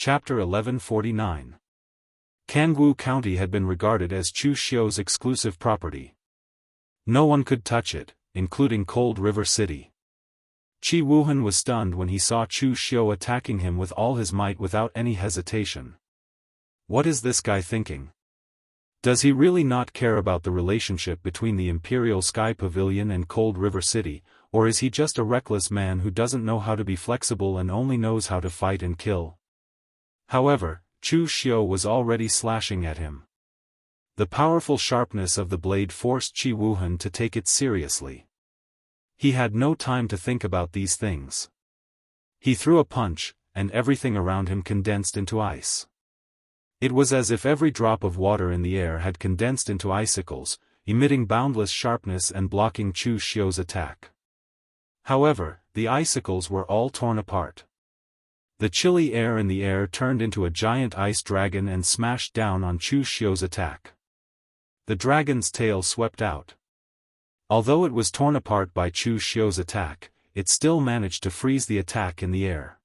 Chapter 1149. Kangwu County had been regarded as Chu Xiu's exclusive property. No one could touch it, including Cold River City. Qi Wuhan was stunned when he saw Chu Xiu attacking him with all his might without any hesitation. What is this guy thinking? Does he really not care about the relationship between the Imperial Sky Pavilion and Cold River City, or is he just a reckless man who doesn't know how to be flexible and only knows how to fight and kill? However, Chu Xiu was already slashing at him. The powerful sharpness of the blade forced Qi Wuhan to take it seriously. He had no time to think about these things. He threw a punch, and everything around him condensed into ice. It was as if every drop of water in the air had condensed into icicles, emitting boundless sharpness and blocking Chu Xiu's attack. However, the icicles were all torn apart. The chilly air in the air turned into a giant ice dragon and smashed down on Chu Xiu's attack. The dragon's tail swept out. Although it was torn apart by Chu Xiu's attack, it still managed to freeze the attack in the air.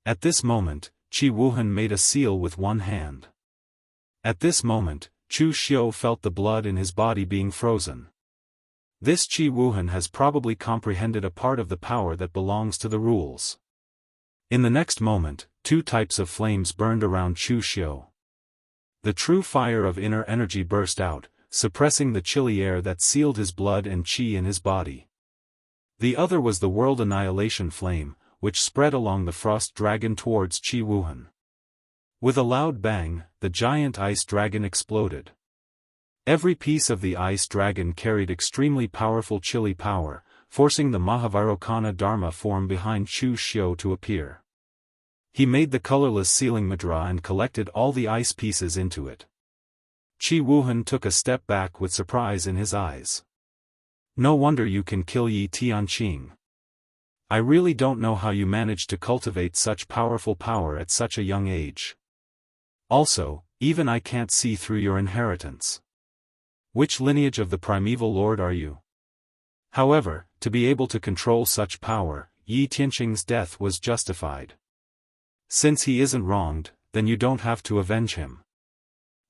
At this moment, Qi Wuhan made a seal with one hand. At this moment, Chu Xiu felt the blood in his body being frozen. This Qi Wuhan has probably comprehended a part of the power that belongs to the rules. In the next moment, two types of flames burned around Chu Xiu. The true fire of inner energy burst out, suppressing the chilly air that sealed his blood and qi in his body. The other was the world annihilation flame, which spread along the frost dragon towards Qi Wuhan. With a loud bang, the giant ice dragon exploded. Every piece of the ice dragon carried extremely powerful chilly power, forcing the Mahavarokana Dharma form behind Chu Xiu to appear. He made the colorless sealing mudra and collected all the ice pieces into it. Qi Wuhan took a step back with surprise in his eyes. No wonder you can kill Yi Tianqing. I really don't know how you managed to cultivate such powerful power at such a young age. Also, even I can't see through your inheritance. Which lineage of the primeval lord are you? However, to be able to control such power, Yi Tianqing's death was justified. Since he isn't wronged, then you don't have to avenge him.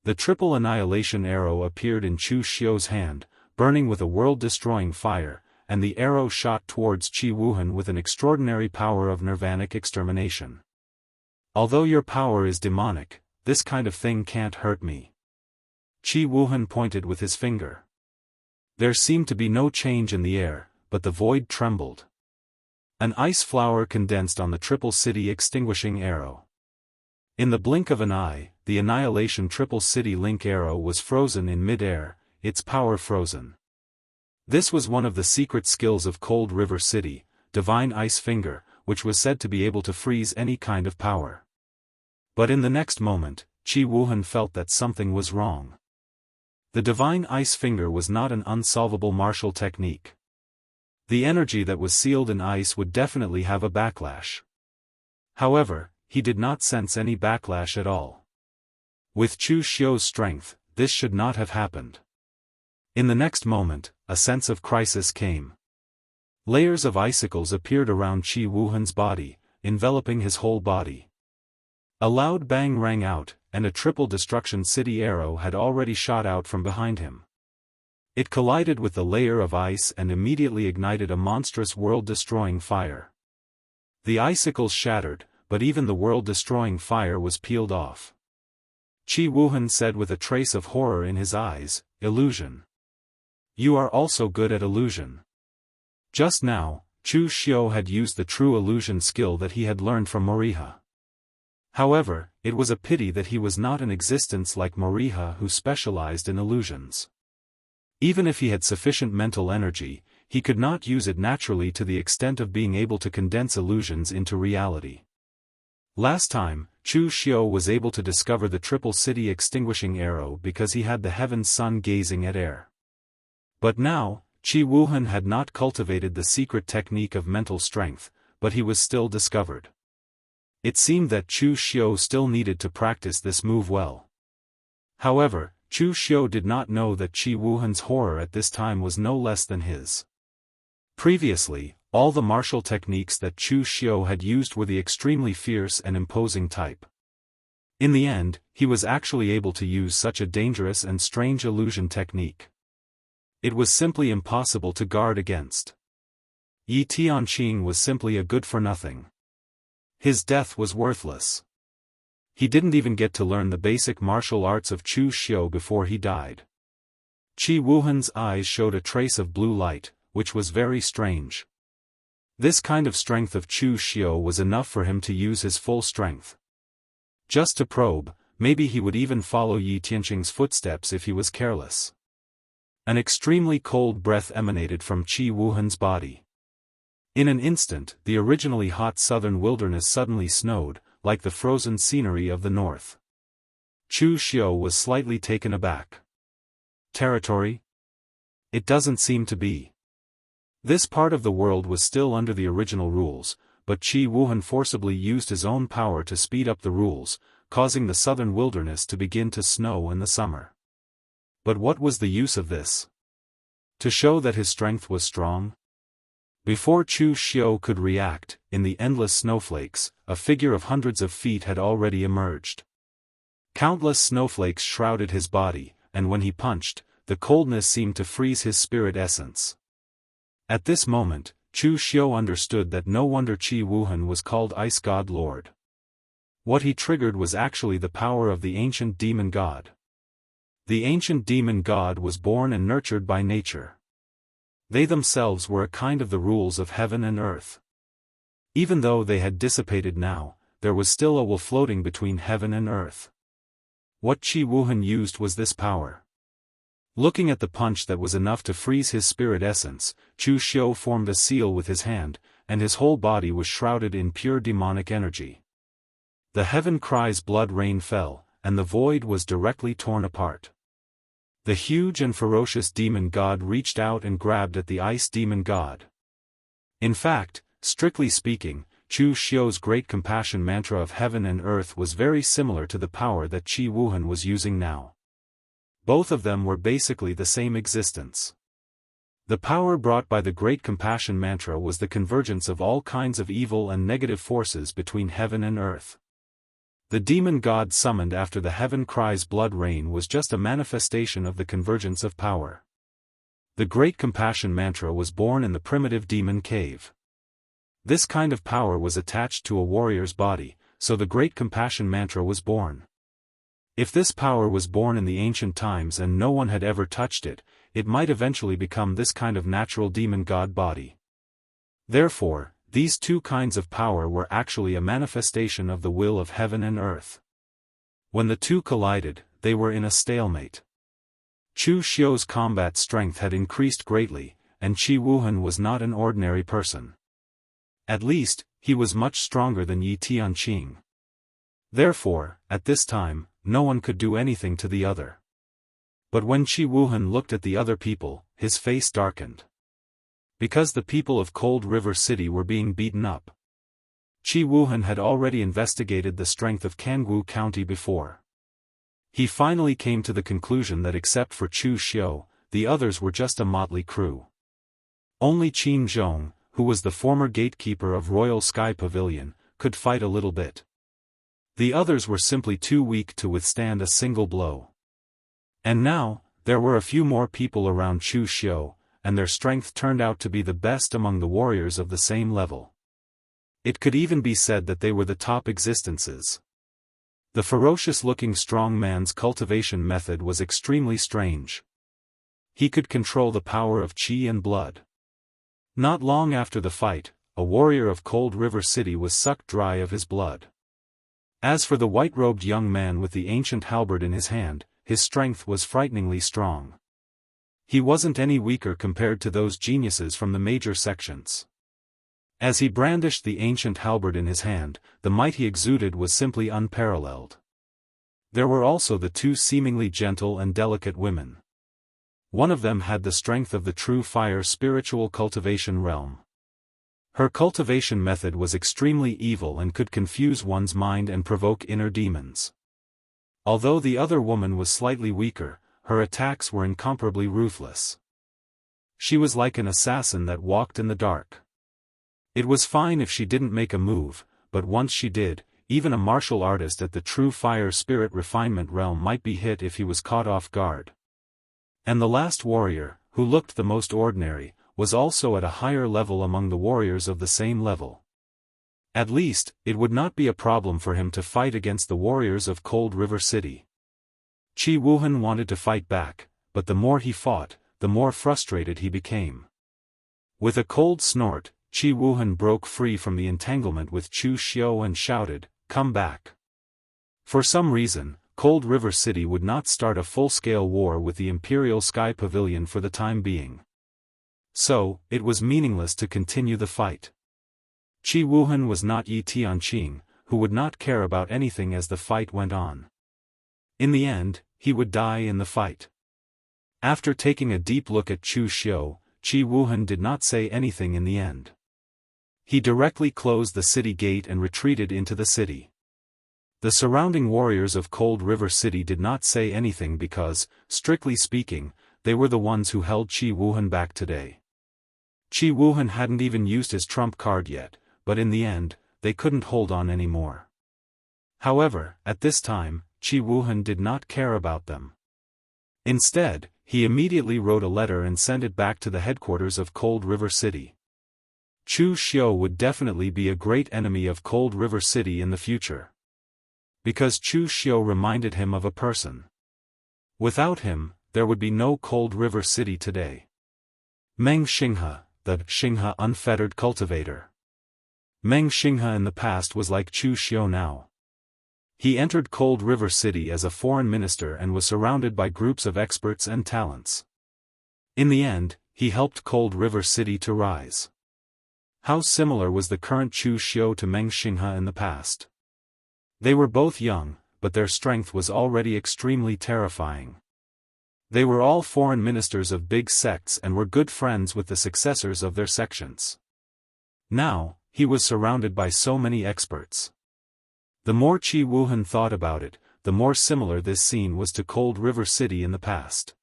The triple annihilation arrow appeared in Chu Xiu's hand, burning with a world-destroying fire, and the arrow shot towards Qi Wuhan with an extraordinary power of nirvanic extermination. Although your power is demonic, this kind of thing can't hurt me. Qi Wuhan pointed with his finger. There seemed to be no change in the air, but the void trembled. An ice flower condensed on the triple city extinguishing arrow. In the blink of an eye, the annihilation triple city link arrow was frozen in mid-air, its power frozen. This was one of the secret skills of Cold River City, Divine Ice Finger, which was said to be able to freeze any kind of power. But in the next moment, Qi Wuhan felt that something was wrong. The Divine Ice Finger was not an unsolvable martial technique. The energy that was sealed in ice would definitely have a backlash. However, he did not sense any backlash at all. With Chu Xiu's strength, this should not have happened. In the next moment, a sense of crisis came. Layers of icicles appeared around Qi Wuhan's body, enveloping his whole body. A loud bang rang out, and a triple destruction city arrow had already shot out from behind him. It collided with the layer of ice and immediately ignited a monstrous world-destroying fire. The icicles shattered, but even the world-destroying fire was peeled off. Qi Wuhan said with a trace of horror in his eyes, "Illusion. You are also good at illusion." Just now, Chu Xiu had used the true illusion skill that he had learned from Moriha. However, it was a pity that he was not in existence like Moriha, who specialized in illusions. Even if he had sufficient mental energy, he could not use it naturally to the extent of being able to condense illusions into reality. Last time, Chu Xiu was able to discover the triple city extinguishing arrow because he had the heaven sun gazing at air. But now, Qi Wuhan had not cultivated the secret technique of mental strength, but he was still discovered. It seemed that Chu Xiu still needed to practice this move well. However, Chu Xiu did not know that Qi Wuhan's horror at this time was no less than his. Previously, all the martial techniques that Chu Xiu had used were the extremely fierce and imposing type. In the end, he was actually able to use such a dangerous and strange illusion technique. It was simply impossible to guard against. Yi Tianqing was simply a good-for-nothing. His death was worthless. He didn't even get to learn the basic martial arts of Chu Xiu before he died. Qi Wuhan's eyes showed a trace of blue light, which was very strange. This kind of strength of Chu Xiu was enough for him to use his full strength. Just to probe, maybe he would even follow Yi Tianqing's footsteps if he was careless. An extremely cold breath emanated from Qi Wuhan's body. In an instant, the originally hot southern wilderness suddenly snowed, like the frozen scenery of the north. Chu Xiu was slightly taken aback. Territory? It doesn't seem to be. This part of the world was still under the original rules, but Qi Wuhan forcibly used his own power to speed up the rules, causing the southern wilderness to begin to snow in the summer. But what was the use of this? To show that his strength was strong? Before Chu Xiu could react, in the endless snowflakes, a figure of hundreds of feet had already emerged. Countless snowflakes shrouded his body, and when he punched, the coldness seemed to freeze his spirit essence. At this moment, Chu Xiu understood that no wonder Qi Wuhan was called Ice God Lord. What he triggered was actually the power of the ancient demon god. The ancient demon god was born and nurtured by nature. They themselves were a kind of the rules of heaven and earth. Even though they had dissipated now, there was still a will floating between heaven and earth. What Qi Wuhan used was this power. Looking at the punch that was enough to freeze his spirit essence, Chu Xiu formed a seal with his hand, and his whole body was shrouded in pure demonic energy. The heaven cries blood rain fell, and the void was directly torn apart. The huge and ferocious demon god reached out and grabbed at the ice demon god. In fact, strictly speaking, Chu Xiu's great compassion mantra of heaven and earth was very similar to the power that Qi Wuhan was using now. Both of them were basically the same existence. The power brought by the great compassion mantra was the convergence of all kinds of evil and negative forces between heaven and earth. The demon god summoned after the heaven cries blood rain was just a manifestation of the convergence of power. The great compassion mantra was born in the primitive demon cave. This kind of power was attached to a warrior's body, so the great compassion mantra was born. If this power was born in the ancient times and no one had ever touched it, it might eventually become this kind of natural demon god body. Therefore, these two kinds of power were actually a manifestation of the will of heaven and earth. When the two collided, they were in a stalemate. Chu Xiu's combat strength had increased greatly, and Qi Wuhan was not an ordinary person. At least, he was much stronger than Yi Tianqing. Therefore, at this time, no one could do anything to the other. But when Qi Wuhan looked at the other people, his face darkened. Because the people of Cold River City were being beaten up. Qi Wuhan had already investigated the strength of Jianghu County before. He finally came to the conclusion that except for Chu Xiu, the others were just a motley crew. Only Qin Zhong, who was the former gatekeeper of Royal Sky Pavilion, could fight a little bit. The others were simply too weak to withstand a single blow. And now, there were a few more people around Chu Xiu, and their strength turned out to be the best among the warriors of the same level. It could even be said that they were the top existences. The ferocious-looking strong man's cultivation method was extremely strange. He could control the power of qi and blood. Not long after the fight, a warrior of Cold River City was sucked dry of his blood. As for the white-robed young man with the ancient halberd in his hand, his strength was frighteningly strong. He wasn't any weaker compared to those geniuses from the major sections. As he brandished the ancient halberd in his hand, the might he exuded was simply unparalleled. There were also the two seemingly gentle and delicate women. One of them had the strength of the true fire spiritual cultivation realm. Her cultivation method was extremely evil and could confuse one's mind and provoke inner demons. Although the other woman was slightly weaker, her attacks were incomparably ruthless. She was like an assassin that walked in the dark. It was fine if she didn't make a move, but once she did, even a martial artist at the true fire spirit refinement realm might be hit if he was caught off guard. And the last warrior, who looked the most ordinary, was also at a higher level among the warriors of the same level. At least, it would not be a problem for him to fight against the warriors of Cold River City. Qi Wuhan wanted to fight back, but the more he fought, the more frustrated he became. With a cold snort, Qi Wuhan broke free from the entanglement with Chu Xiu and shouted, "Come back." For some reason, Cold River City would not start a full-scale war with the Imperial Sky Pavilion for the time being. So, it was meaningless to continue the fight. Qi Wuhan was not Yi Tianqing, who would not care about anything as the fight went on. In the end, he would die in the fight. After taking a deep look at Chu Xiu, Qi Wuhan did not say anything in the end. He directly closed the city gate and retreated into the city. The surrounding warriors of Cold River City did not say anything because, strictly speaking, they were the ones who held Qi Wuhan back today. Qi Wuhan hadn't even used his trump card yet, but in the end, they couldn't hold on anymore. However, at this time, Qi Wuhan did not care about them. Instead, he immediately wrote a letter and sent it back to the headquarters of Cold River City. Chu Xiu would definitely be a great enemy of Cold River City in the future. Because Chu Xiu reminded him of a person. Without him, there would be no Cold River City today. Meng Xinghe, the Xinghe unfettered cultivator. Meng Xinghe in the past was like Chu Xiu now. He entered Cold River City as a foreign minister and was surrounded by groups of experts and talents. In the end, he helped Cold River City to rise. How similar was the current Chu Xiu to Meng Xinghe in the past? They were both young, but their strength was already extremely terrifying. They were all foreign ministers of big sects and were good friends with the successors of their sections. Now, he was surrounded by so many experts. The more Qi Wuhan thought about it, the more similar this scene was to Cold River City in the past.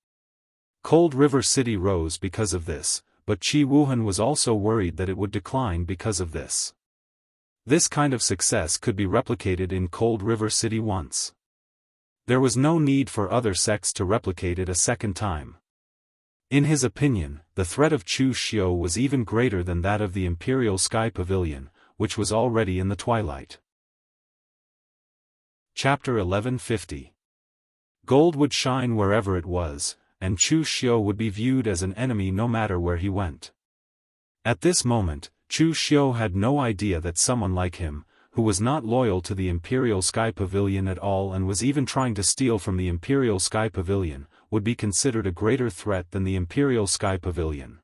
Cold River City rose because of this, but Qi Wuhan was also worried that it would decline because of this. This kind of success could be replicated in Cold River City once. There was no need for other sects to replicate it a second time. In his opinion, the threat of Chu Xiu was even greater than that of the Imperial Sky Pavilion, which was already in the twilight. Chapter 1150. Gold would shine wherever it was, and Chu Xiu would be viewed as an enemy no matter where he went. At this moment, Chu Xiu had no idea that someone like him, who was not loyal to the Imperial Sky Pavilion at all and was even trying to steal from the Imperial Sky Pavilion, would be considered a greater threat than the Imperial Sky Pavilion.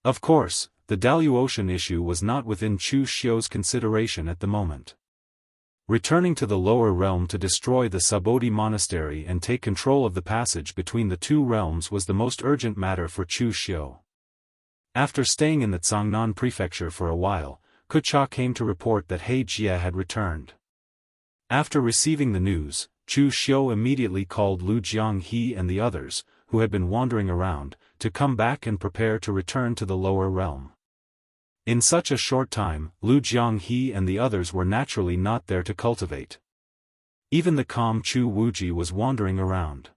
Of course, the Daoist issue was not within Chu Xiu's consideration at the moment. Returning to the lower realm to destroy the Subodhi monastery and take control of the passage between the two realms was the most urgent matter for Chu Xiu. After staying in the Zhangnan prefecture for a while, Kucha came to report that He Jie had returned. After receiving the news, Chu Xiu immediately called Lu Jianghe and the others, who had been wandering around, to come back and prepare to return to the lower realm. In such a short time, Lu Jianghe and the others were naturally not there to cultivate. Even the calm Chu Wuji was wandering around.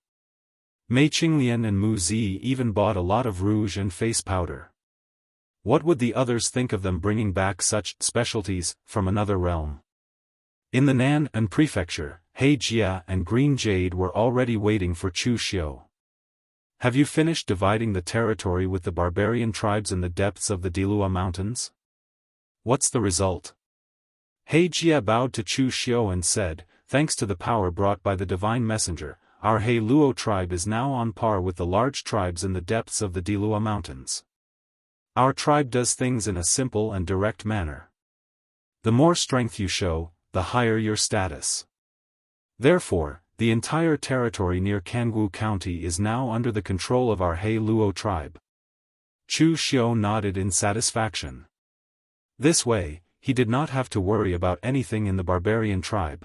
Mei Qinglian and Mu Zi even bought a lot of rouge and face powder. What would the others think of them bringing back such specialties from another realm? In the Nan'an prefecture, He Jie and Green Jade were already waiting for Chu Xiu. Have you finished dividing the territory with the barbarian tribes in the depths of the Dilua Mountains? What's the result? He Jie bowed to Chu Xiu and said, thanks to the power brought by the divine messenger, our He Luo tribe is now on par with the large tribes in the depths of the Dilua Mountains. Our tribe does things in a simple and direct manner. The more strength you show, the higher your status. Therefore, the entire territory near Jianghu County is now under the control of our He Luo tribe. Chu Xiu nodded in satisfaction. This way, he did not have to worry about anything in the barbarian tribe.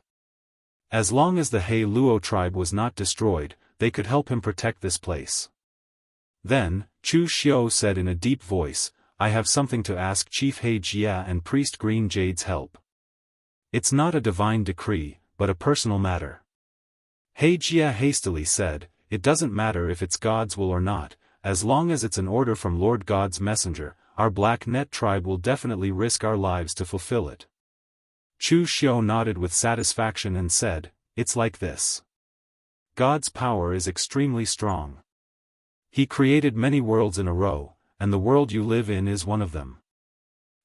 As long as the He Luo tribe was not destroyed, they could help him protect this place. Then, Chu Xiu said in a deep voice, I have something to ask Chief He Jie and Priest Green Jade's help. It's not a divine decree, but a personal matter. He Jia hastily said, it doesn't matter if it's God's will or not, as long as it's an order from Lord God's messenger, our Black Net tribe will definitely risk our lives to fulfill it. Chu Xiu nodded with satisfaction and said, it's like this. God's power is extremely strong. He created many worlds in a row, and the world you live in is one of them.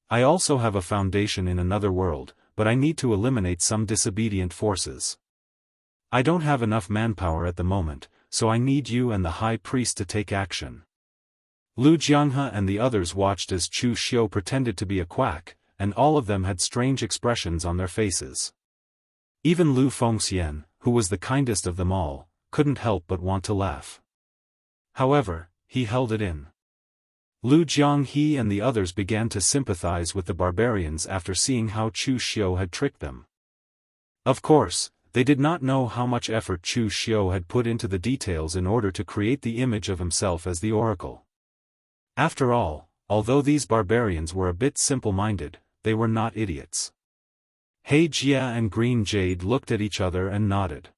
I also have a foundation in another world, but I need to eliminate some disobedient forces. I don't have enough manpower at the moment, so I need you and the high priest to take action. Lu Jianghu and the others watched as Chu Xiu pretended to be a quack, and all of them had strange expressions on their faces. Even Lu Fengxian, who was the kindest of them all, couldn't help but want to laugh. However, he held it in. Lu Jianghe and the others began to sympathize with the barbarians after seeing how Chu Xiu had tricked them. Of course, they did not know how much effort Chu Xiu had put into the details in order to create the image of himself as the oracle. After all, although these barbarians were a bit simple-minded, they were not idiots. He Jia and Green Jade looked at each other and nodded.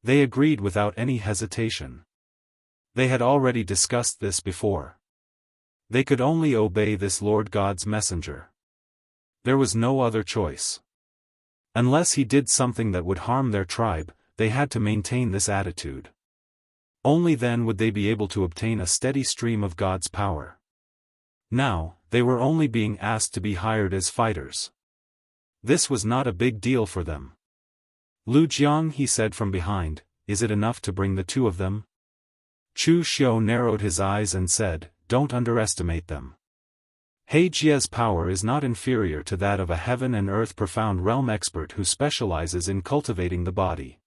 They agreed without any hesitation. They had already discussed this before. They could only obey this Lord God's messenger. There was no other choice. Unless he did something that would harm their tribe, they had to maintain this attitude. Only then would they be able to obtain a steady stream of God's power. Now, they were only being asked to be hired as fighters. This was not a big deal for them. Lu Jiang, he said from behind, is it enough to bring the two of them? Chu Xiu narrowed his eyes and said, don't underestimate them. He Jia's power is not inferior to that of a heaven and earth profound realm expert who specializes in cultivating the body.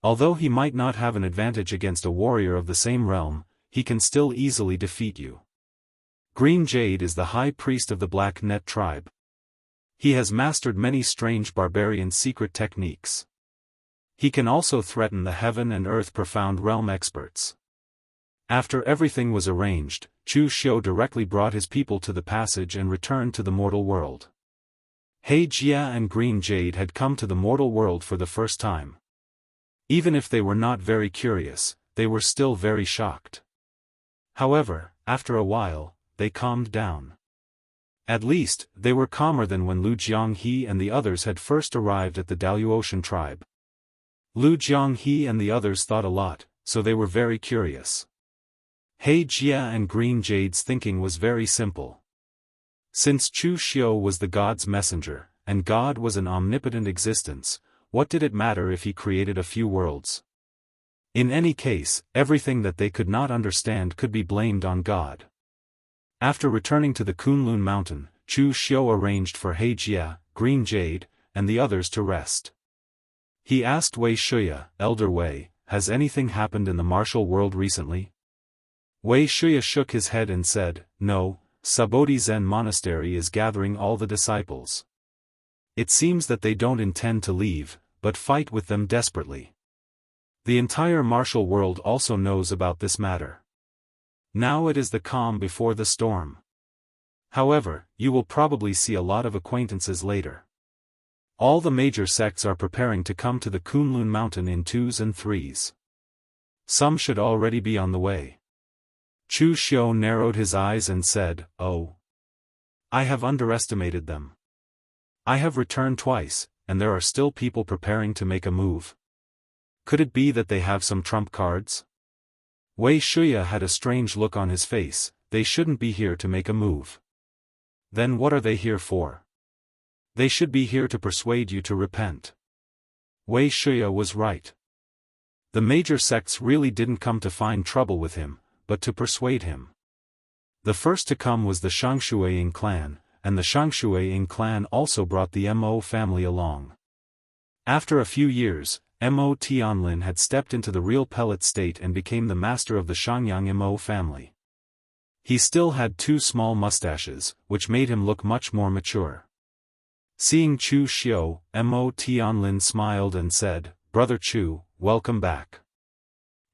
Although he might not have an advantage against a warrior of the same realm, he can still easily defeat you. Green Jade is the high priest of the Black Net tribe. He has mastered many strange barbarian secret techniques. He can also threaten the heaven and earth profound realm experts. After everything was arranged, Chu Xiu directly brought his people to the passage and returned to the mortal world. He Jia and Green Jade had come to the mortal world for the first time. Even if they were not very curious, they were still very shocked. However, after a while, they calmed down. At least, they were calmer than when Lu Jianghe and the others had first arrived at the Daoist tribe. Lu Jianghe and the others thought a lot, so they were very curious. He Jia and Green Jade's thinking was very simple. Since Chu Xiu was the God's messenger, and God was an omnipotent existence, what did it matter if he created a few worlds? In any case, everything that they could not understand could be blamed on God. After returning to the Kunlun mountain, Chu Xiu arranged for He Jia, Green Jade, and the others to rest. He asked Wei Shuya, Elder Wei, has anything happened in the martial world recently? Wei Shuya shook his head and said, no, Sabodhi Zen Monastery is gathering all the disciples. It seems that they don't intend to leave, but fight with them desperately. The entire martial world also knows about this matter. Now it is the calm before the storm. However, you will probably see a lot of acquaintances later. All the major sects are preparing to come to the Kunlun mountain in 2s and 3s. Some should already be on the way. Chu Xiu narrowed his eyes and said, oh. I have underestimated them. I have returned twice, and there are still people preparing to make a move. Could it be that they have some trump cards? Wei Shuya had a strange look on his face, they shouldn't be here to make a move. Then what are they here for? They should be here to persuade you to repent. Wei Shuya was right. The major sects really didn't come to find trouble with him, but to persuade him. The first to come was the Xianxia clan, and the Xianxia clan also brought the Mo family along. After a few years, Mo Tianlin had stepped into the real pellet state and became the master of the Shangyang Mo family. He still had 2 small mustaches, which made him look much more mature. Seeing Chu Xiu, Mo Tianlin smiled and said, Brother Chu, welcome back.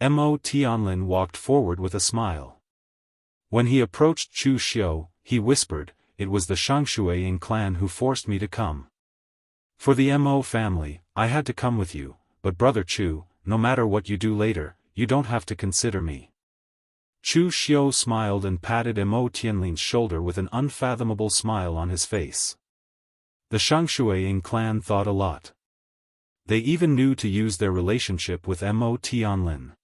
Mo Tianlin walked forward with a smile. When he approached Chu Xiu, he whispered, it was the Xianxia clan who forced me to come. For the Mo family, I had to come with you, but Brother Chu, no matter what you do later, you don't have to consider me. Chu Xiu smiled and patted Mo Tianlin's shoulder with an unfathomable smile on his face. The Xianxia clan thought a lot. They even knew to use their relationship with Mo Tianlin.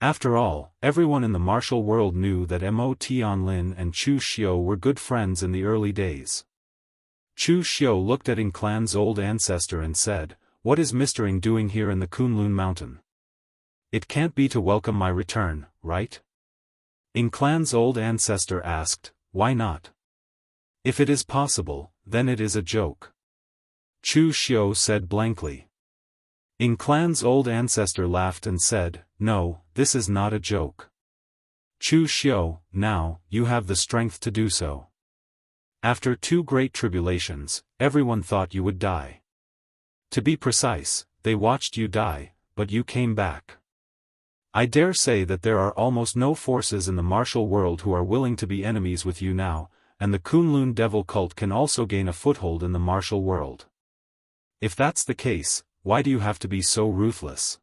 After all, everyone in the martial world knew that Mo Tianlin and Chu Xiu were good friends in the early days. Chu Xiu looked at Ying clan's old ancestor and said, "What is Mr. Ying doing here in the Kunlun mountain? It can't be to welcome my return, right?" Ying clan's old ancestor asked, "Why not? If it is possible, then it is a joke." Chu Xiu said blankly. Ying clan's old ancestor laughed and said, "No, this is not a joke. Chu Xiu, now, you have the strength to do so. After 2 great tribulations, everyone thought you would die. To be precise, they watched you die, but you came back. I dare say that there are almost no forces in the martial world who are willing to be enemies with you now, and the Kunlun devil cult can also gain a foothold in the martial world. If that's the case, why do you have to be so ruthless?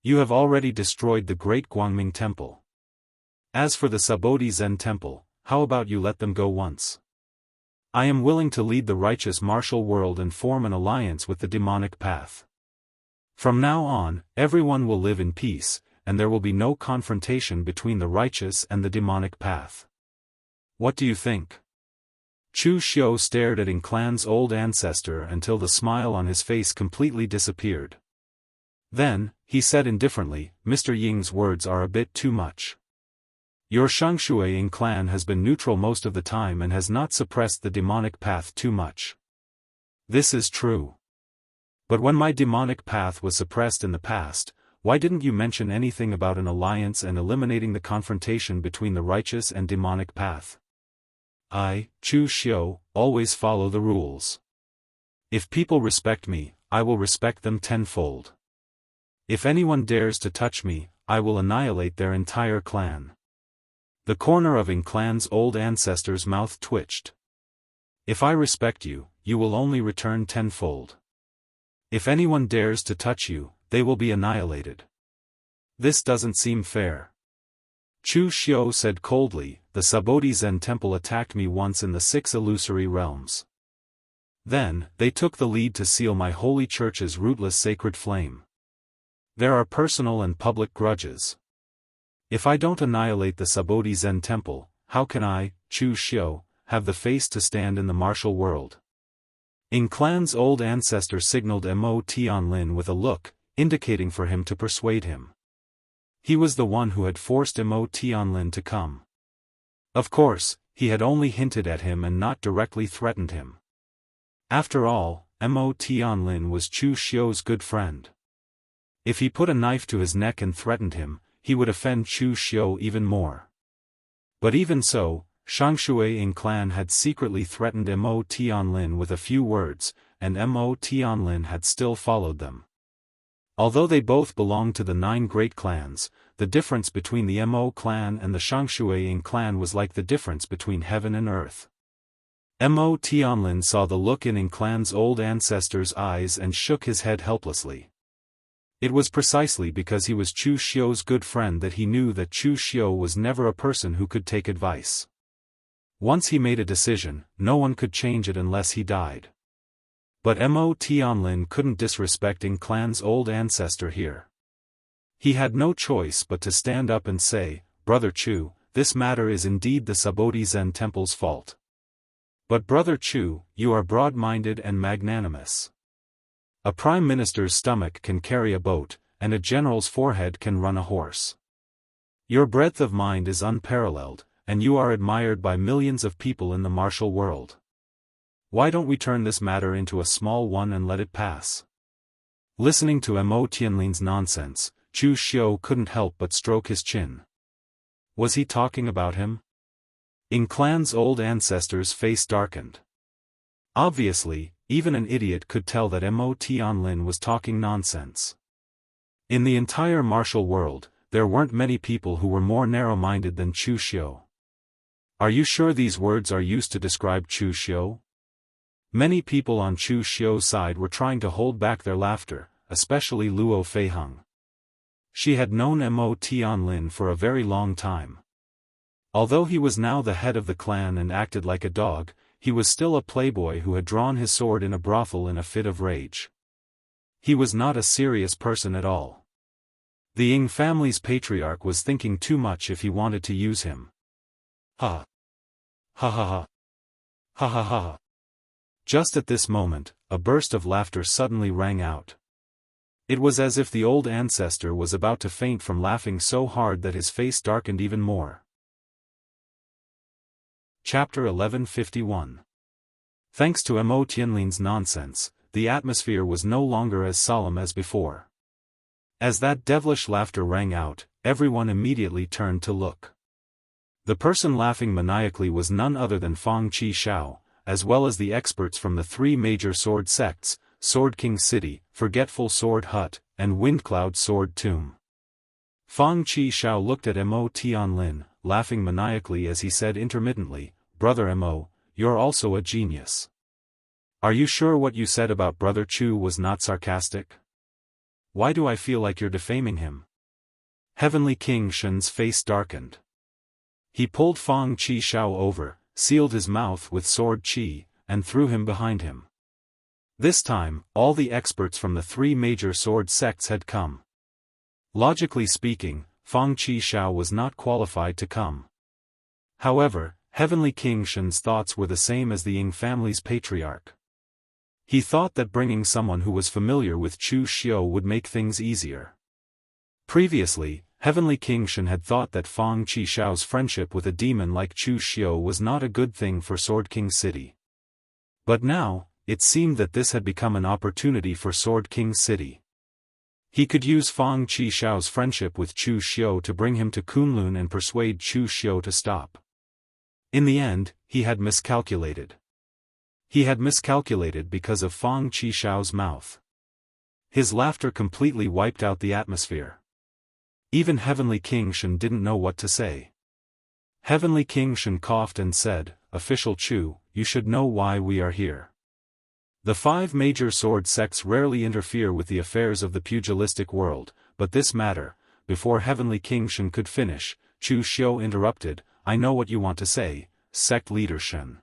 You have already destroyed the great Guangming temple. As for the Sabodi Zen temple, how about you let them go once? I am willing to lead the righteous martial world and form an alliance with the demonic path. From now on, everyone will live in peace, and there will be no confrontation between the righteous and the demonic path. What do you think?" Chu Xiu stared at Ying clan's old ancestor until the smile on his face completely disappeared. Then, he said indifferently, "Mr. Ying's words are a bit too much. Your Xianxia Ying clan has been neutral most of the time and has not suppressed the demonic path too much. This is true. But when my demonic path was suppressed in the past, why didn't you mention anything about an alliance and eliminating the confrontation between the righteous and demonic path? I, Chu Xiu, always follow the rules. If people respect me, I will respect them tenfold. If anyone dares to touch me, I will annihilate their entire clan." The corner of Ying clan's old ancestor's mouth twitched. "If I respect you, you will only return tenfold. If anyone dares to touch you, they will be annihilated. This doesn't seem fair." Chu Xiu said coldly, "The Sabodi Zen temple attacked me once in the 6 illusory realms. Then, they took the lead to seal my holy church's rootless sacred flame. There are personal and public grudges. If I don't annihilate the Sabodi Zen temple, how can I, Chu Xiu, have the face to stand in the martial world?" Ying clan's old ancestor signaled Mo Tianlin with a look, indicating for him to persuade him. He was the one who had forced Mo Tianlin to come. Of course, he had only hinted at him and not directly threatened him. After all, Mo Tianlin was Chu Xiu's good friend. If he put a knife to his neck and threatened him, he would offend Chu Xiu even more. But even so, Xianxia Ying clan had secretly threatened Mo Tianlin with a few words, and Mo Tianlin had still followed them. Although they both belonged to the 9 great clans, the difference between the Mo clan and the Xianxia Ying clan was like the difference between heaven and earth. Mo Tianlin saw the look in Ying clan's old ancestor's eyes and shook his head helplessly. It was precisely because he was Chu Xiu's good friend that he knew that Chu Xiu was never a person who could take advice. Once he made a decision, no one could change it unless he died. But Mo Tianlin couldn't disrespect Ying clan's old ancestor here. He had no choice but to stand up and say, "Brother Chu, this matter is indeed the Sabodi Zen temple's fault. But Brother Chu, you are broad-minded and magnanimous. A prime minister's stomach can carry a boat, and a general's forehead can run a horse. Your breadth of mind is unparalleled, and you are admired by millions of people in the martial world. Why don't we turn this matter into a small one and let it pass?" Listening to Mo Tianlin's nonsense, Chu Xiu couldn't help but stroke his chin. Was he talking about him? Ying clan's old ancestor's face darkened. Obviously, even an idiot could tell that Mo Tianlin was talking nonsense. In the entire martial world, there weren't many people who were more narrow-minded than Chu Xiu. Are you sure these words are used to describe Chu Xiu? Many people on Chu Xiu's side were trying to hold back their laughter, especially Luo Feiheng. She had known Mo Tianlin for a very long time. Although he was now the head of the clan and acted like a dog, he was still a playboy who had drawn his sword in a brothel in a fit of rage. He was not a serious person at all. The Ying family's patriarch was thinking too much if he wanted to use him. Ha! Ha ha ha! Ha ha ha! Just at this moment, a burst of laughter suddenly rang out. It was as if the old ancestor was about to faint from laughing so hard that his face darkened even more. Chapter 1151. Thanks to Mo Tianlin's nonsense, the atmosphere was no longer as solemn as before. As that devilish laughter rang out, everyone immediately turned to look. The person laughing maniacally was none other than Fang Qixiao, as well as the experts from the three major sword sects, Sword King City, Forgetful Sword Hut, and Windcloud Sword Tomb. Fang Qixiao looked at Mo Tianlin, laughing maniacally as he said intermittently, "Brother Mo, you're also a genius. Are you sure what you said about Brother Chu was not sarcastic? Why do I feel like you're defaming him?" Heavenly King Shen's face darkened. He pulled Fang Qixiao over, sealed his mouth with sword qi, and threw him behind him. This time, all the experts from the three major sword sects had come. Logically speaking, Fang Qixiao was not qualified to come. However, Heavenly King Shen's thoughts were the same as the Ying family's patriarch. He thought that bringing someone who was familiar with Chu Xiu would make things easier. Previously, Heavenly King Shen had thought that Fang Qixiao's friendship with a demon like Chu Xiu was not a good thing for Sword King City. But now, it seemed that this had become an opportunity for Sword King City. He could use Fang Qixiao's friendship with Chu Xiu to bring him to Kunlun and persuade Chu Xiu to stop. In the end, he had miscalculated. He had miscalculated because of Fang Qixiao's mouth. His laughter completely wiped out the atmosphere. Even Heavenly King Shen didn't know what to say. Heavenly King Shen coughed and said, "Official Chu, you should know why we are here. The five major sword sects rarely interfere with the affairs of the pugilistic world, but this matter," before Heavenly King Shen could finish, Chu Xiu interrupted, "I know what you want to say, sect leader Shen.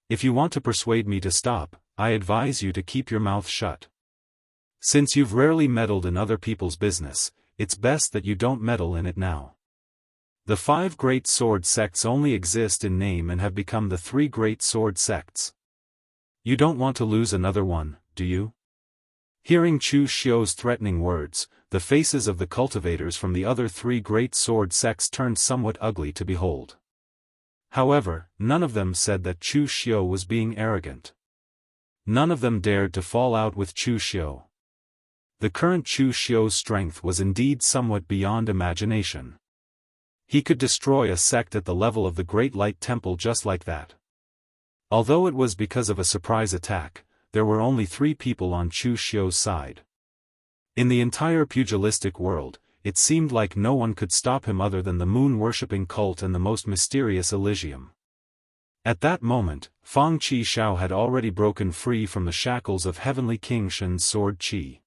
If you want to persuade me to stop, I advise you to keep your mouth shut. Since you've rarely meddled in other people's business, it's best that you don't meddle in it now. The five great sword sects only exist in name and have become the three great sword sects. You don't want to lose another one, do you?" Hearing Chu Xiu's threatening words, the faces of the cultivators from the other three great sword sects turned somewhat ugly to behold. However, none of them said that Chu Xiu was being arrogant. None of them dared to fall out with Chu Xiu. The current Chu Xiu's strength was indeed somewhat beyond imagination. He could destroy a sect at the level of the Great Light Temple just like that. Although it was because of a surprise attack, there were only 3 people on Chu Xiu's side. In the entire pugilistic world, it seemed like no one could stop him other than the moon-worshipping cult and the most mysterious Elysium. At that moment, Fang Qixiao had already broken free from the shackles of Heavenly King Shen's sword qi.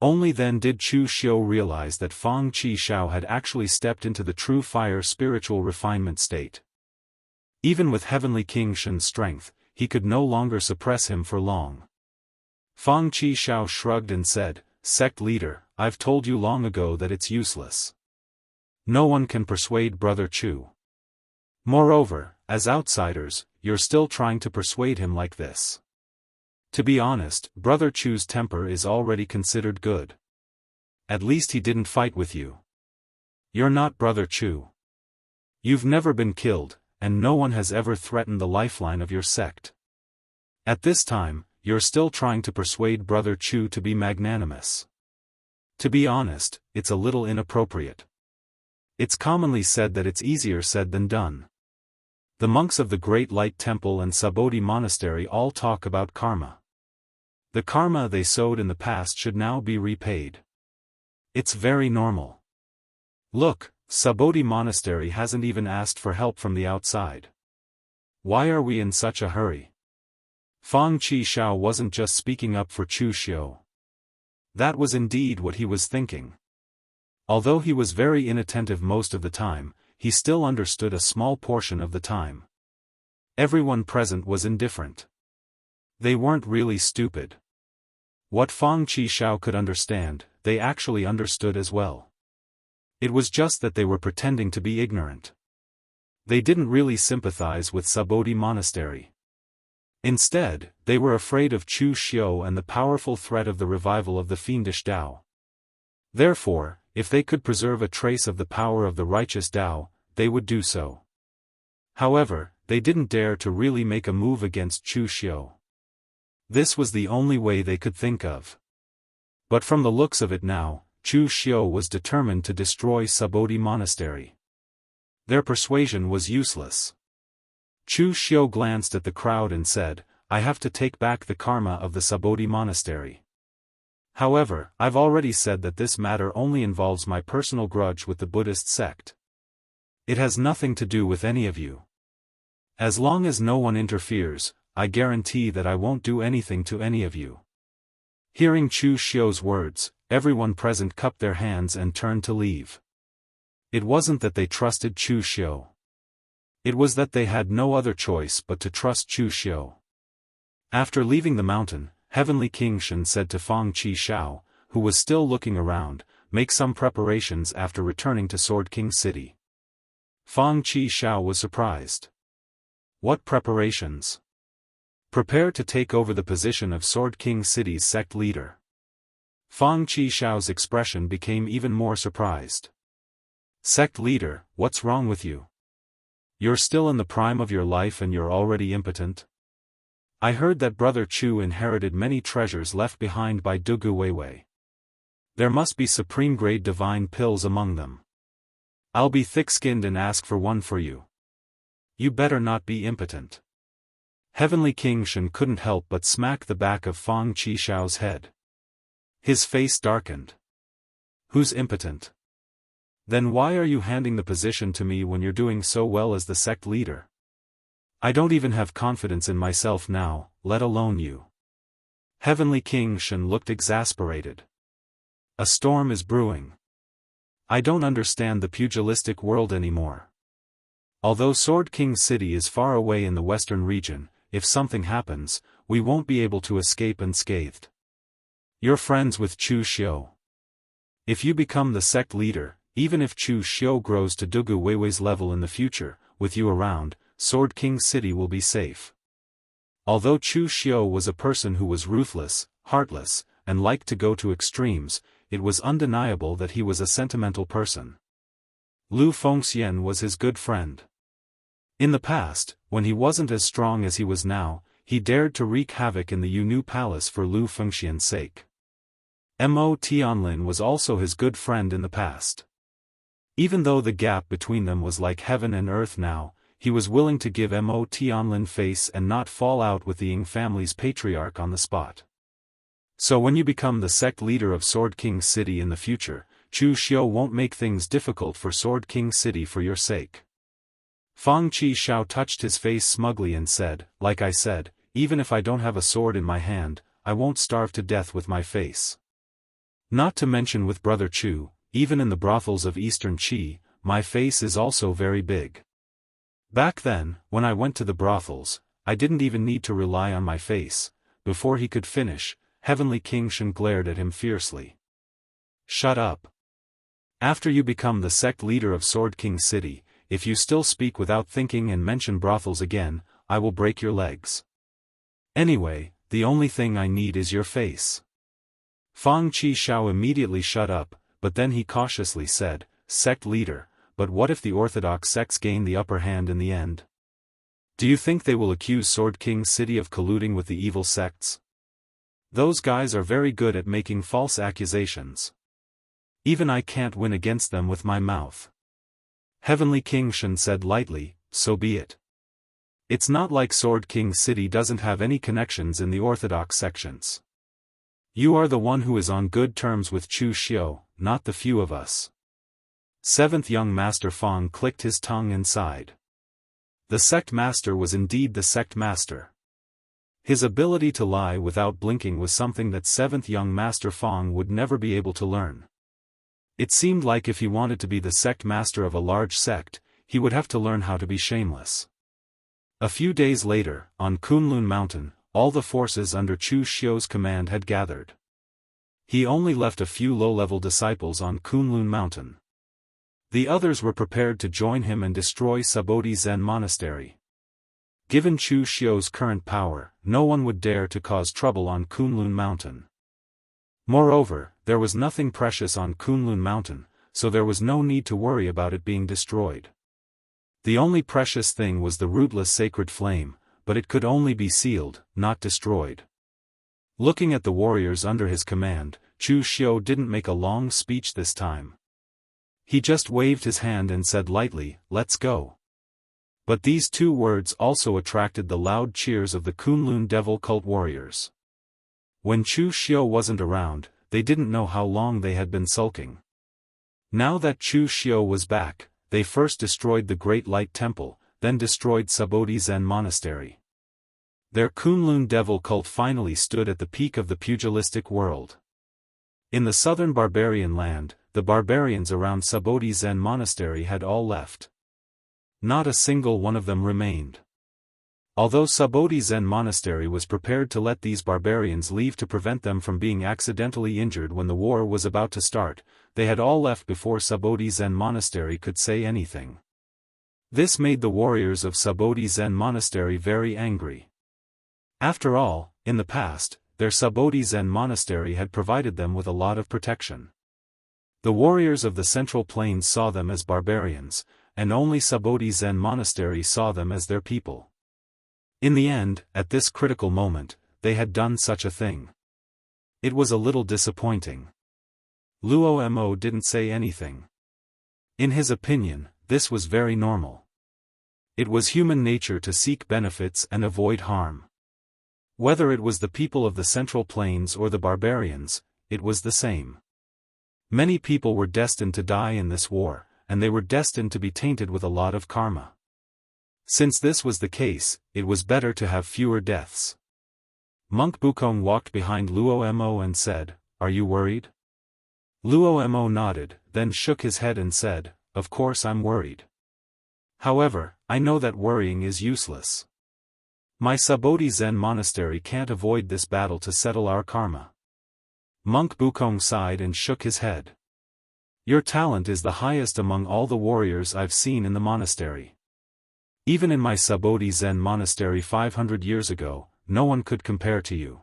Only then did Chu Xiu realize that Fang Qixiao had actually stepped into the true fire spiritual refinement state. Even with Heavenly King Shen's strength, he could no longer suppress him for long. Fang Qixiao shrugged and said, "Sect leader, I've told you long ago that it's useless. No one can persuade Brother Chu. Moreover, as outsiders, you're still trying to persuade him like this. To be honest, Brother Chu's temper is already considered good. At least he didn't fight with you. You're not Brother Chu. You've never been killed, and no one has ever threatened the lifeline of your sect. At this time, you're still trying to persuade Brother Chu to be magnanimous. To be honest, it's a little inappropriate. It's commonly said that it's easier said than done. The monks of the Great Light Temple and Sabodhi Monastery all talk about karma. The karma they sowed in the past should now be repaid. It's very normal. Look, Sabodhi Monastery hasn't even asked for help from the outside. Why are we in such a hurry? Fang Qishao wasn't just speaking up for Chu Xiu. That was indeed what he was thinking. Although he was very inattentive most of the time, he still understood a small portion of the time. Everyone present was indifferent. They weren't really stupid. What Fang Qishao could understand, they actually understood as well. It was just that they were pretending to be ignorant. They didn't really sympathize with Sabodhi Monastery. Instead, they were afraid of Chu Xiu and the powerful threat of the revival of the fiendish Tao. Therefore, if they could preserve a trace of the power of the righteous Tao, they would do so. However, they didn't dare to really make a move against Chu Xiu. This was the only way they could think of. But from the looks of it now, Chu Xiu was determined to destroy Sabodhi Monastery. Their persuasion was useless. Chu Xiu glanced at the crowd and said, "I have to take back the karma of the Sabodhi Monastery. However, I've already said that this matter only involves my personal grudge with the Buddhist sect. It has nothing to do with any of you. As long as no one interferes, I guarantee that I won't do anything to any of you." Hearing Chu Xiu's words, everyone present cupped their hands and turned to leave. It wasn't that they trusted Chu Xiu. It was that they had no other choice but to trust Chu Xiu. After leaving the mountain, Heavenly King Shen said to Fang Qishao, who was still looking around, "Make some preparations after returning to Sword King City." Fang Qishao was surprised. "What preparations?" "Prepare to take over the position of Sword King City's sect leader." Fang Qishao's expression became even more surprised. "Sect leader, what's wrong with you? You're still in the prime of your life and you're already impotent? I heard that Brother Chu inherited many treasures left behind by Dugu Weiwei. There must be supreme-grade divine pills among them. I'll be thick-skinned and ask for one for you. You better not be impotent." Heavenly King Shen couldn't help but smack the back of Fang Qishao's head. His face darkened. "Who's impotent? Then why are you handing the position to me when you're doing so well as the sect leader? I don't even have confidence in myself now, let alone you." Heavenly King Shen looked exasperated. "A storm is brewing. I don't understand the pugilistic world anymore. Although Sword King City is far away in the western region, if something happens, we won't be able to escape unscathed. You're friends with Chu Xiu. If you become the sect leader, even if Chu Xiu grows to Dugu Weiwei's level in the future, with you around, Sword King City will be safe." Although Chu Xiu was a person who was ruthless, heartless, and liked to go to extremes, it was undeniable that he was a sentimental person. Lu Fengxian was his good friend. In the past, when he wasn't as strong as he was now, he dared to wreak havoc in the Yunu Palace for Lu Fengxian's sake. Mo Tianlin was also his good friend in the past. Even though the gap between them was like heaven and earth now, he was willing to give Mo Tianlin face and not fall out with the Ying family's patriarch on the spot. So when you become the sect leader of Sword King City in the future, Chu Xiu won't make things difficult for Sword King City for your sake. Fang Qishao touched his face smugly and said, "Like I said, even if I don't have a sword in my hand, I won't starve to death with my face. Not to mention with Brother Chu, even in the brothels of Eastern Qi, my face is also very big. Back then, when I went to the brothels, I didn't even need to rely on my face." Before he could finish, Heavenly King Shen glared at him fiercely. "Shut up. After you become the sect leader of Sword King City, if you still speak without thinking and mention brothels again, I will break your legs. Anyway, the only thing I need is your face." Fang Qishao immediately shut up, but then he cautiously said, "Sect leader, but what if the orthodox sects gain the upper hand in the end? Do you think they will accuse Sword King City of colluding with the evil sects? Those guys are very good at making false accusations. Even I can't win against them with my mouth." Heavenly King Shen said lightly, "So be it. It's not like Sword King City doesn't have any connections in the orthodox sections. You are the one who is on good terms with Chu Xiu, not the few of us." Seventh young master Fang clicked his tongue and sighed. The sect master was indeed the sect master. His ability to lie without blinking was something that 7th young Master Fong would never be able to learn. It seemed like if he wanted to be the sect master of a large sect, he would have to learn how to be shameless. A few days later, on Kunlun Mountain, all the forces under Chu Xiu's command had gathered. He only left a few low-level disciples on Kunlun Mountain. The others were prepared to join him and destroy Sabodi Zen Monastery. Given Chu Xiu's current power, no one would dare to cause trouble on Kunlun Mountain. Moreover, there was nothing precious on Kunlun Mountain, so there was no need to worry about it being destroyed. The only precious thing was the rootless sacred flame, but it could only be sealed, not destroyed. Looking at the warriors under his command, Chu Xiu didn't make a long speech this time. He just waved his hand and said lightly, "Let's go." But these two words also attracted the loud cheers of the Kunlun devil cult warriors. When Chu Xiu wasn't around, they didn't know how long they had been sulking. Now that Chu Xiu was back, they first destroyed the Great Light Temple, then destroyed Sabodi Zen Monastery. Their Kunlun devil cult finally stood at the peak of the pugilistic world. In the southern barbarian land, the barbarians around Sabodi Zen Monastery had all left. Not a single one of them remained. Although Sabodi Zen Monastery was prepared to let these barbarians leave to prevent them from being accidentally injured when the war was about to start, they had all left before Sabodi Zen Monastery could say anything. This made the warriors of Sabodi Zen Monastery very angry. After all, in the past, their Sabodi Zen Monastery had provided them with a lot of protection. The warriors of the Central Plains saw them as barbarians, and only Sabodi Zen Monastery saw them as their people. In the end, at this critical moment, they had done such a thing. It was a little disappointing. Luo Mo didn't say anything. In his opinion, this was very normal. It was human nature to seek benefits and avoid harm. Whether it was the people of the Central Plains or the barbarians, it was the same. Many people were destined to die in this war, and they were destined to be tainted with a lot of karma. Since this was the case, it was better to have fewer deaths. Monk Bukong walked behind Luo Mo and said, "Are you worried?" Luo Mo nodded, then shook his head and said, "Of course I'm worried. However, I know that worrying is useless. My Sabodi Zen Monastery can't avoid this battle to settle our karma." Monk Bukong sighed and shook his head. "Your talent is the highest among all the warriors I've seen in the monastery. Even in my Sabodi Zen Monastery 500 years ago, no one could compare to you.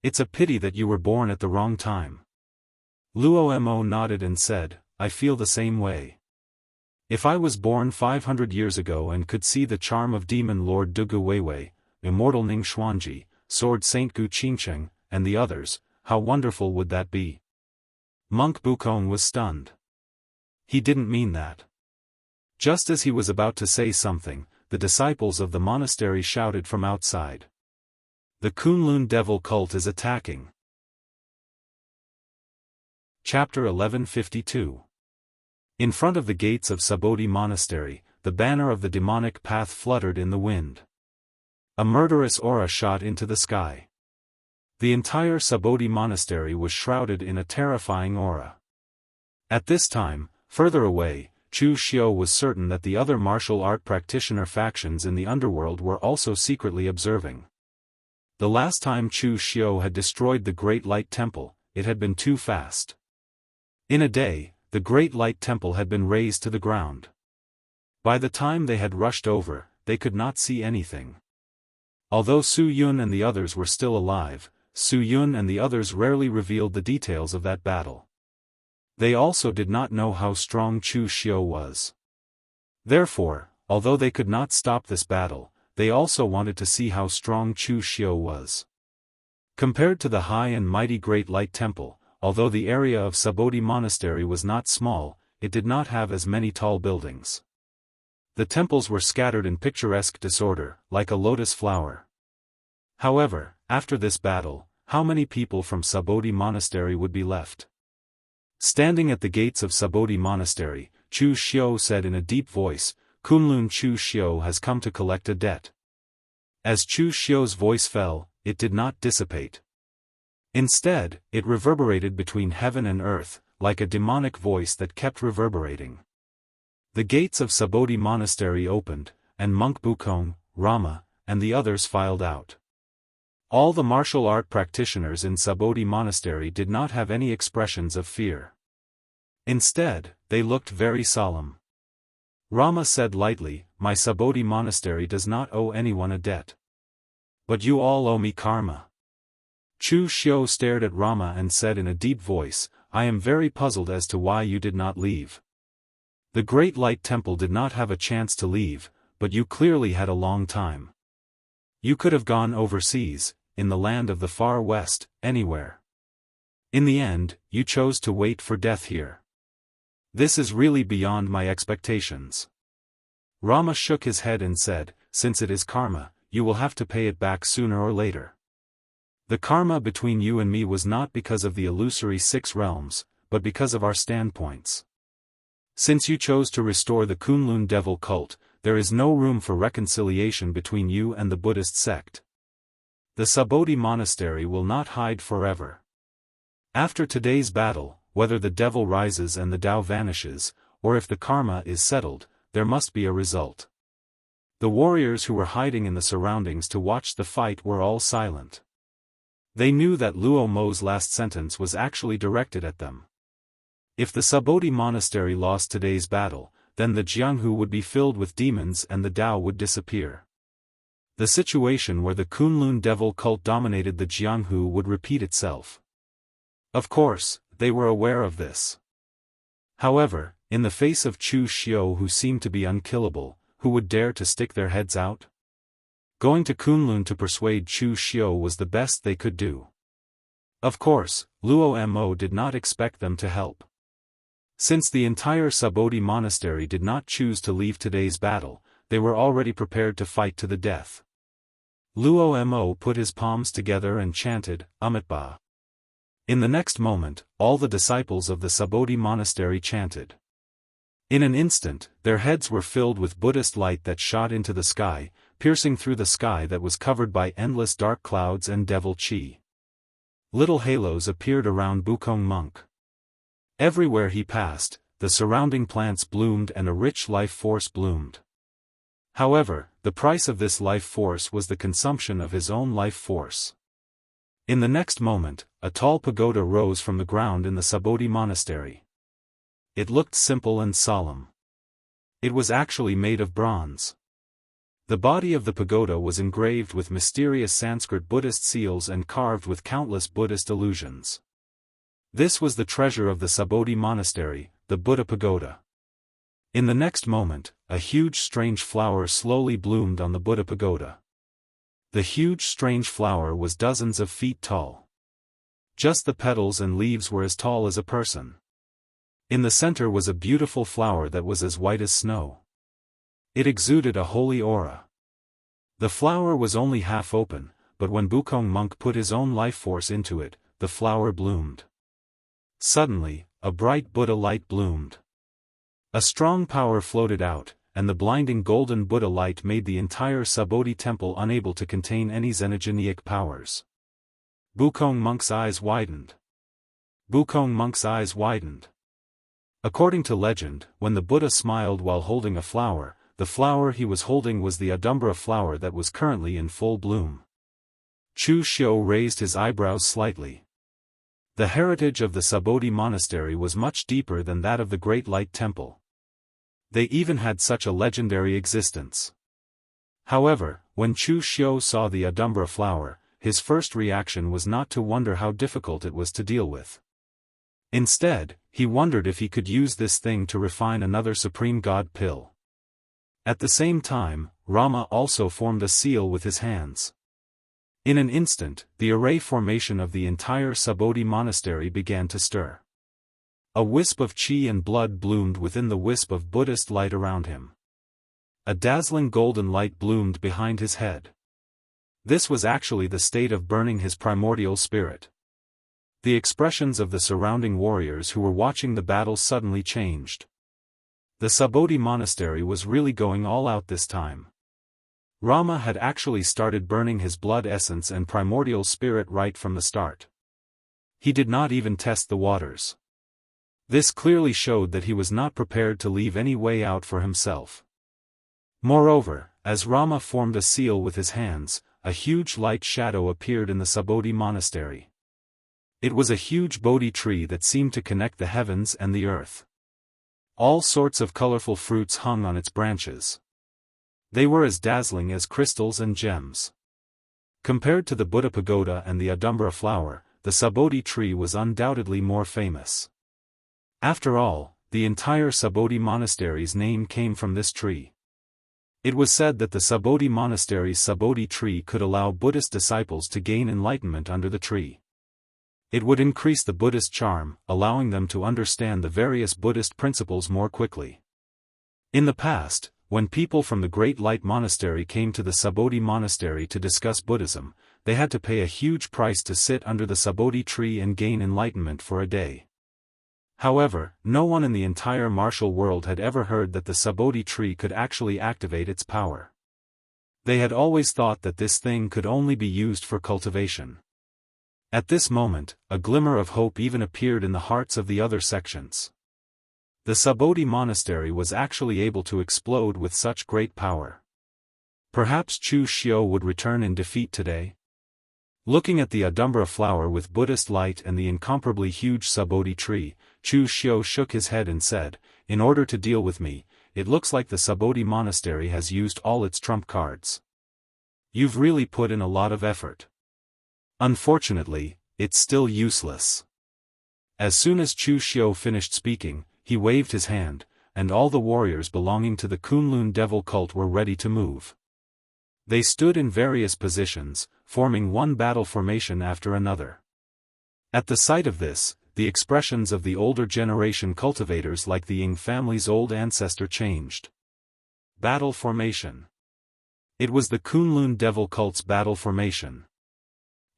It's a pity that you were born at the wrong time." Luo Mo nodded and said, "I feel the same way. If I was born 500 years ago and could see the charm of Demon Lord Dugu Weiwei, Immortal Ning Xuanji, Sword Saint Gu Qingcheng, and the others, how wonderful would that be?" Monk Bukong was stunned. He didn't mean that. Just as he was about to say something, the disciples of the monastery shouted from outside. "The Kunlun devil cult is attacking." Chapter 1152. In front of the gates of Sabodi Monastery, the banner of the demonic path fluttered in the wind. A murderous aura shot into the sky. The entire Sabodi Monastery was shrouded in a terrifying aura. At this time, further away, Chu Xiu was certain that the other martial art practitioner factions in the underworld were also secretly observing. The last time Chu Xiu had destroyed the Great Light Temple, it had been too fast. In a day, the Great Light Temple had been razed to the ground. By the time they had rushed over, they could not see anything. Although Su Yun and the others were still alive, Su Yun and the others rarely revealed the details of that battle. They also did not know how strong Chu Xiu was. Therefore, although they could not stop this battle, they also wanted to see how strong Chu Xiu was. Compared to the high and mighty Great Light Temple, although the area of Sabodi Monastery was not small, it did not have as many tall buildings. The temples were scattered in picturesque disorder, like a lotus flower. However, after this battle, how many people from Sabodi Monastery would be left? Standing at the gates of Sabodi Monastery, Chu Xiu said in a deep voice, "Kunlun Chu Xiu has come to collect a debt." As Chu Xiu's voice fell, it did not dissipate. Instead, it reverberated between heaven and earth, like a demonic voice that kept reverberating. The gates of Sabodhi Monastery opened, and monk Bukong, Rama, and the others filed out. All the martial art practitioners in Sabodhi Monastery did not have any expressions of fear. Instead, they looked very solemn. Rama said lightly, "My Sabodhi Monastery does not owe anyone a debt. But you all owe me karma." Chu Xiu stared at Rama and said in a deep voice, "I am very puzzled as to why you did not leave. The Great Light Temple did not have a chance to leave, but you clearly had a long time. You could have gone overseas, in the land of the far west, anywhere. In the end, you chose to wait for death here. This is really beyond my expectations." Rama shook his head and said, "Since it is karma, you will have to pay it back sooner or later. The karma between you and me was not because of the illusory 6 realms, but because of our standpoints. Since you chose to restore the Kunlun devil cult, there is no room for reconciliation between you and the Buddhist sect. The Sabodhi Monastery will not hide forever. After today's battle, whether the devil rises and the Tao vanishes, or if the karma is settled, there must be a result." The warriors who were hiding in the surroundings to watch the fight were all silent. They knew that Luo Mo's last sentence was actually directed at them. If the Sabodhi Monastery lost today's battle, then the Jianghu would be filled with demons and the Tao would disappear. The situation where the Kunlun devil cult dominated the Jianghu would repeat itself. Of course, they were aware of this. However, in the face of Chu Xiu who seemed to be unkillable, who would dare to stick their heads out? Going to Kunlun to persuade Chu Xiu was the best they could do. Of course, Luo Mo did not expect them to help. Since the entire Sabodhi Monastery did not choose to leave today's battle, they were already prepared to fight to the death. Luo Mo put his palms together and chanted, "Amitabha." In the next moment, all the disciples of the Sabodhi Monastery chanted. In an instant, their heads were filled with Buddhist light that shot into the sky, piercing through the sky that was covered by endless dark clouds and devil chi. Little halos appeared around Bukong monk. Everywhere he passed, the surrounding plants bloomed and a rich life force bloomed. However, the price of this life force was the consumption of his own life force. In the next moment, a tall pagoda rose from the ground in the Sabodhi Monastery. It looked simple and solemn. It was actually made of bronze. The body of the pagoda was engraved with mysterious Sanskrit Buddhist seals and carved with countless Buddhist allusions. This was the treasure of the Sabodhi Monastery, the Buddha Pagoda. In the next moment, a huge strange flower slowly bloomed on the Buddha Pagoda. The huge strange flower was dozens of feet tall. Just the petals and leaves were as tall as a person. In the center was a beautiful flower that was as white as snow. It exuded a holy aura. The flower was only half open, but when Bukong monk put his own life force into it, the flower bloomed. Suddenly, a bright Buddha light bloomed. A strong power floated out, and the blinding golden Buddha light made the entire Sabodhi temple unable to contain any xenogenic powers. Bukong monk's eyes widened. Bukong monk's eyes widened. According to legend, when the Buddha smiled while holding a flower, the flower he was holding was the Adumbra flower that was currently in full bloom. Chu Xiu raised his eyebrows slightly. The heritage of the Sabodhi Monastery was much deeper than that of the Great Light Temple. They even had such a legendary existence. However, when Chu Xiu saw the Adumbra flower, his first reaction was not to wonder how difficult it was to deal with. Instead, he wondered if he could use this thing to refine another Supreme God pill. At the same time, Rama also formed a seal with his hands. In an instant, the array formation of the entire Sabodhi Monastery began to stir. A wisp of chi and blood bloomed within the wisp of Buddhist light around him. A dazzling golden light bloomed behind his head. This was actually the state of burning his primordial spirit. The expressions of the surrounding warriors who were watching the battle suddenly changed. The Sabodhi Monastery was really going all out this time. Rama had actually started burning his blood essence and primordial spirit right from the start. He did not even test the waters. This clearly showed that he was not prepared to leave any way out for himself. Moreover, as Rama formed a seal with his hands, a huge light shadow appeared in the Subodhi monastery. It was a huge Bodhi tree that seemed to connect the heavens and the earth. All sorts of colorful fruits hung on its branches. They were as dazzling as crystals and gems. Compared to the Buddha pagoda and the Adumbra flower, the Subodhi tree was undoubtedly more famous. After all, the entire Subodhi monastery's name came from this tree. It was said that the Subodhi monastery's Subodhi tree could allow Buddhist disciples to gain enlightenment under the tree. It would increase the Buddhist charm, allowing them to understand the various Buddhist principles more quickly. In the past, when people from the Great Light Monastery came to the Subodhi monastery to discuss Buddhism, they had to pay a huge price to sit under the Subodhi tree and gain enlightenment for a day. However, no one in the entire martial world had ever heard that the Subodhi tree could actually activate its power. They had always thought that this thing could only be used for cultivation. At this moment, a glimmer of hope even appeared in the hearts of the other sections. The Subodhi monastery was actually able to explode with such great power. Perhaps Chu Xiu would return in defeat today? Looking at the Adumbra flower with Buddhist light and the incomparably huge Subodhi tree, Chu Xiu shook his head and said, "In order to deal with me, it looks like the Subodhi monastery has used all its trump cards. You've really put in a lot of effort. Unfortunately, it's still useless." As soon as Chu Xiu finished speaking, he waved his hand, and all the warriors belonging to the Kunlun devil cult were ready to move. They stood in various positions, forming one battle formation after another. At the sight of this, the expressions of the older generation cultivators like the Ying family's old ancestor changed. Battle formation. It was the Kunlun devil cult's battle formation.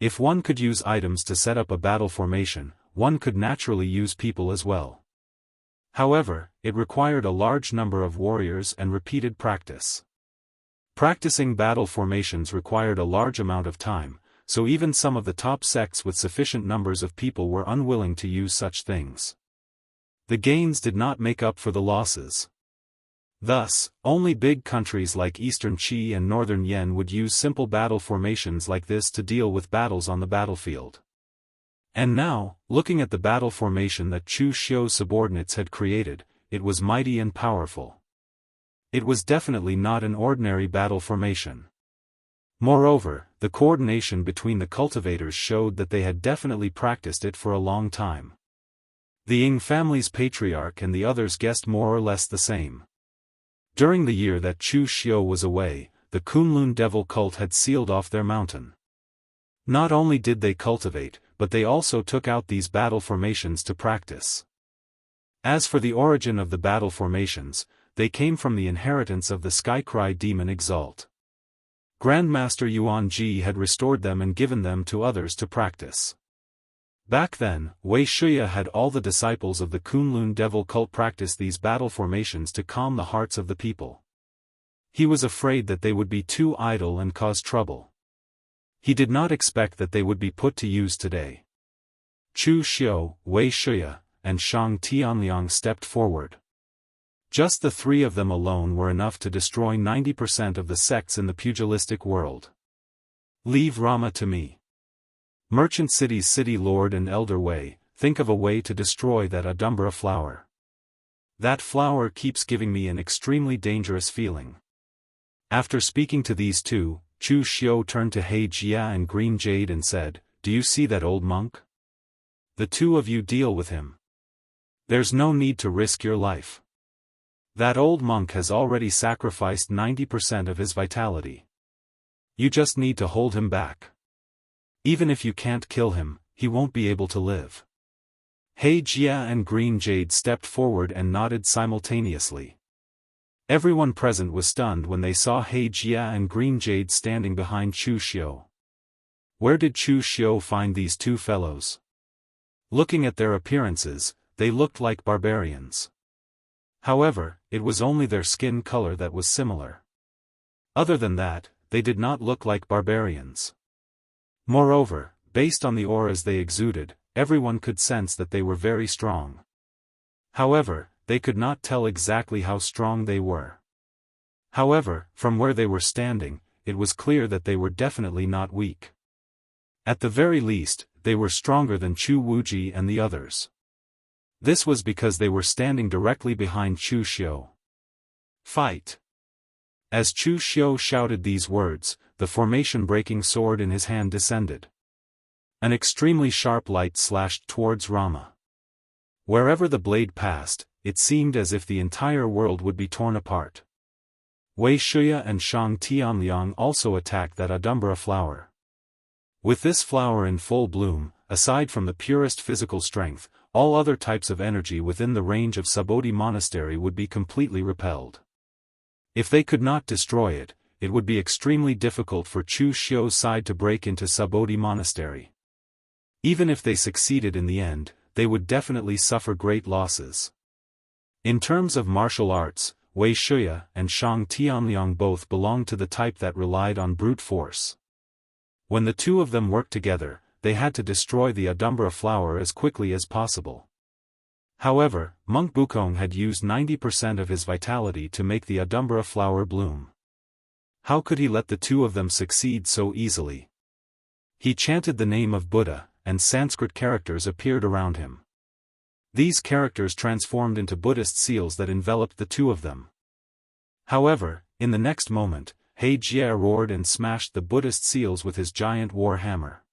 If one could use items to set up a battle formation, one could naturally use people as well. However, it required a large number of warriors and repeated practice. Practicing battle formations required a large amount of time, so even some of the top sects with sufficient numbers of people were unwilling to use such things. The gains did not make up for the losses. Thus, only big countries like Eastern Qi and Northern Yen would use simple battle formations like this to deal with battles on the battlefield. And now, looking at the battle formation that Chu Xiu's subordinates had created, it was mighty and powerful. It was definitely not an ordinary battle formation. Moreover, the coordination between the cultivators showed that they had definitely practiced it for a long time. The Ying family's patriarch and the others guessed more or less the same. During the year that Chu Xiu was away, the Kunlun devil cult had sealed off their mountain. Not only did they cultivate, but they also took out these battle formations to practice. As for the origin of the battle formations, they came from the inheritance of the Skycry demon Exalt. Grandmaster Yuan Ji had restored them and given them to others to practice. Back then, Wei Shuya had all the disciples of the Kunlun devil cult practice these battle formations to calm the hearts of the people. He was afraid that they would be too idle and cause trouble. He did not expect that they would be put to use today. Chu Xiu, Wei Shuya, and Shang Tianliang stepped forward. Just the three of them alone were enough to destroy 90% of the sects in the pugilistic world. Leave Rama to me. Merchant City's city lord and elder Wei, think of a way to destroy that Adumbra flower. That flower keeps giving me an extremely dangerous feeling. After speaking to these two, Chu Xiu turned to He Jia and Green Jade and said, "Do you see that old monk? The two of you deal with him. There's no need to risk your life. That old monk has already sacrificed 90% of his vitality. You just need to hold him back. Even if you can't kill him, he won't be able to live." He Jia and Green Jade stepped forward and nodded simultaneously. Everyone present was stunned when they saw He Jia and Green Jade standing behind Chu Xiu. Where did Chu Xiu find these two fellows? Looking at their appearances, they looked like barbarians. However, it was only their skin color that was similar. Other than that, they did not look like barbarians. Moreover, based on the auras they exuded, everyone could sense that they were very strong. However, they could not tell exactly how strong they were. However, from where they were standing, it was clear that they were definitely not weak. At the very least, they were stronger than Chu Wuji and the others. This was because they were standing directly behind Chu Xiu. Fight! As Chu Xiu shouted these words, the formation-breaking sword in his hand descended. An extremely sharp light slashed towards Rama. Wherever the blade passed, it seemed as if the entire world would be torn apart. Wei Shuya and Shang Tianliang also attacked that Adumbra flower. With this flower in full bloom, aside from the purest physical strength, all other types of energy within the range of Subodhi Monastery would be completely repelled. If they could not destroy it, it would be extremely difficult for Chu Xiu's side to break into Subodhi Monastery. Even if they succeeded in the end, they would definitely suffer great losses. In terms of martial arts, Wei Shuya and Shang Tianliang both belonged to the type that relied on brute force. When the two of them worked together, they had to destroy the Adumbra flower as quickly as possible. However, Monk Bukong had used 90% of his vitality to make the Adumbra flower bloom. How could he let the two of them succeed so easily? He chanted the name of Buddha, and Sanskrit characters appeared around him. These characters transformed into Buddhist seals that enveloped the two of them. However, in the next moment, He Jie roared and smashed the Buddhist seals with his giant war hammer.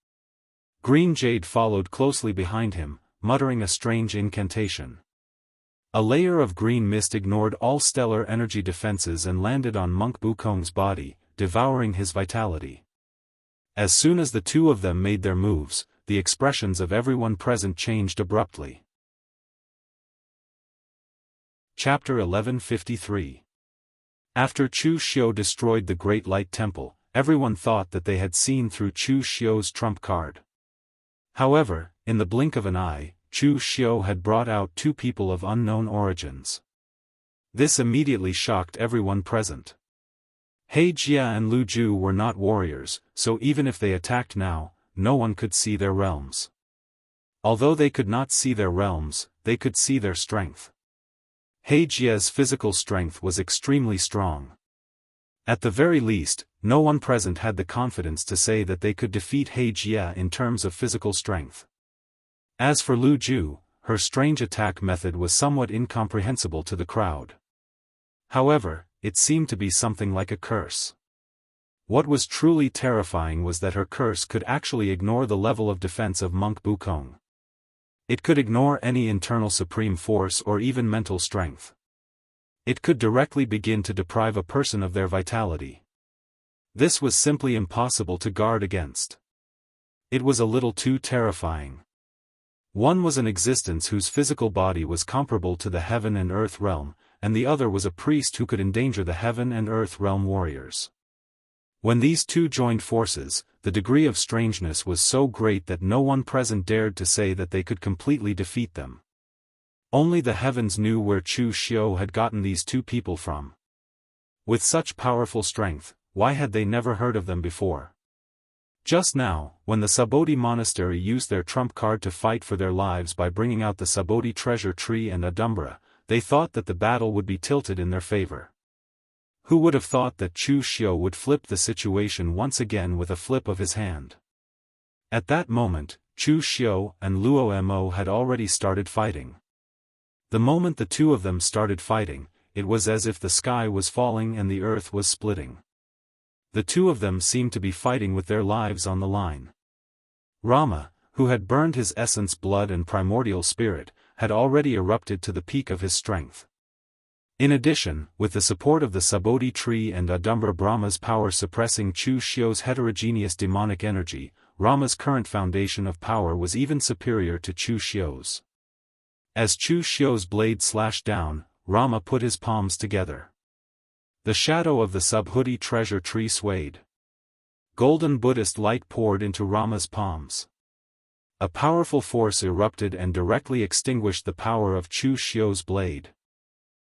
Green Jade followed closely behind him, muttering a strange incantation. A layer of green mist ignored all stellar energy defenses and landed on Monk Bukong's body, devouring his vitality. As soon as the two of them made their moves, the expressions of everyone present changed abruptly. Chapter 1153. After Chu Xiu destroyed the Great Light Temple, everyone thought that they had seen through Chu Xiu's trump card. However, in the blink of an eye, Chu Xiu had brought out two people of unknown origins. This immediately shocked everyone present. He Jia and Lu Ju were not warriors, so even if they attacked now, no one could see their realms. Although they could not see their realms, they could see their strength. He Jia's physical strength was extremely strong. At the very least, no one present had the confidence to say that they could defeat He Jia in terms of physical strength. As for Lu Ju, her strange attack method was somewhat incomprehensible to the crowd. However, it seemed to be something like a curse. What was truly terrifying was that her curse could actually ignore the level of defense of Monk Bukong. It could ignore any internal supreme force or even mental strength. It could directly begin to deprive a person of their vitality. This was simply impossible to guard against. It was a little too terrifying. One was an existence whose physical body was comparable to the heaven and earth realm, and the other was a priest who could endanger the heaven and earth realm warriors. When these two joined forces, the degree of strangeness was so great that no one present dared to say that they could completely defeat them. Only the heavens knew where Chu Xiu had gotten these two people from. With such powerful strength, why had they never heard of them before? Just now, when the Subodhi Monastery used their trump card to fight for their lives by bringing out the Subodhi treasure tree and Adumbra, they thought that the battle would be tilted in their favor. Who would have thought that Chu Xiu would flip the situation once again with a flip of his hand? At that moment, Chu Xiu and Luo Mo had already started fighting. The moment the two of them started fighting, it was as if the sky was falling and the earth was splitting. The two of them seemed to be fighting with their lives on the line. Rama, who had burned his essence blood and primordial spirit, had already erupted to the peak of his strength. In addition, with the support of the Subodhi tree and Adumbra Brahma's power suppressing Chu Xiu's heterogeneous demonic energy, Rama's current foundation of power was even superior to Chu Xiu's. As Chu Xiu's blade slashed down, Rama put his palms together. The shadow of the Subodhi treasure tree swayed. Golden Buddhist light poured into Rama's palms. A powerful force erupted and directly extinguished the power of Chu Xiu's blade.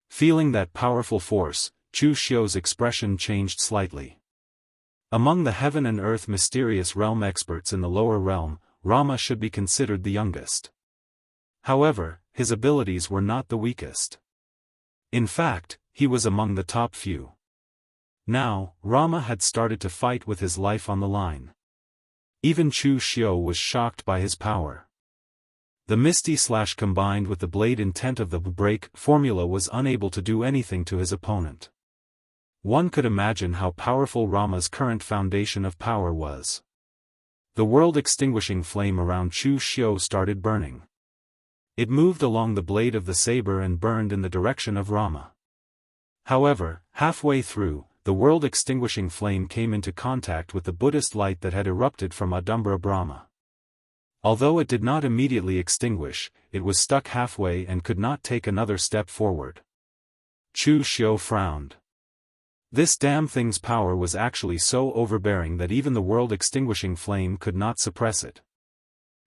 Feeling that powerful force, Chu Xiu's expression changed slightly. Among the heaven and earth mysterious realm experts in the lower realm, Rama should be considered the youngest. However, his abilities were not the weakest. In fact, he was among the top few. Now, Rama had started to fight with his life on the line. Even Chu Xiu was shocked by his power. The misty slash combined with the blade intent of the break formula was unable to do anything to his opponent. One could imagine how powerful Rama's current foundation of power was. The world-extinguishing flame around Chu Xiu started burning. It moved along the blade of the saber and burned in the direction of Rama. However, halfway through, the world-extinguishing flame came into contact with the Buddhist light that had erupted from Adumbra Brahma. Although it did not immediately extinguish, it was stuck halfway and could not take another step forward. Chu Xiu frowned. This damn thing's power was actually so overbearing that even the world-extinguishing flame could not suppress it.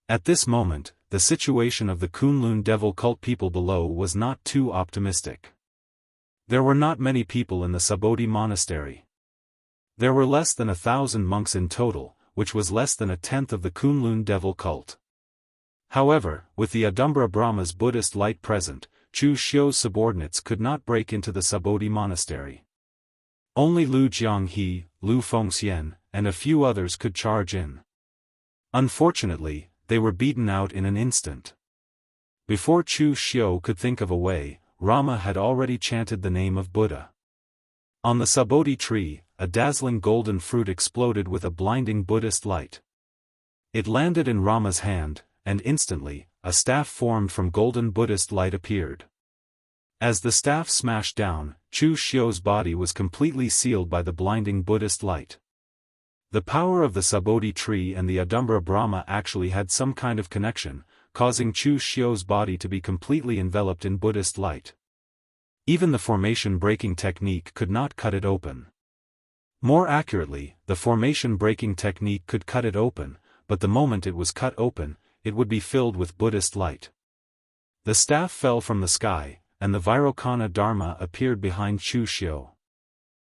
At this moment, the situation of the Kunlun devil cult people below was not too optimistic. There were not many people in the Subodhi monastery. There were less than 1,000 monks in total, which was less than a tenth of the Kunlun devil cult. However, with the Adumbra Brahma's Buddhist light present, Chu Xiu's subordinates could not break into the Subodhi monastery. Only Lu Jianghu, Lu Fengxian, and a few others could charge in. Unfortunately, they were beaten out in an instant. Before Chu Xiu could think of a way, Rama had already chanted the name of Buddha. On the Subodhi tree, a dazzling golden fruit exploded with a blinding Buddhist light. It landed in Rama's hand, and instantly, a staff formed from golden Buddhist light appeared. As the staff smashed down, Chu Xiu's body was completely sealed by the blinding Buddhist light. The power of the Subodhi tree and the Adumbra Brahma actually had some kind of connection, causing Chu Xiu's body to be completely enveloped in Buddhist light. Even the formation breaking technique could not cut it open. More accurately, the formation breaking technique could cut it open, but the moment it was cut open, it would be filled with Buddhist light. The staff fell from the sky, and the Vairocana Dharma appeared behind Chu Xiu.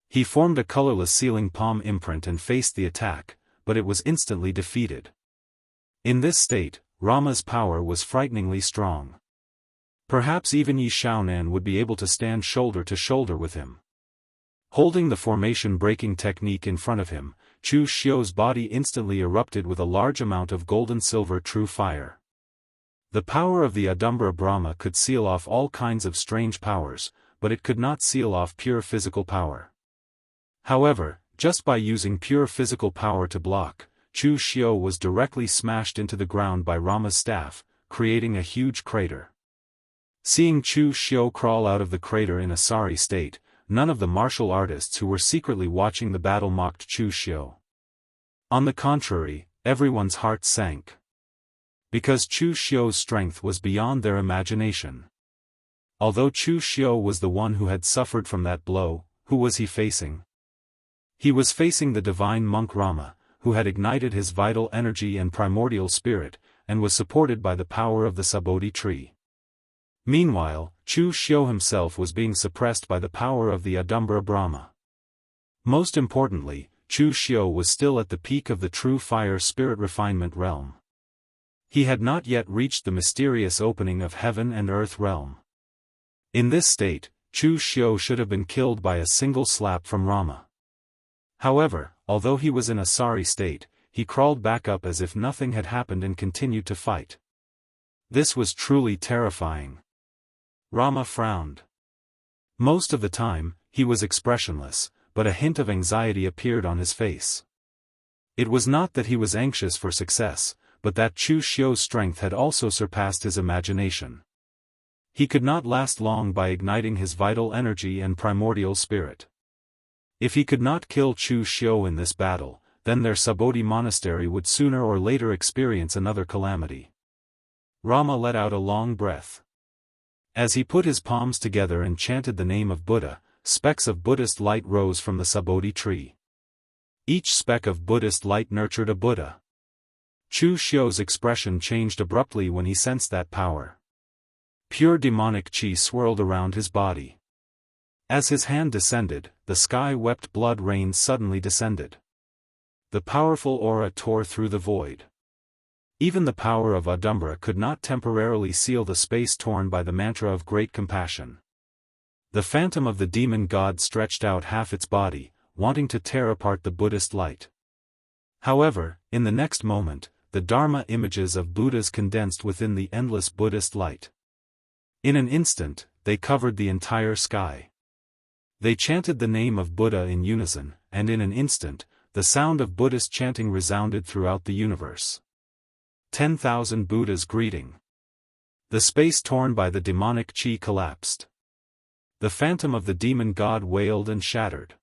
He formed a colorless sealing palm imprint and faced the attack, but it was instantly defeated. In this state, Rama's power was frighteningly strong. Perhaps even Yi Shaonan would be able to stand shoulder to shoulder with him. Holding the formation-breaking technique in front of him, Chu Xiu's body instantly erupted with a large amount of golden-silver true fire. The power of the Adumbra Brahma could seal off all kinds of strange powers, but it could not seal off pure physical power. However, just by using pure physical power to block, Chu Xiu was directly smashed into the ground by Rama's staff, creating a huge crater. Seeing Chu Xiu crawl out of the crater in a sorry state, none of the martial artists who were secretly watching the battle mocked Chu Xiu. On the contrary, everyone's heart sank. Because Chu Xiu's strength was beyond their imagination. Although Chu Xiu was the one who had suffered from that blow, who was he facing? He was facing the divine monk Rama, who had ignited his vital energy and primordial spirit, and was supported by the power of the Subodhi tree. Meanwhile, Chu Xiu himself was being suppressed by the power of the Adumbra Brahma. Most importantly, Chu Xiu was still at the peak of the true fire spirit refinement realm. He had not yet reached the mysterious opening of heaven and earth realm. In this state, Chu Xiu should have been killed by a single slap from Rama. However, although he was in a sorry state, he crawled back up as if nothing had happened and continued to fight. This was truly terrifying. Rama frowned. Most of the time, he was expressionless, but a hint of anxiety appeared on his face. It was not that he was anxious for success, but that Chu Xiu's strength had also surpassed his imagination. He could not last long by igniting his vital energy and primordial spirit. If he could not kill Chu Xiu in this battle, then their Subodhi monastery would sooner or later experience another calamity. Rama let out a long breath. As he put his palms together and chanted the name of Buddha, specks of Buddhist light rose from the Subodhi tree. Each speck of Buddhist light nurtured a Buddha. Chu Xiu's expression changed abruptly when he sensed that power. Pure demonic qi swirled around his body. As his hand descended, the sky-wept blood rain suddenly descended. The powerful aura tore through the void. Even the power of Adumbra could not temporarily seal the space torn by the mantra of great compassion. The phantom of the demon god stretched out half its body, wanting to tear apart the Buddhist light. However, in the next moment, the Dharma images of Buddhas condensed within the endless Buddhist light. In an instant, they covered the entire sky. They chanted the name of Buddha in unison, and in an instant, the sound of Buddhist chanting resounded throughout the universe. 10,000 Buddhas greeting. The space torn by the demonic chi collapsed. The phantom of the demon god wailed and shattered.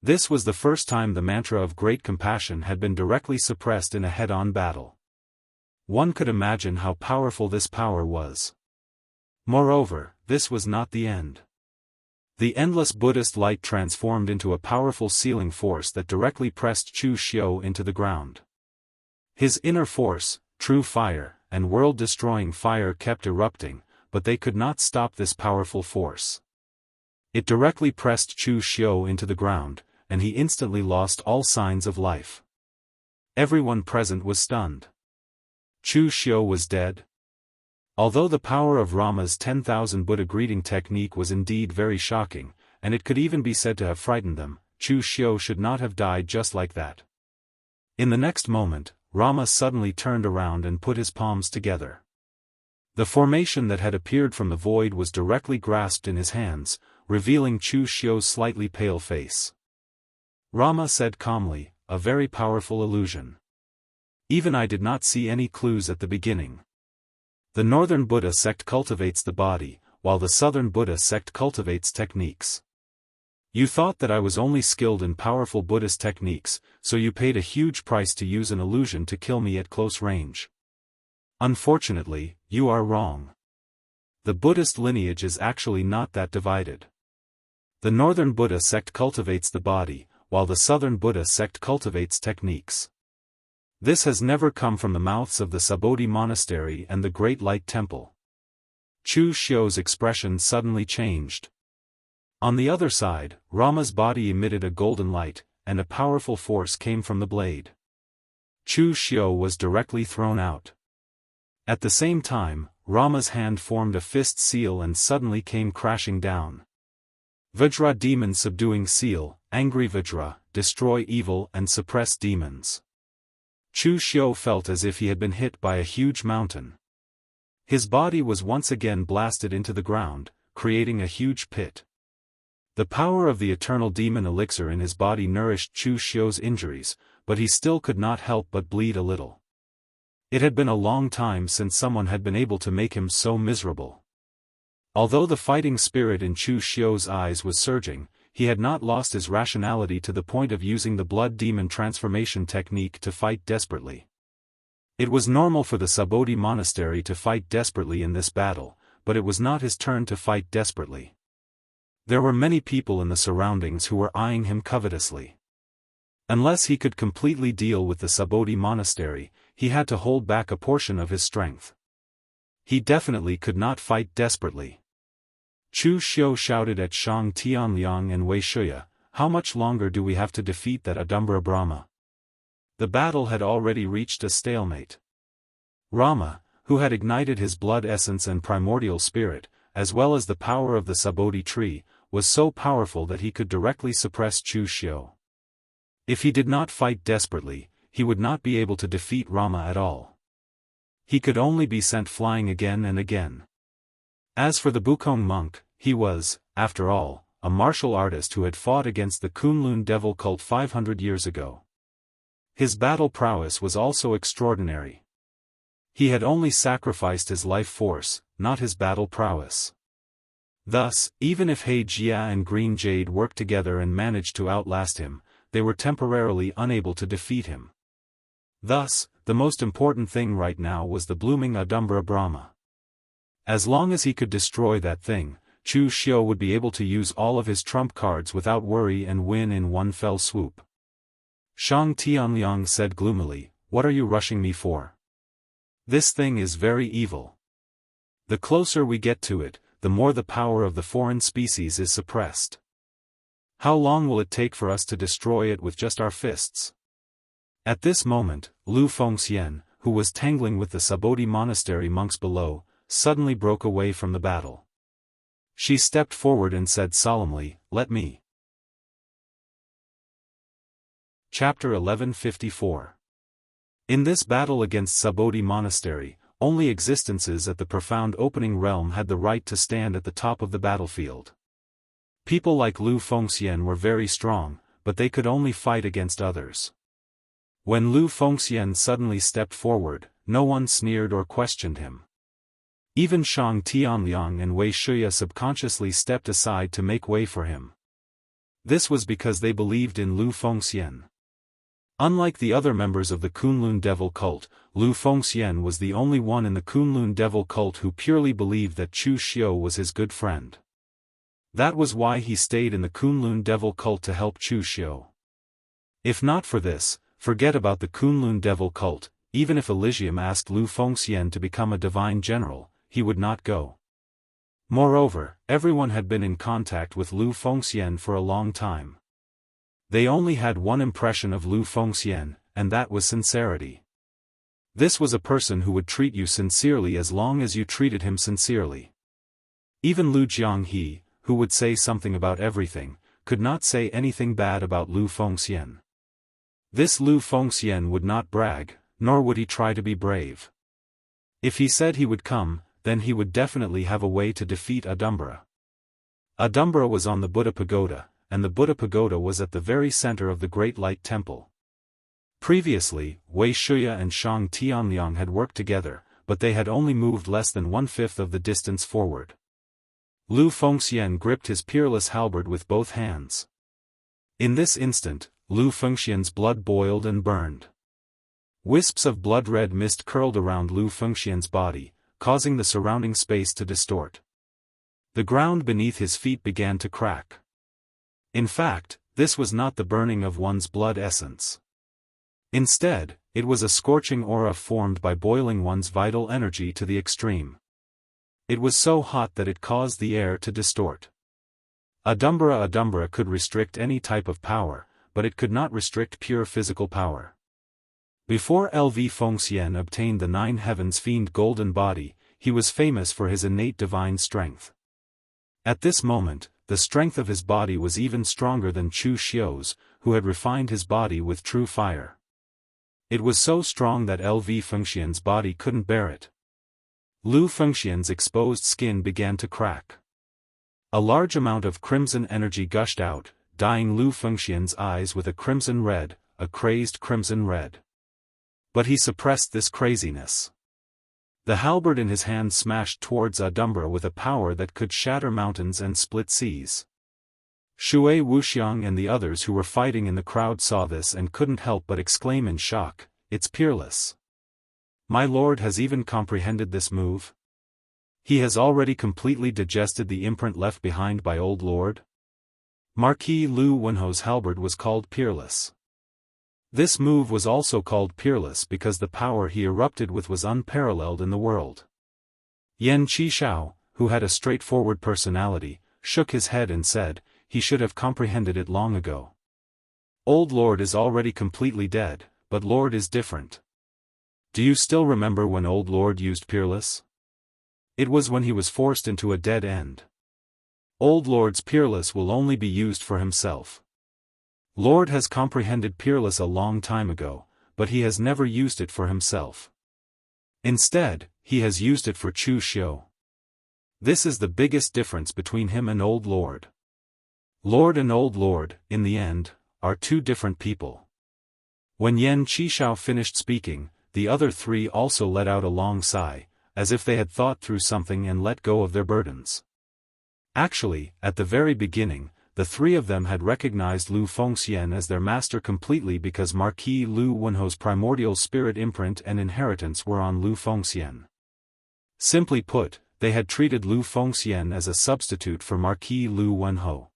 This was the first time the mantra of great compassion had been directly suppressed in a head-on battle. One could imagine how powerful this power was. Moreover, this was not the end. The endless Buddhist light transformed into a powerful sealing force that directly pressed Chu Xiu into the ground. His inner force, true fire, and world-destroying fire kept erupting, but they could not stop this powerful force. It directly pressed Chu Xiu into the ground, and he instantly lost all signs of life. Everyone present was stunned. Chu Xiu was dead. Although the power of Rama's 10,000 Buddha greeting technique was indeed very shocking, and it could even be said to have frightened them, Chu Xiu should not have died just like that. In the next moment, Rama suddenly turned around and put his palms together. The formation that had appeared from the void was directly grasped in his hands, revealing Chu Xiu's slightly pale face. Rama said calmly, "A very powerful illusion. Even I did not see any clues at the beginning. The northern Buddha sect cultivates the body, while the southern Buddha sect cultivates techniques. You thought that I was only skilled in powerful Buddhist techniques, so you paid a huge price to use an illusion to kill me at close range. Unfortunately, you are wrong. The Buddhist lineage is actually not that divided. The northern Buddha sect cultivates the body, while the southern Buddha sect cultivates techniques. This has never come from the mouths of the Sabodhi monastery and the Great Light Temple." Chu Xiu's expression suddenly changed. On the other side, Rama's body emitted a golden light, and a powerful force came from the blade. Chu Xiu was directly thrown out. At the same time, Rama's hand formed a fist seal and suddenly came crashing down. Vajra demon subduing seal, angry Vajra, destroy evil and suppress demons. Chu Xiu felt as if he had been hit by a huge mountain. His body was once again blasted into the ground, creating a huge pit. The power of the eternal demon elixir in his body nourished Chu Xiu's injuries, but he still could not help but bleed a little. It had been a long time since someone had been able to make him so miserable. Although the fighting spirit in Chu Xiu's eyes was surging, he had not lost his rationality to the point of using the blood demon transformation technique to fight desperately. It was normal for the Sabodhi monastery to fight desperately in this battle, but it was not his turn to fight desperately. There were many people in the surroundings who were eyeing him covetously. Unless he could completely deal with the Sabodhi monastery, he had to hold back a portion of his strength. He definitely could not fight desperately. Chu Xiu shouted at Shang Tianliang and Wei Shuya, "How much longer do we have to defeat that Adumbra Brahma?" The battle had already reached a stalemate. Rama, who had ignited his blood essence and primordial spirit, as well as the power of the Sabodhi tree, was so powerful that he could directly suppress Chu Xiu. If he did not fight desperately, he would not be able to defeat Rama at all. He could only be sent flying again and again. As for the Bukong monk, he was, after all, a martial artist who had fought against the Kunlun devil cult 500 years ago. His battle prowess was also extraordinary. He had only sacrificed his life force, not his battle prowess. Thus, even if He Jia and Green Jade worked together and managed to outlast him, they were temporarily unable to defeat him. Thus, the most important thing right now was the blooming Adumbra Brahma. As long as he could destroy that thing, Chu Xiu would be able to use all of his trump cards without worry and win in one fell swoop. Shang Tianliang said gloomily, "What are you rushing me for? This thing is very evil. The closer we get to it, the more the power of the foreign species is suppressed. How long will it take for us to destroy it with just our fists? At this moment, Lu Fengxian, who was tangling with the Sabodhi monastery monks below, suddenly broke away from the battle. She stepped forward and said solemnly, "Let me." Chapter 1154. In this battle against Sabodhi monastery, only existences at the profound opening realm had the right to stand at the top of the battlefield. People like Lu Fengxian were very strong, but they could only fight against others. When Lu Fengxian suddenly stepped forward, no one sneered or questioned him. Even Shang Tianliang and Wei Shuya subconsciously stepped aside to make way for him. This was because they believed in Lu Fengxian. Unlike the other members of the Kunlun Devil cult, Lu Fengxian was the only one in the Kunlun Devil cult who purely believed that Chu Xiu was his good friend. That was why he stayed in the Kunlun Devil cult to help Chu Xiu. If not for this, forget about the Kunlun Devil cult. Even if Elysium asked Lu Fengxian to become a divine general, he would not go. Moreover, everyone had been in contact with Lu Fengxian for a long time. They only had one impression of Lu Fengxian, and that was sincerity. This was a person who would treat you sincerely as long as you treated him sincerely. Even Lu Jianghu, who would say something about everything, could not say anything bad about Lu Fengxian. This Lu Fengxian would not brag, nor would he try to be brave. If he said he would come, then he would definitely have a way to defeat Adumbra. Adumbra was on the Buddha Pagoda, and the Buddha Pagoda was at the very center of the Great Light Temple. Previously, Wei Shuya and Shang Tianliang had worked together, but they had only moved less than 1/5 of the distance forward. Lu Fengxian gripped his peerless halberd with both hands. In this instant, Lu Fengxian's blood boiled and burned. Wisps of blood-red mist curled around Lu Fengxian's body, causing the surrounding space to distort. The ground beneath his feet began to crack. In fact, this was not the burning of one's blood essence. Instead, it was a scorching aura formed by boiling one's vital energy to the extreme. It was so hot that it caused the air to distort. Adumbra could restrict any type of power, but it could not restrict pure physical power. Before LV Fengxian obtained the Nine Heavens Fiend golden body, he was famous for his innate divine strength. At this moment, the strength of his body was even stronger than Chu Xiu's, who had refined his body with true fire. It was so strong that LV Fengxian's body couldn't bear it. Lu Fengxian's exposed skin began to crack. A large amount of crimson energy gushed out, dyeing Lu Fengxian's eyes with a crimson red, a crazed crimson red. But he suppressed this craziness. The halberd in his hand smashed towards Adumbra with a power that could shatter mountains and split seas. Shui Wuxiang and the others who were fighting in the crowd saw this and couldn't help but exclaim in shock, "It's peerless. My lord has even comprehended this move? He has already completely digested the imprint left behind by old lord?" Marquis Lu Wenho's halberd was called peerless. This move was also called peerless because the power he erupted with was unparalleled in the world. Yan Qishao, who had a straightforward personality, shook his head and said, "He should have comprehended it long ago. Old Lord is already completely dead, but Lord is different. Do you still remember when Old Lord used peerless? It was when he was forced into a dead end. Old Lord's peerless will only be used for himself. Lord has comprehended peerless a long time ago, but he has never used it for himself. Instead, he has used it for Chu Xiu. This is the biggest difference between him and Old Lord. Lord and Old Lord, in the end, are two different people." When Yan Qishao finished speaking, the other three also let out a long sigh, as if they had thought through something and let go of their burdens. Actually, at the very beginning, the three of them had recognized Lu Fengxian as their master completely because Marquis Lu Wenho's primordial spirit imprint and inheritance were on Lu Fengxian. Simply put, they had treated Lu Fengxian as a substitute for Marquis Lu Wenho.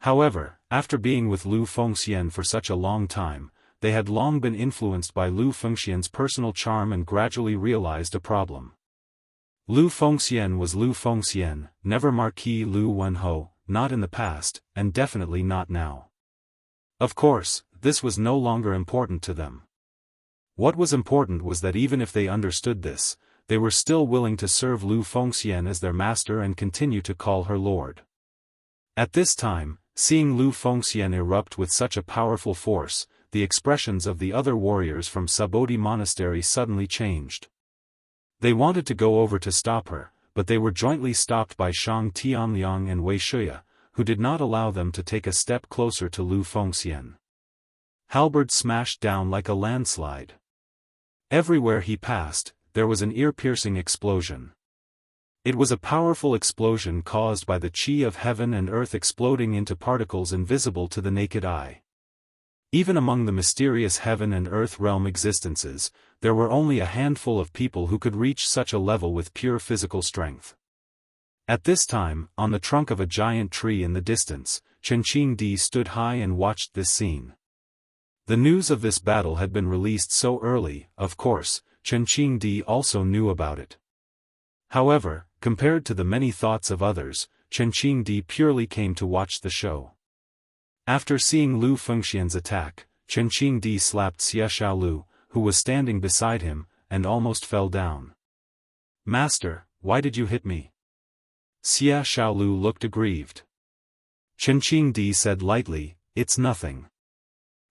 However, after being with Lu Fengxian for such a long time, they had long been influenced by Lu Fengxian's personal charm and gradually realized a problem. Lu Fengxian was Lu Fengxian, never Marquis Lu Wenho, not in the past, and definitely not now. Of course, this was no longer important to them. What was important was that even if they understood this, they were still willing to serve Lu Fengxian as their master and continue to call her lord. At this time, seeing Lu Fengxian erupt with such a powerful force, the expressions of the other warriors from Sabodi Monastery suddenly changed. They wanted to go over to stop her, but they were jointly stopped by Shang Tianliang and Wei Shuya, who did not allow them to take a step closer to Lu Fengxian. Halberd smashed down like a landslide. Everywhere he passed, there was an ear-piercing explosion. It was a powerful explosion caused by the qi of heaven and earth exploding into particles invisible to the naked eye. Even among the mysterious heaven and earth realm existences, there were only a handful of people who could reach such a level with pure physical strength. At this time, on the trunk of a giant tree in the distance, Chen Qingdi stood high and watched this scene. The news of this battle had been released so early, of course, Chen Qingdi also knew about it. However, compared to the many thoughts of others, Chen Qingdi purely came to watch the show. After seeing Lu Fengxian's attack, Chen Qingdi slapped Xia Xiaolu, who was standing beside him, and almost fell down. "Master, why did you hit me?" Xia Xiaolu looked aggrieved. Chen Qingdi said lightly, "It's nothing.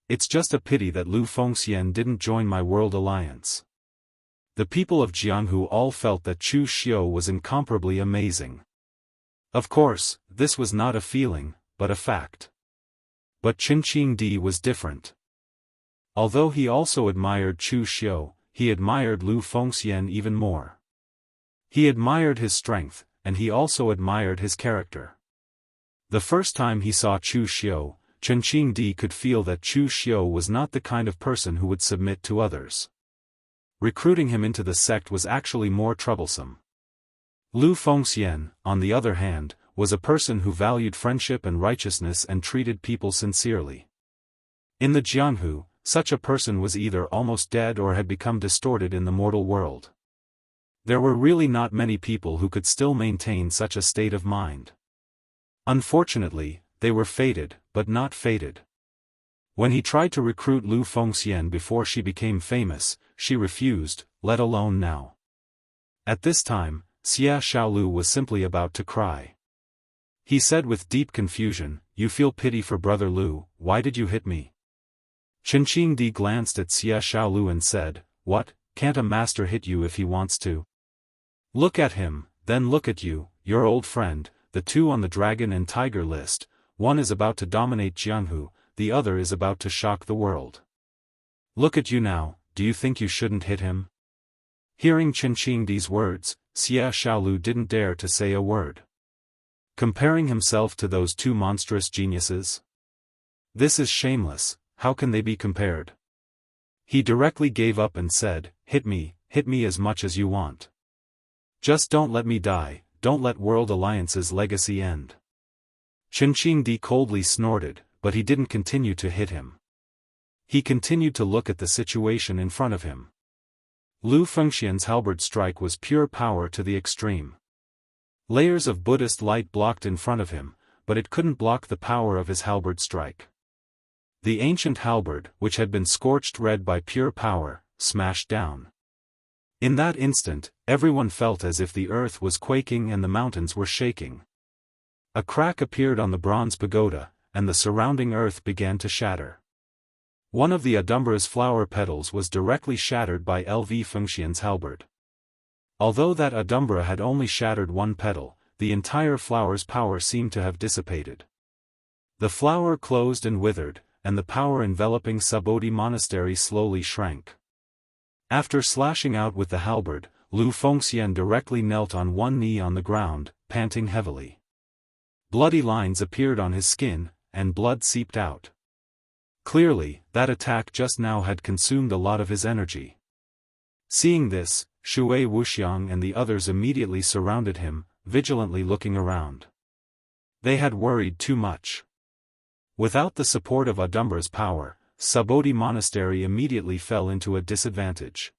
It's just a pity that Lu Fengxian didn't join my world alliance." The people of Jianghu all felt that Chu Xiu was incomparably amazing. Of course, this was not a feeling, but a fact. But Chen Qingdi was different. Although he also admired Chu Xiu, he admired Lu Fengxian even more. He admired his strength, and he also admired his character. The first time he saw Chu Xiu, Chen Qingdi could feel that Chu Xiu was not the kind of person who would submit to others. Recruiting him into the sect was actually more troublesome. Lu Fengxian, on the other hand, was a person who valued friendship and righteousness and treated people sincerely. In the Jianghu, such a person was either almost dead or had become distorted in the mortal world. There were really not many people who could still maintain such a state of mind. Unfortunately, they were fated, but not fated. When he tried to recruit Lu Fengxian before she became famous, she refused, let alone now. At this time, Xia Xiaolu was simply about to cry. He said with deep confusion, "You feel pity for brother Lu, why did you hit me?" Chen Qingdi glanced at Xia Xiaolu and said, "What, can't a master hit you if he wants to? Look at him, then look at you, your old friend, the two on the dragon and tiger list, one is about to dominate Jianghu, the other is about to shock the world. Look at you now, do you think you shouldn't hit him?" Hearing Chen Qingdi's words, Xia Xiaolu didn't dare to say a word. Comparing himself to those two monstrous geniuses? This is shameless, how can they be compared? He directly gave up and said, hit me as much as you want. Just don't let me die, don't let World Alliance's legacy end. Chen Qingdi coldly snorted, but he didn't continue to hit him. He continued to look at the situation in front of him. Lu Fengxian's halberd strike was pure power to the extreme. Layers of Buddhist light blocked in front of him, but it couldn't block the power of his halberd strike. The ancient halberd, which had been scorched red by pure power, smashed down. In that instant, everyone felt as if the earth was quaking and the mountains were shaking. A crack appeared on the bronze pagoda, and the surrounding earth began to shatter. One of the Adumbra's flower petals was directly shattered by Lv Fengxian's halberd. Although that Adumbra had only shattered one petal, the entire flower's power seemed to have dissipated. The flower closed and withered, and the power enveloping Sabodi Monastery slowly shrank. After slashing out with the halberd, Lu Fengxian directly knelt on one knee on the ground, panting heavily. Bloody lines appeared on his skin, and blood seeped out. Clearly, that attack just now had consumed a lot of his energy. Seeing this, Shui Wuxiang and the others immediately surrounded him, vigilantly looking around. They had worried too much. Without the support of Adumbra's power, Sabodi Monastery immediately fell into a disadvantage.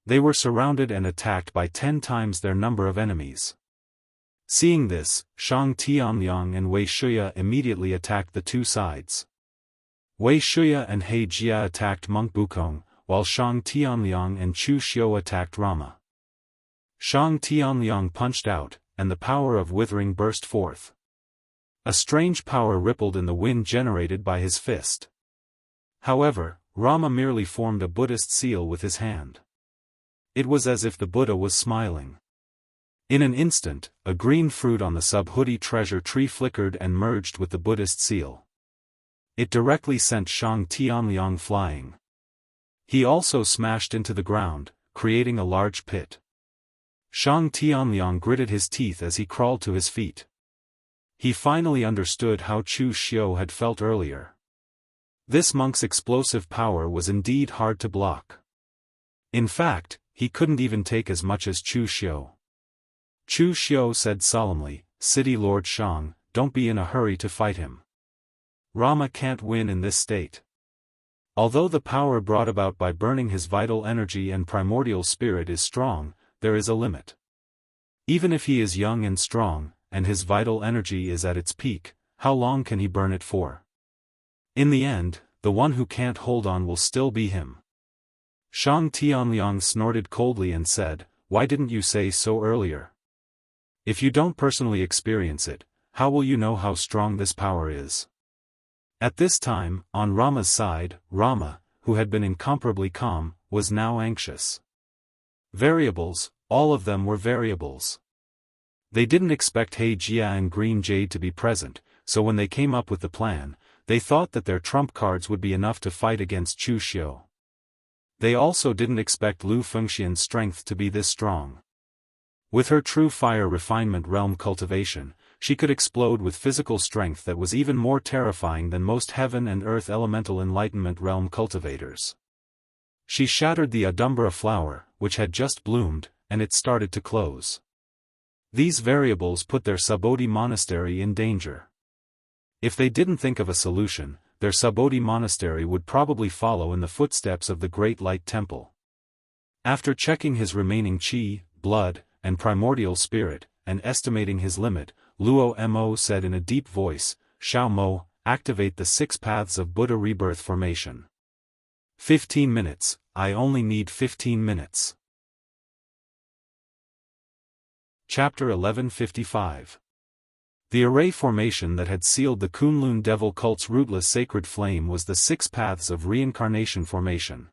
They were surrounded and attacked by 10 times their number of enemies. Seeing this, Shang Tianliang and Wei Shuya immediately attacked the two sides. Wei Shuya and He Jia attacked Monk Bukong, while Shang Tianliang and Chu Xiu attacked Rama. Shang Tianliang punched out, and the power of withering burst forth. A strange power rippled in the wind generated by his fist. However, Rama merely formed a Buddhist seal with his hand. It was as if the Buddha was smiling. In an instant, a green fruit on the Subhuti treasure tree flickered and merged with the Buddhist seal. It directly sent Shang Tianliang flying. He also smashed into the ground, creating a large pit. Shang Tianliang gritted his teeth as he crawled to his feet. He finally understood how Chu Xiu had felt earlier. This monk's explosive power was indeed hard to block. In fact, he couldn't even take as much as Chu Xiu. Chu Xiu said solemnly, "City Lord Shang, don't be in a hurry to fight him. Rama can't win in this state. Although the power brought about by burning his vital energy and primordial spirit is strong, there is a limit. Even if he is young and strong, and his vital energy is at its peak, how long can he burn it for? In the end, the one who can't hold on will still be him." Shang Tianliang snorted coldly and said, "Why didn't you say so earlier? If you don't personally experience it, how will you know how strong this power is?" At this time, on Rama's side, Rama, who had been incomparably calm, was now anxious. Variables, all of them were variables. They didn't expect He Jia and Green Jade to be present, so when they came up with the plan, they thought that their trump cards would be enough to fight against Chu Xiu. They also didn't expect Lu Fengxian's strength to be this strong. With her true fire refinement realm cultivation, she could explode with physical strength that was even more terrifying than most heaven and earth elemental enlightenment realm cultivators. She shattered the Adumbra flower, which had just bloomed, and it started to close. These variables put their Subodhi monastery in danger. If they didn't think of a solution, their Subodhi monastery would probably follow in the footsteps of the Great Light Temple. After checking his remaining qi, blood, and primordial spirit, and estimating his limit, Luo Mo said in a deep voice, "Xiao Mo, activate the 6 paths of Buddha rebirth formation. 15 minutes, I only need 15 minutes. Chapter 1155. The array formation that had sealed the Kunlun devil cult's rootless sacred flame was the 6 paths of reincarnation formation.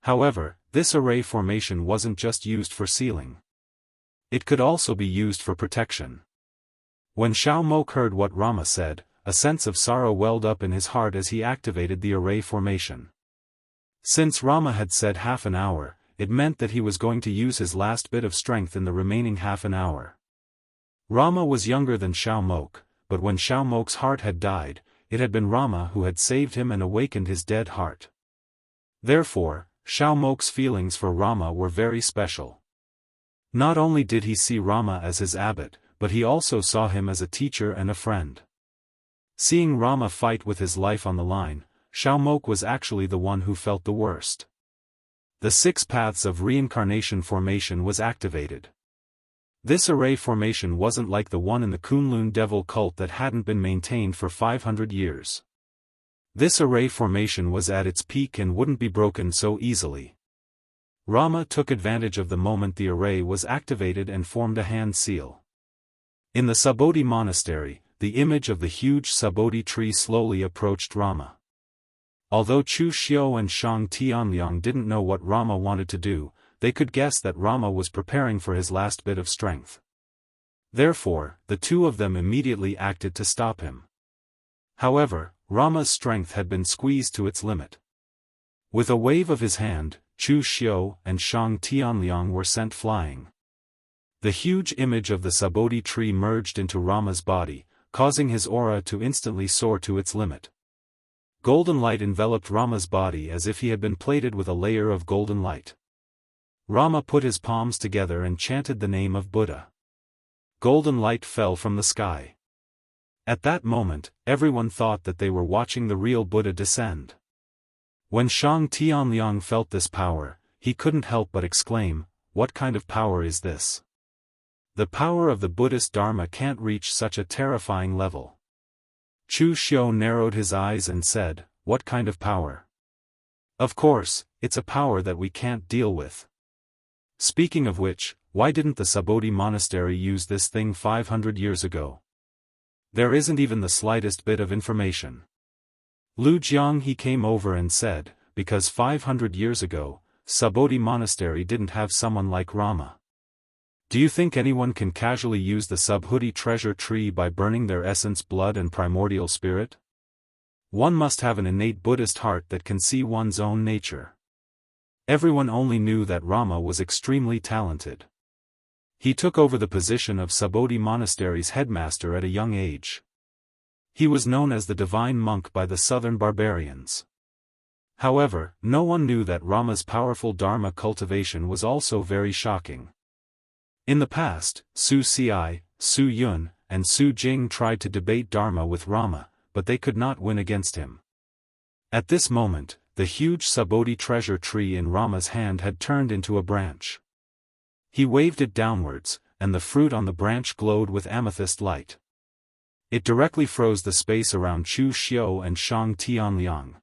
However, this array formation wasn't just used for sealing. It could also be used for protection. When Xiao Mo heard what Rama said, a sense of sorrow welled up in his heart as he activated the array formation. Since Rama had said half an hour, it meant that he was going to use his last bit of strength in the remaining half an hour. Rama was younger than Xiao Mo, but when Xiao Mo's heart had died, it had been Rama who had saved him and awakened his dead heart. Therefore, Xiao Mo's feelings for Rama were very special. Not only did he see Rama as his abbot, but he also saw him as a teacher and a friend. Seeing Rama fight with his life on the line, Xiao Mo was actually the one who felt the worst. The 6 paths of reincarnation formation was activated. This array formation wasn't like the one in the Kunlun devil cult that hadn't been maintained for 500 years. This array formation was at its peak and wouldn't be broken so easily. Rama took advantage of the moment the array was activated and formed a hand seal. In the Subodhi monastery, the image of the huge Subodhi tree slowly approached Rama. Although Chu Xiu and Shang Tianliang didn't know what Rama wanted to do, they could guess that Rama was preparing for his last bit of strength. Therefore, the two of them immediately acted to stop him. However, Rama's strength had been squeezed to its limit. With a wave of his hand, Chu Xiu and Shang Tianliang were sent flying. The huge image of the Subodhi tree merged into Rama's body, causing his aura to instantly soar to its limit. Golden light enveloped Rama's body as if he had been plated with a layer of golden light. Rama put his palms together and chanted the name of Buddha. Golden light fell from the sky. At that moment, everyone thought that they were watching the real Buddha descend. When Shang Tianliang felt this power, he couldn't help but exclaim, "What kind of power is this? The power of the Buddhist Dharma can't reach such a terrifying level." Chu Xiu narrowed his eyes and said, "What kind of power? Of course, it's a power that we can't deal with. Speaking of which, why didn't the Subodhi monastery use this thing 500 years ago? There isn't even the slightest bit of information." Lu Jianghu came over and said, "Because 500 years ago, Subodhi monastery didn't have someone like Rama. Do you think anyone can casually use the Subodhi treasure tree by burning their essence, blood and primordial spirit? One must have an innate Buddhist heart that can see one's own nature." Everyone only knew that Rama was extremely talented. He took over the position of Subodhi monastery's headmaster at a young age. He was known as the divine monk by the southern barbarians. However, no one knew that Rama's powerful Dharma cultivation was also very shocking. In the past, Su Ci, Su Yun, and Su Jing tried to debate Dharma with Rama, but they could not win against him. At this moment, the huge Subodhi treasure tree in Rama's hand had turned into a branch. He waved it downwards, and the fruit on the branch glowed with amethyst light. It directly froze the space around Chu Xiu and Shang Tianliang.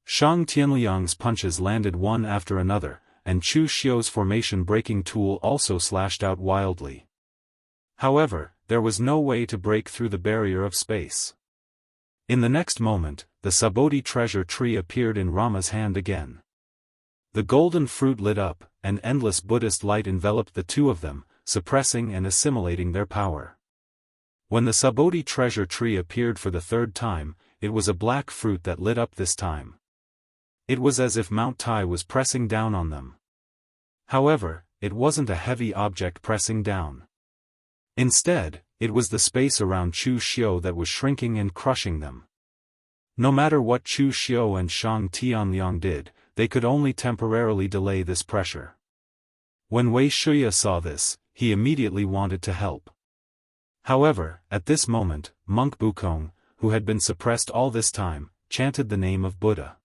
Shang Tianliang's punches landed one after another, and Chu Xiu's formation-breaking tool also slashed out wildly. However, there was no way to break through the barrier of space. In the next moment, the Subodhi treasure tree appeared in Rama's hand again. The golden fruit lit up, and endless Buddhist light enveloped the two of them, suppressing and assimilating their power. When the Subodhi treasure tree appeared for the third time, it was a black fruit that lit up this time. It was as if Mount Tai was pressing down on them. However, it wasn't a heavy object pressing down. Instead, it was the space around Chu Xiu that was shrinking and crushing them. No matter what Chu Xiu and Shang Tianliang did, they could only temporarily delay this pressure. When Wei Shuya saw this, he immediately wanted to help. However, at this moment, Monk Bukong, who had been suppressed all this time, chanted the name of Buddha.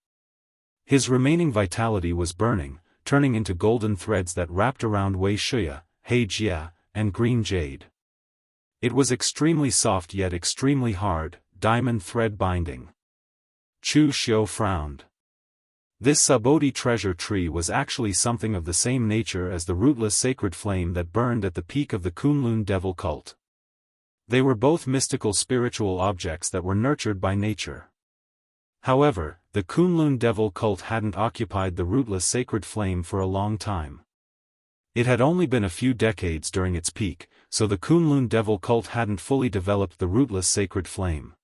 His remaining vitality was burning, turning into golden threads that wrapped around Wei Shuya, He Jia, and green jade. It was extremely soft yet extremely hard, diamond thread binding. Chu Xiu frowned. This Subodhi treasure tree was actually something of the same nature as the rootless sacred flame that burned at the peak of the Kunlun devil cult. They were both mystical spiritual objects that were nurtured by nature. However, the Kunlun devil cult hadn't occupied the rootless sacred flame for a long time. It had only been a few decades during its peak, so the Kunlun devil cult hadn't fully developed the rootless sacred flame.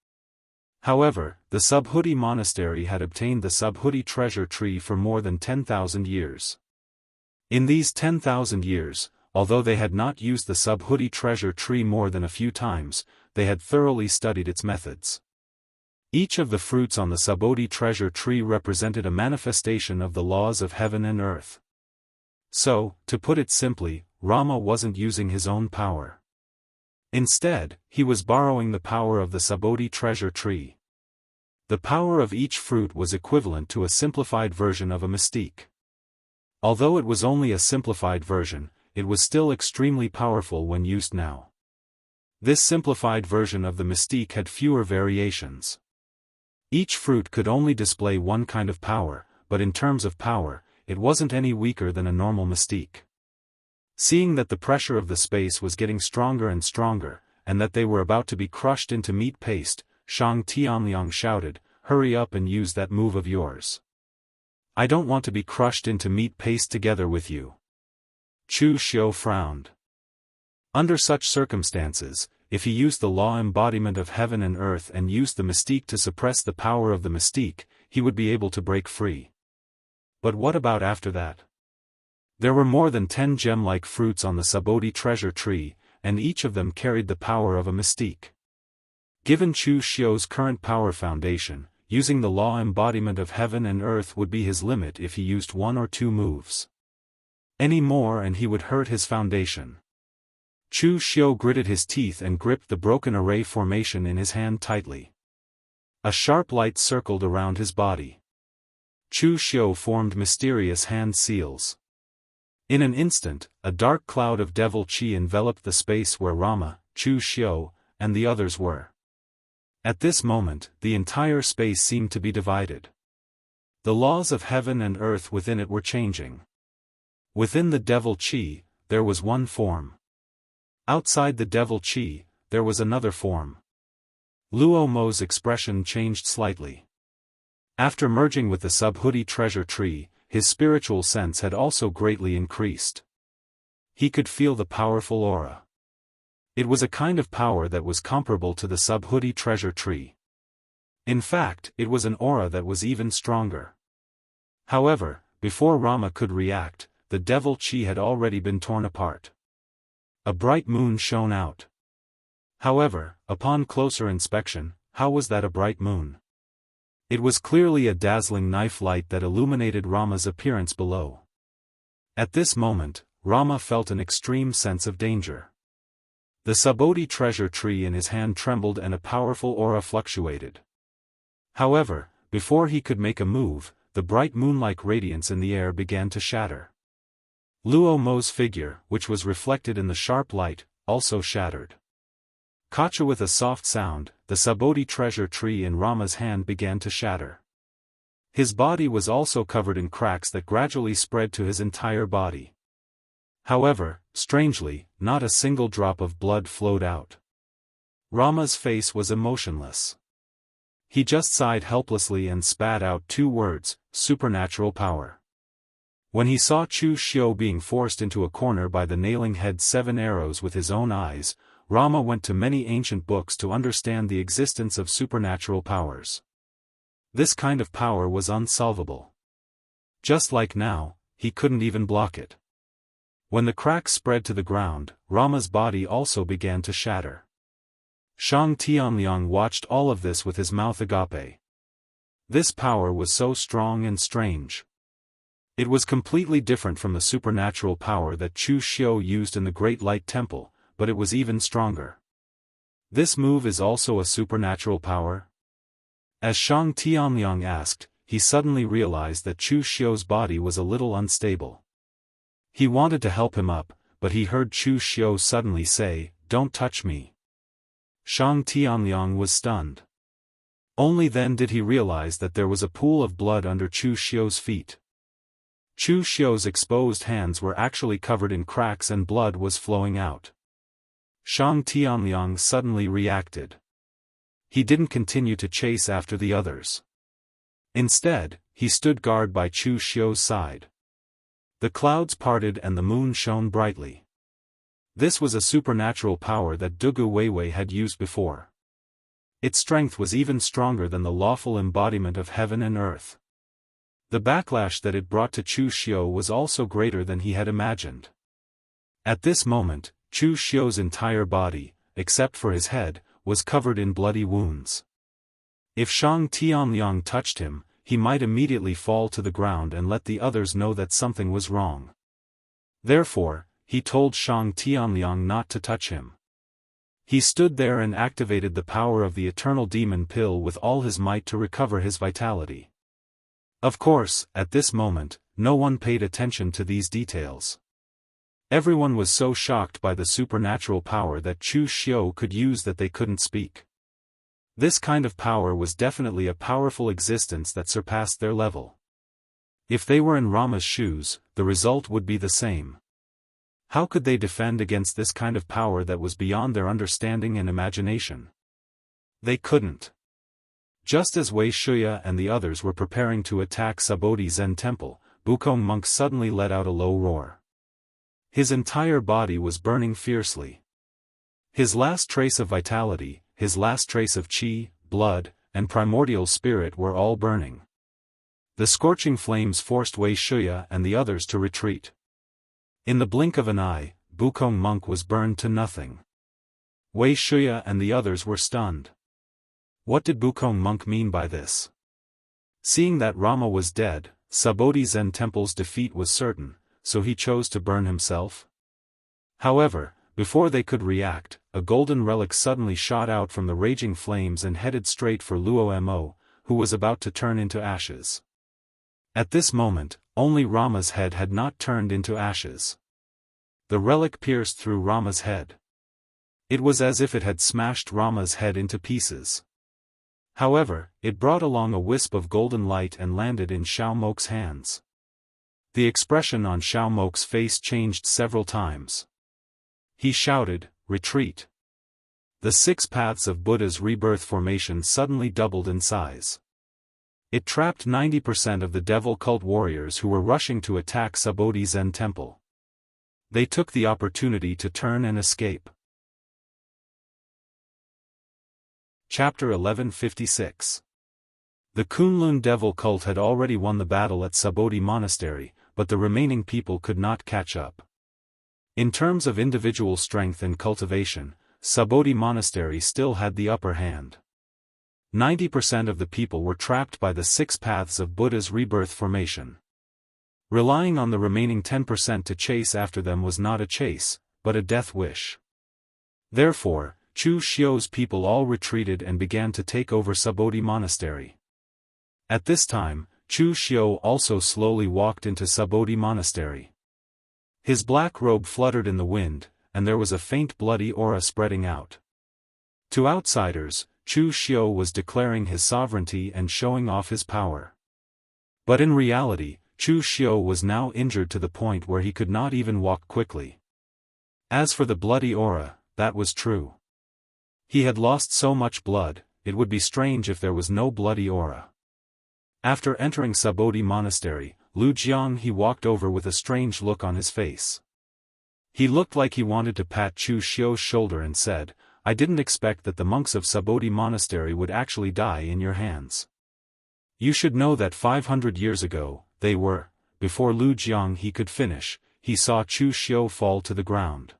However, the Subodhi monastery had obtained the Subodhi treasure tree for more than 10,000 years. In these 10,000 years, although they had not used the Subodhi treasure tree more than a few times, they had thoroughly studied its methods. Each of the fruits on the Subodhi treasure tree represented a manifestation of the laws of heaven and earth. So, to put it simply, Rama wasn't using his own power. Instead, he was borrowing the power of the Subodhi treasure tree. The power of each fruit was equivalent to a simplified version of a mystique. Although it was only a simplified version, it was still extremely powerful when used now. This simplified version of the mystique had fewer variations. Each fruit could only display one kind of power, but in terms of power, it wasn't any weaker than a normal mystique. Seeing that the pressure of the space was getting stronger and stronger, and that they were about to be crushed into meat paste, Shang Tianliang shouted, "Hurry up and use that move of yours. I don't want to be crushed into meat paste together with you." Chu Xiu frowned. Under such circumstances, if he used the law embodiment of heaven and earth and used the mystique to suppress the power of the mystique, he would be able to break free. But what about after that? There were more than 10 gem-like fruits on the Subodhi treasure tree, and each of them carried the power of a mystique. Given Chu Xiu's current power foundation, using the law embodiment of heaven and earth would be his limit if he used one or two moves. Any more and he would hurt his foundation. Chu Xiu gritted his teeth and gripped the broken array formation in his hand tightly. A sharp light circled around his body. Chu Xiu formed mysterious hand seals. In an instant, a dark cloud of devil qi enveloped the space where Rama, Chu Xiu, and the others were. At this moment, the entire space seemed to be divided. The laws of heaven and earth within it were changing. Within the devil qi, there was one form. Outside the devil qi, there was another form. Luo Mo's expression changed slightly. After merging with the Subhuti treasure tree, his spiritual sense had also greatly increased. He could feel the powerful aura. It was a kind of power that was comparable to the Subhuti treasure tree. In fact, it was an aura that was even stronger. However, before Rama could react, the devil qi had already been torn apart. A bright moon shone out. However, upon closer inspection, how was that a bright moon? It was clearly a dazzling knife light that illuminated Rama's appearance below. At this moment, Rama felt an extreme sense of danger. The Subhuti treasure tree in his hand trembled and a powerful aura fluctuated. However, before he could make a move, the bright moon-like radiance in the air began to shatter. Luo Mo's figure, which was reflected in the sharp light, also shattered. Kacha with a soft sound, the Subhuti treasure tree in Rama's hand began to shatter. His body was also covered in cracks that gradually spread to his entire body. However, strangely, not a single drop of blood flowed out. Rama's face was emotionless. He just sighed helplessly and spat out two words, supernatural power. When he saw Chu Xiu being forced into a corner by the nailing head 7 arrows with his own eyes, Rama went to many ancient books to understand the existence of supernatural powers. This kind of power was unsolvable. Just like now, he couldn't even block it. When the cracks spread to the ground, Rama's body also began to shatter. Shang Tianliang watched all of this with his mouth agape. This power was so strong and strange. It was completely different from the supernatural power that Chu Xiu used in the Great Light Temple, but it was even stronger. This move is also a supernatural power? As Shang Tianliang asked, he suddenly realized that Chu Xiu's body was a little unstable. He wanted to help him up, but he heard Chu Xiu suddenly say, "Don't touch me." Shang Tianliang was stunned. Only then did he realize that there was a pool of blood under Chu Xiu's feet. Chu Xiu's exposed hands were actually covered in cracks and blood was flowing out. Shang Tianliang suddenly reacted. He didn't continue to chase after the others. Instead, he stood guard by Chu Xiu's side. The clouds parted and the moon shone brightly. This was a supernatural power that Dugu Weiwei had used before. Its strength was even stronger than the lawful embodiment of heaven and earth. The backlash that it brought to Chu Xiu was also greater than he had imagined. At this moment, Chu Xiu's entire body, except for his head, was covered in bloody wounds. If Shang Tianliang touched him, he might immediately fall to the ground and let the others know that something was wrong. Therefore, he told Shang Tianliang not to touch him. He stood there and activated the power of the eternal demon pill with all his might to recover his vitality. Of course, at this moment, no one paid attention to these details. Everyone was so shocked by the supernatural power that Chu Xiu could use that they couldn't speak. This kind of power was definitely a powerful existence that surpassed their level. If they were in Rama's shoes, the result would be the same. How could they defend against this kind of power that was beyond their understanding and imagination? They couldn't. Just as Wei Shuya and the others were preparing to attack Subhuti Zen Temple, Wukong Monk suddenly let out a low roar. His entire body was burning fiercely. His last trace of vitality, his last trace of qi, blood, and primordial spirit were all burning. The scorching flames forced Wei Shuya and the others to retreat. In the blink of an eye, Wukong Monk was burned to nothing. Wei Shuya and the others were stunned. What did Wukong Monk mean by this? Seeing that Rama was dead, Subhuti Zen Temple's defeat was certain, so he chose to burn himself? However, before they could react, a golden relic suddenly shot out from the raging flames and headed straight for Luo Mo, who was about to turn into ashes. At this moment, only Rama's head had not turned into ashes. The relic pierced through Rama's head. It was as if it had smashed Rama's head into pieces. However, it brought along a wisp of golden light and landed in Xiao Mok's hands. The expression on Xiao Mok's face changed several times. He shouted, "Retreat!" The 6 paths of Buddha's rebirth formation suddenly doubled in size. It trapped 90% of the devil cult warriors who were rushing to attack Subodhi Zen temple. They took the opportunity to turn and escape. Chapter 1156. The Kunlun devil cult had already won the battle at Subodhi Monastery, but the remaining people could not catch up. In terms of individual strength and cultivation, Subodhi Monastery still had the upper hand. 90% of the people were trapped by the 6 paths of Buddha's rebirth formation. Relying on the remaining 10% to chase after them was not a chase, but a death wish. Therefore, Chu Xiu's people all retreated and began to take over Subodhi Monastery. At this time, Chu Xiu also slowly walked into Subodhi Monastery. His black robe fluttered in the wind, and there was a faint bloody aura spreading out. To outsiders, Chu Xiu was declaring his sovereignty and showing off his power. But in reality, Chu Xiu was now injured to the point where he could not even walk quickly. As for the bloody aura, that was true. He had lost so much blood, it would be strange if there was no bloody aura. After entering Subodhi Monastery, Lu Jianghu walked over with a strange look on his face. He looked like he wanted to pat Chu Xiu's shoulder and said, "I didn't expect that the monks of Subodhi Monastery would actually die in your hands. You should know that 500 years ago, they were." Before Lu Jianghu could finish, he saw Chu Xiu fall to the ground.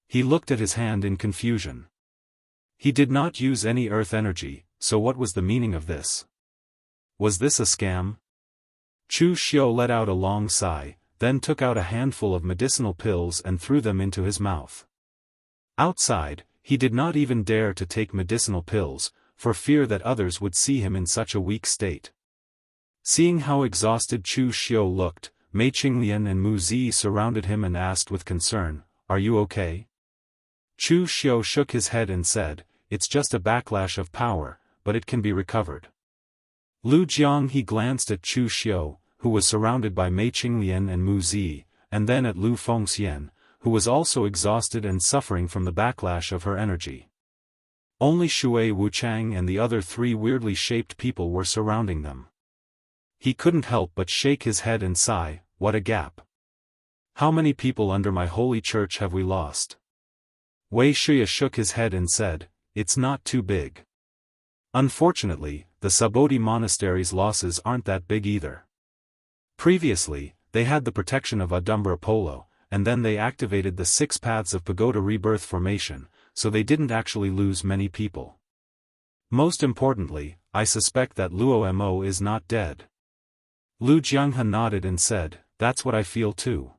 He looked at his hand in confusion. He did not use any earth energy, so what was the meaning of this? Was this a scam? Chu Xiu let out a long sigh, then took out a handful of medicinal pills and threw them into his mouth. Outside, he did not even dare to take medicinal pills, for fear that others would see him in such a weak state. Seeing how exhausted Chu Xiu looked, Mei Qinglian and Mu Zi surrounded him and asked with concern, "Are you okay?" Chu Xiu shook his head and said, "It's just a backlash of power, but it can be recovered." Lu Jianghu glanced at Chu Xiu, who was surrounded by Mei Qinglian and Mu Zi, and then at Lu Fengxian, who was also exhausted and suffering from the backlash of her energy. Only Shui Wuchang and the other 3 weirdly shaped people were surrounding them. He couldn't help but shake his head and sigh, "What a gap! How many people under my holy church have we lost?" Wei Shuya shook his head and said, "It's not too big. Unfortunately, the Subodhi Monastery's losses aren't that big either. Previously, they had the protection of Adumbra Polo, and then they activated the 6 paths of Pagoda rebirth formation, so they didn't actually lose many people. Most importantly, I suspect that Luo Mo is not dead." Lu Jianghu nodded and said, "That's what I feel too.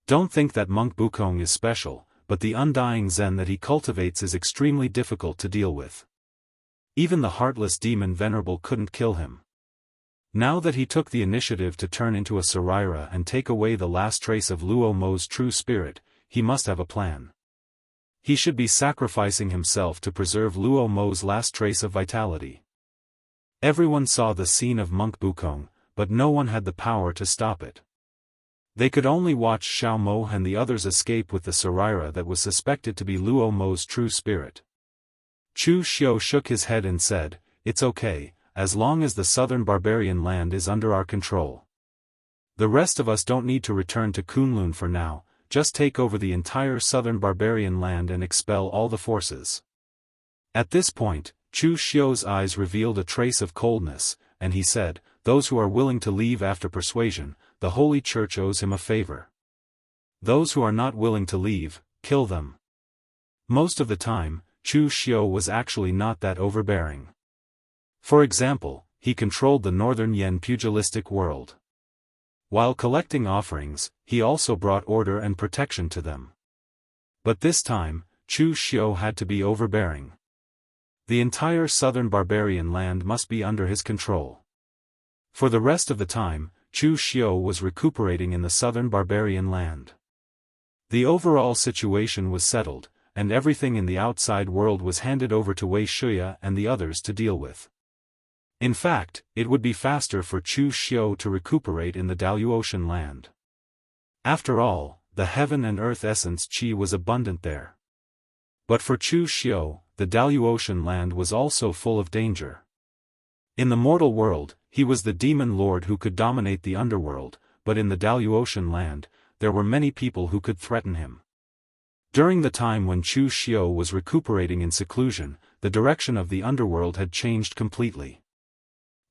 Don't think that Monk Bukong is special, but the undying Zen that he cultivates is extremely difficult to deal with. Even the heartless demon Venerable couldn't kill him. Now that he took the initiative to turn into a Saraira and take away the last trace of Luo Mo's true spirit, he must have a plan. He should be sacrificing himself to preserve Luo Mo's last trace of vitality." Everyone saw the scene of Monk Bukong, but no one had the power to stop it. They could only watch Xiao Mo and the others escape with the Saraira that was suspected to be Luo Mo's true spirit. Chu Xiu shook his head and said, "It's okay, as long as the southern barbarian land is under our control. The rest of us don't need to return to Kunlun for now, just take over the entire southern barbarian land and expel all the forces." At this point, Chu Xiu's eyes revealed a trace of coldness, and he said, "Those who are willing to leave after persuasion, the Holy Church owes him a favor. Those who are not willing to leave, kill them." Most of the time, Chu Xiu was actually not that overbearing. For example, he controlled the northern Yen pugilistic world. While collecting offerings, he also brought order and protection to them. But this time, Chu Xiu had to be overbearing. The entire southern barbarian land must be under his control. For the rest of the time, Chu Xiu was recuperating in the southern barbarian land. The overall situation was settled, and everything in the outside world was handed over to Wei Shuya and the others to deal with. In fact, it would be faster for Chu Xiu to recuperate in the Daoist land. After all, the heaven and earth essence qi was abundant there. But for Chu Xiu, the Daoist land was also full of danger. In the mortal world, he was the demon lord who could dominate the underworld, but in the Daoist land, there were many people who could threaten him. During the time when Chu Xiu was recuperating in seclusion, the direction of the underworld had changed completely.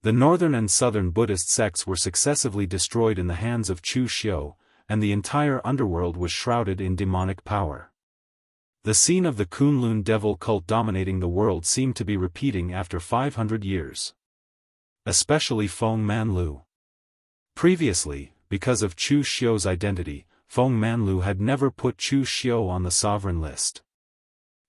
The northern and southern Buddhist sects were successively destroyed in the hands of Chu Xiu, and the entire underworld was shrouded in demonic power. The scene of the Kunlun devil cult dominating the world seemed to be repeating after 500 years. Especially Feng Manlu. Previously, because of Chu Xiu's identity, Feng Manlu had never put Chu Xiu on the sovereign list.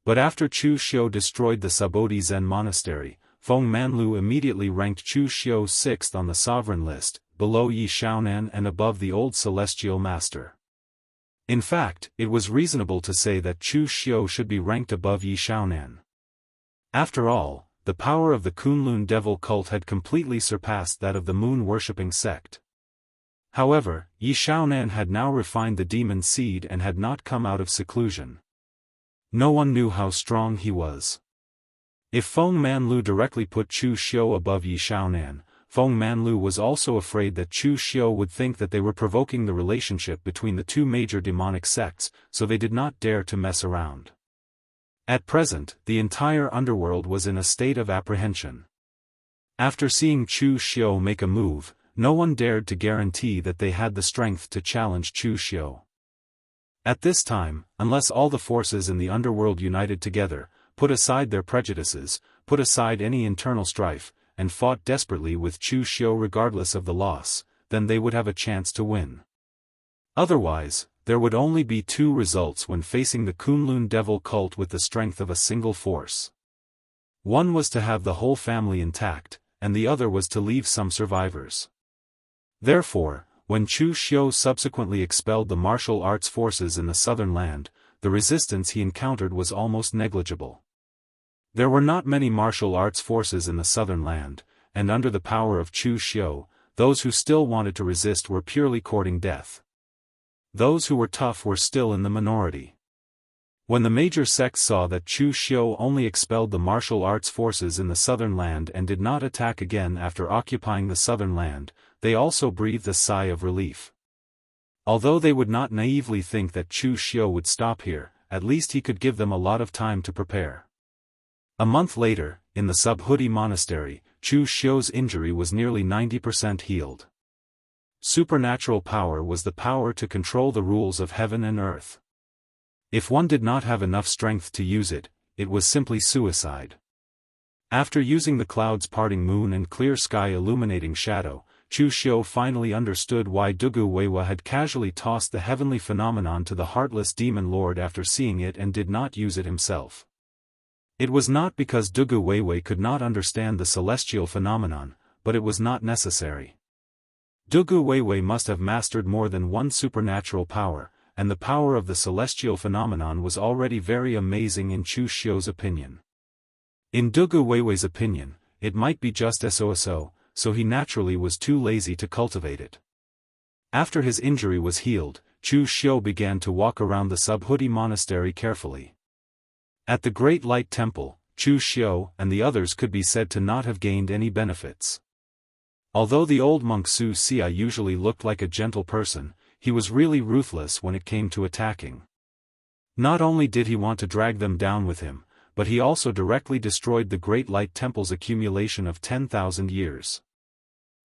But after Chu Xiu destroyed the Subodhi Zen monastery, Feng Manlu immediately ranked Chu Xiu 6th on the sovereign list, below Yi Xiaonan and above the old celestial master. In fact, it was reasonable to say that Chu Xiu should be ranked above Yi Xiaonan. After all, the power of the Kunlun devil cult had completely surpassed that of the moon-worshipping sect. However, Yi Xiaonan had now refined the demon seed and had not come out of seclusion. No one knew how strong he was. If Feng Manlu directly put Chu Xiu above Yi Xiaonan, Feng Manlu was also afraid that Chu Xiu would think that they were provoking the relationship between the two major demonic sects, so they did not dare to mess around. At present, the entire underworld was in a state of apprehension. After seeing Chu Xiu make a move, no one dared to guarantee that they had the strength to challenge Chu Xiu. At this time, unless all the forces in the underworld united together, put aside their prejudices, put aside any internal strife, and fought desperately with Chu Xiu regardless of the loss, then they would have a chance to win. Otherwise, there would only be two results when facing the Kunlun devil cult with the strength of a single force. One was to have the whole family intact, and the other was to leave some survivors. Therefore, when Chu Xiu subsequently expelled the martial arts forces in the southern land, the resistance he encountered was almost negligible. There were not many martial arts forces in the southern land, and under the power of Chu Xiu, those who still wanted to resist were purely courting death. Those who were tough were still in the minority. When the major sects saw that Chu Xiu only expelled the martial arts forces in the southern land and did not attack again after occupying the southern land, they also breathed a sigh of relief. Although they would not naively think that Chu Xiu would stop here, at least he could give them a lot of time to prepare. A month later, in the Subodhi monastery, Chu Xiu's injury was nearly 90% healed. Supernatural power was the power to control the rules of heaven and earth. If one did not have enough strength to use it, it was simply suicide. After using the clouds parting moon and clear sky illuminating shadow, Chu Xiu finally understood why Dugu Weiwa had casually tossed the heavenly phenomenon to the heartless demon lord after seeing it and did not use it himself. It was not because Dugu Weiwei could not understand the celestial phenomenon, but it was not necessary. Dugu Weiwei must have mastered more than one supernatural power, and the power of the celestial phenomenon was already very amazing in Chu Xiu's opinion. In Dugu Weiwei's opinion, it might be just so, so he naturally was too lazy to cultivate it. After his injury was healed, Chu Xiu began to walk around the Subodhi monastery carefully. At the Great Light Temple, Chu Xiu and the others could be said to not have gained any benefits. Although the old monk Su Xia usually looked like a gentle person, he was really ruthless when it came to attacking. Not only did he want to drag them down with him, but he also directly destroyed the Great Light Temple's accumulation of 10,000 years.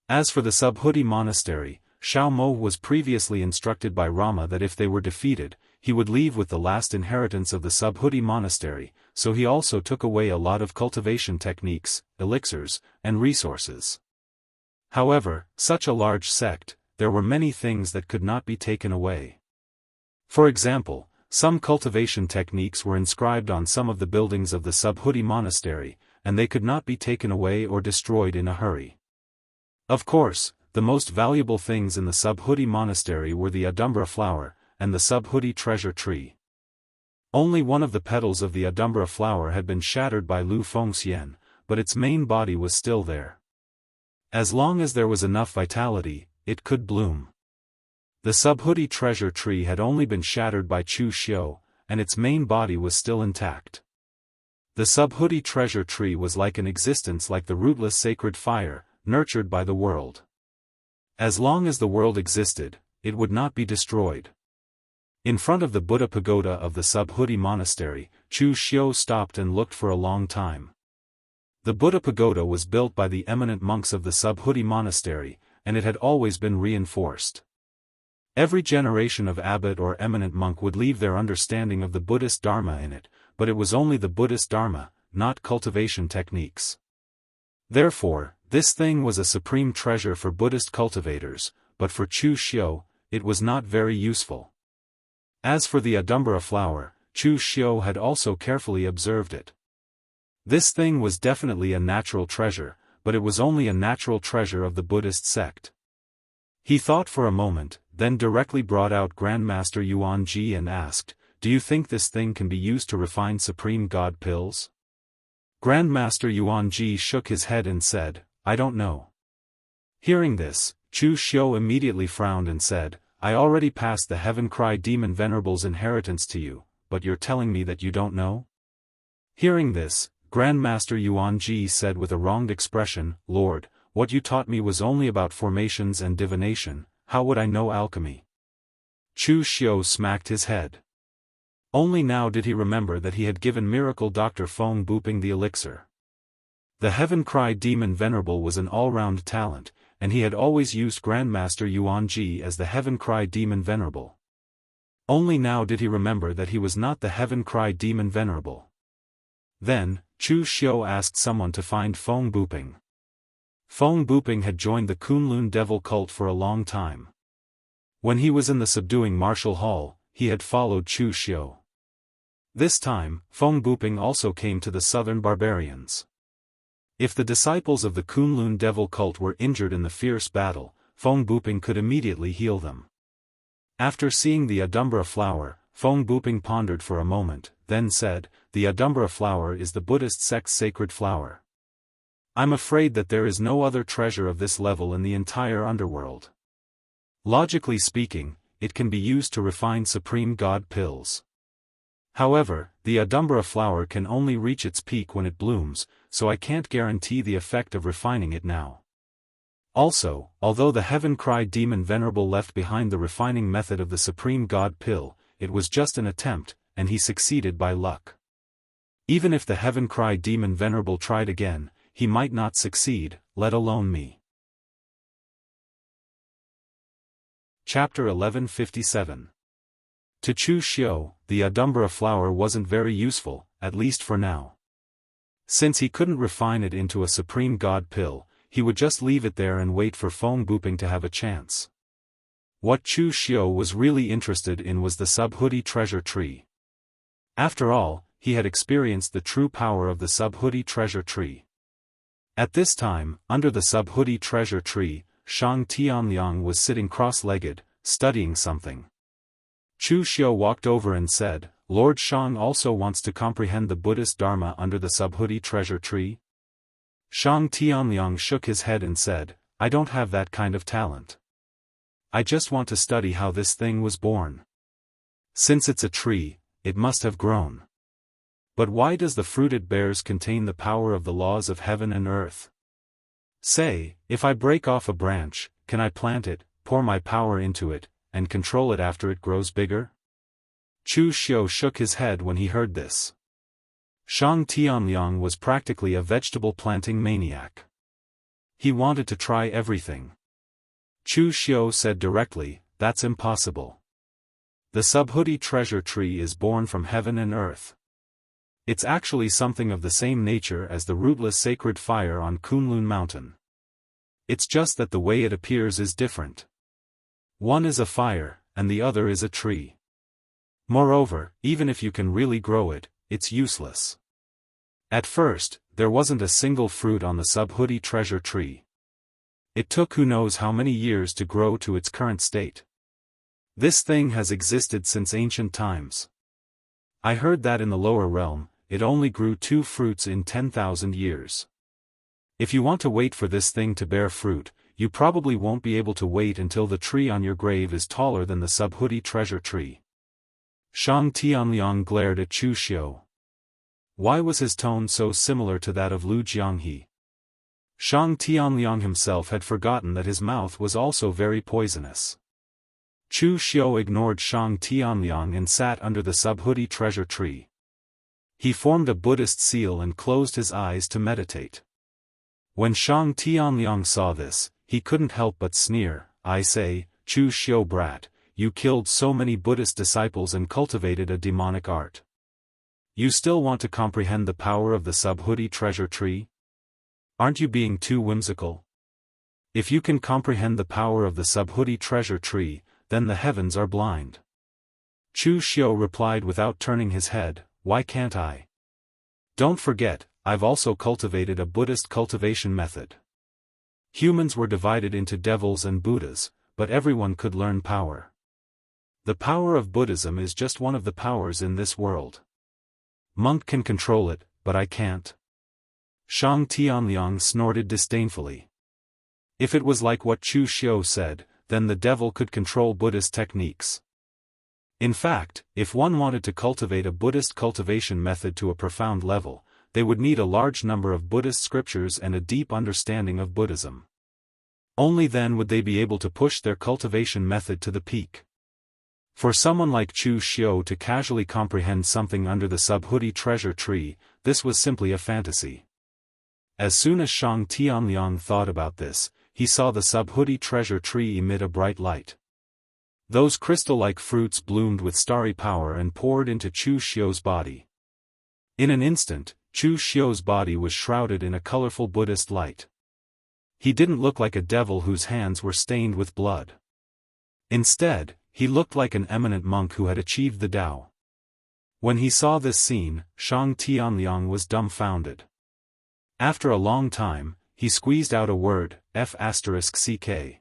As for the Subodhi monastery, Xiao Mo was previously instructed by Rama that if they were defeated, he would leave with the last inheritance of the Subodhi monastery, so he also took away a lot of cultivation techniques, elixirs, and resources. However, such a large sect, there were many things that could not be taken away. For example, some cultivation techniques were inscribed on some of the buildings of the Subodhi monastery, and they could not be taken away or destroyed in a hurry. Of course, the most valuable things in the Subhuti monastery were the Adumbra flower, and the Subhuti treasure tree. Only one of the petals of the Adumbra flower had been shattered by Lu Fengxian, but its main body was still there. As long as there was enough vitality, it could bloom. The Subhuti treasure tree had only been shattered by Chu Xiu, and its main body was still intact. The Subhuti treasure tree was like an existence like the rootless sacred fire, nurtured by the world. As long as the world existed, it would not be destroyed. In front of the Buddha pagoda of the Subhuti monastery, Chu Xiu stopped and looked for a long time. The Buddha pagoda was built by the eminent monks of the Subhuti monastery, and it had always been reinforced. Every generation of abbot or eminent monk would leave their understanding of the Buddhist Dharma in it, but it was only the Buddhist Dharma, not cultivation techniques. Therefore, this thing was a supreme treasure for Buddhist cultivators, but for Chu Xiu, it was not very useful. As for the Adumbra flower, Chu Xiu had also carefully observed it. This thing was definitely a natural treasure, but it was only a natural treasure of the Buddhist sect. He thought for a moment, then directly brought out Grandmaster Yuan Ji and asked, "Do you think this thing can be used to refine Supreme God pills?" Grandmaster Yuan Ji shook his head and said, "I don't know." Hearing this, Chu Xiu immediately frowned and said, "I already passed the Heaven Cry Demon Venerable's inheritance to you, but you're telling me that you don't know?" Hearing this, Grandmaster Yuan Ji said with a wronged expression, "Lord, what you taught me was only about formations and divination, how would I know alchemy?" Chu Xiu smacked his head. Only now did he remember that he had given Miracle Dr. Feng Buping the elixir. The Heaven Cry Demon Venerable was an all-round talent, and he had always used Grandmaster Yuan Ji as the Heaven Cry Demon Venerable. Only now did he remember that he was not the Heaven Cry Demon Venerable. Then, Chu Xiu asked someone to find Feng Buping. Feng Buping had joined the Kunlun devil cult for a long time. When he was in the subduing martial hall, he had followed Chu Xiu. This time, Feng Buping also came to the southern barbarians. If the disciples of the Kunlun devil cult were injured in the fierce battle, Feng Buping could immediately heal them. After seeing the Adumbra flower, Feng Buping pondered for a moment, then said, "The Adumbra flower is the Buddhist sect's sacred flower. I'm afraid that there is no other treasure of this level in the entire underworld. Logically speaking, it can be used to refine Supreme God pills. However, the Adumbra flower can only reach its peak when it blooms, so I can't guarantee the effect of refining it now. Also, although the Heaven Cry Demon Venerable left behind the refining method of the Supreme God pill, it was just an attempt, and he succeeded by luck. Even if the Heaven Cry Demon Venerable tried again, he might not succeed, let alone me." Chapter 1157. To Chu Xiu, the Adumbra flower wasn't very useful, at least for now. Since he couldn't refine it into a Supreme God pill, he would just leave it there and wait for Feng Buping to have a chance. What Chu Xiu was really interested in was the Subhuti treasure tree. After all, he had experienced the true power of the Subhuti treasure tree. At this time, under the Subhuti treasure tree, Shang Tianliang was sitting cross-legged, studying something. Chu Xiu walked over and said, "Lord Shang also wants to comprehend the Buddhist Dharma under the Subhuti treasure tree?" Shang Tianliang shook his head and said, "I don't have that kind of talent. I just want to study how this thing was born. Since it's a tree, it must have grown. But why does the fruit it bears contain the power of the laws of heaven and earth? Say, if I break off a branch, can I plant it, pour my power into it, and control it after it grows bigger?" Chu Xiu shook his head when he heard this. Shang Tianliang was practically a vegetable planting maniac. He wanted to try everything. Chu Xiu said directly, "That's impossible. The Subhuti treasure tree is born from heaven and earth. It's actually something of the same nature as the rootless sacred fire on Kunlun Mountain. It's just that the way it appears is different. One is a fire, and the other is a tree. Moreover, even if you can really grow it, it's useless. At first, there wasn't a single fruit on the Subhuti treasure tree. It took who knows how many years to grow to its current state. This thing has existed since ancient times. I heard that in the lower realm, it only grew 2 fruits in 10,000 years. If you want to wait for this thing to bear fruit, you probably won't be able to wait until the tree on your grave is taller than the Subhuti treasure tree. Shang Tianliang glared at Chu Xiu. Why was his tone so similar to that of Lu Jianghe? Shang Tianliang himself had forgotten that his mouth was also very poisonous. Chu Xiu ignored Shang Tianliang and sat under the Subhuti treasure tree. He formed a Buddhist seal and closed his eyes to meditate. When Shang Tianliang saw this, he couldn't help but sneer. I say, Chu Xiu brat, you killed so many Buddhist disciples and cultivated a demonic art. You still want to comprehend the power of the Subhuti treasure tree? Aren't you being too whimsical? If you can comprehend the power of the Subhuti treasure tree, then the heavens are blind. Chu Xiu replied without turning his head, why can't I? Don't forget, I've also cultivated a Buddhist cultivation method. Humans were divided into devils and Buddhas, but everyone could learn power. The power of Buddhism is just one of the powers in this world. Monk can control it, but I can't. Shang Tianliang snorted disdainfully. If it was like what Chu Xiu said, then the devil could control Buddhist techniques. In fact, if one wanted to cultivate a Buddhist cultivation method to a profound level, they would need a large number of Buddhist scriptures and a deep understanding of Buddhism. Only then would they be able to push their cultivation method to the peak. For someone like Chu Xiu to casually comprehend something under the Subhuti treasure tree, this was simply a fantasy. As soon as Shang Tianliang thought about this, he saw the Subhuti treasure tree emit a bright light. Those crystal-like fruits bloomed with starry power and poured into Chu Xiu's body. In an instant, Chu Xiu's body was shrouded in a colorful Buddhist light. He didn't look like a devil whose hands were stained with blood. Instead, he looked like an eminent monk who had achieved the Tao. When he saw this scene, Shang Tianliang was dumbfounded. After a long time, he squeezed out a word, F***ck.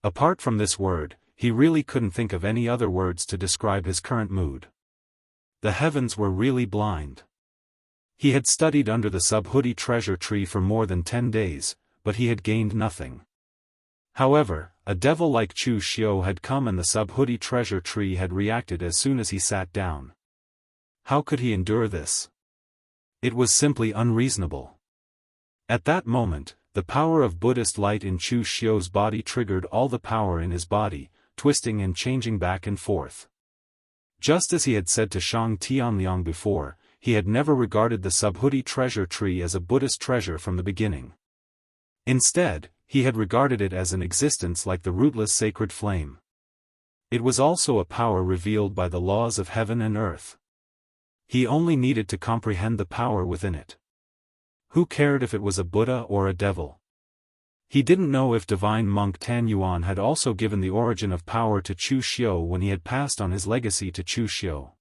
Apart from this word, he really couldn't think of any other words to describe his current mood. The heavens were really blind. He had studied under the Subhuti treasure tree for more than 10 days, but he had gained nothing. However, a devil like Chu Xiu had come and the Subhuti treasure tree had reacted as soon as he sat down. How could he endure this? It was simply unreasonable. At that moment, the power of Buddhist light in Chu Xiu's body triggered all the power in his body, twisting and changing back and forth. Just as he had said to Shang Tianliang before, he had never regarded the Subhuti treasure tree as a Buddhist treasure from the beginning. Instead, he had regarded it as an existence like the rootless sacred flame. It was also a power revealed by the laws of heaven and earth. He only needed to comprehend the power within it. Who cared if it was a Buddha or a devil? He didn't know if divine monk Tan Yuan had also given the origin of power to Chu Xiu when he had passed on his legacy to Chu Xiu.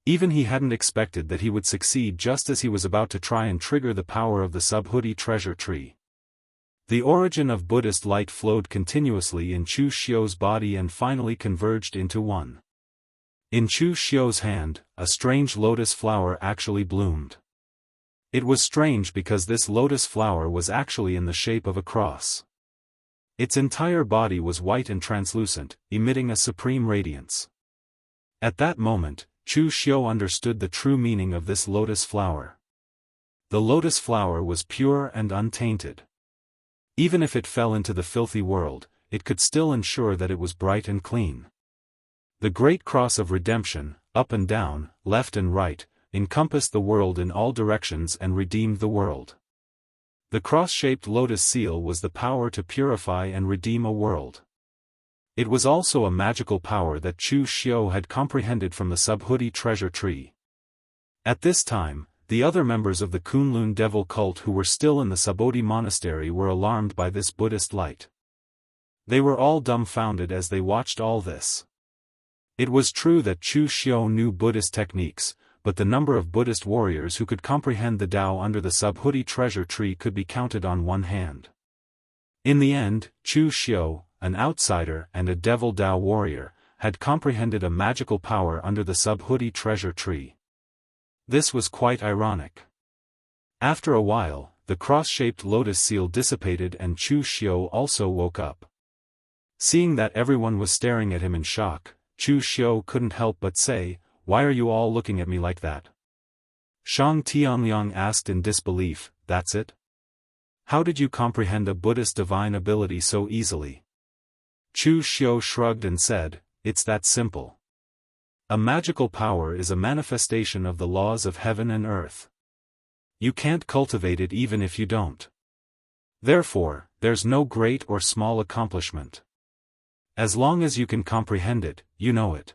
Even he hadn't expected that he would succeed just as he was about to try and trigger the power of the Subhuti treasure tree. The origin of Buddhist light flowed continuously in Chu Xiu's body and finally converged into one. In Chu Xiu's hand, a strange lotus flower actually bloomed. It was strange because this lotus flower was actually in the shape of a cross. Its entire body was white and translucent, emitting a supreme radiance. At that moment, Chu Xiu understood the true meaning of this lotus flower. The lotus flower was pure and untainted. Even if it fell into the filthy world, it could still ensure that it was bright and clean. The great cross of redemption, up and down, left and right, encompassed the world in all directions and redeemed the world. The cross-shaped lotus seal was the power to purify and redeem a world. It was also a magical power that Chu Xiu had comprehended from the Subhuti treasure tree. At this time, the other members of the Kunlun devil cult who were still in the Subhuti monastery were alarmed by this Buddhist light. They were all dumbfounded as they watched all this. It was true that Chu Xiu knew Buddhist techniques, but the number of Buddhist warriors who could comprehend the Tao under the Subhuti treasure tree could be counted on one hand. In the end, Chu Xiu, an outsider and a devil Dao warrior, had comprehended a magical power under the Subhuti treasure tree. This was quite ironic. After a while, the cross-shaped lotus seal dissipated and Chu Xiu also woke up. Seeing that everyone was staring at him in shock, Chu Xiu couldn't help but say, "Why are you all looking at me like that?" Shang Tianliang asked in disbelief, "That's it? How did you comprehend a Buddhist divine ability so easily?" Chu Xiu shrugged and said, "It's that simple. A magical power is a manifestation of the laws of heaven and earth. You can't cultivate it even if you don't. Therefore, there's no great or small accomplishment. As long as you can comprehend it, you know it.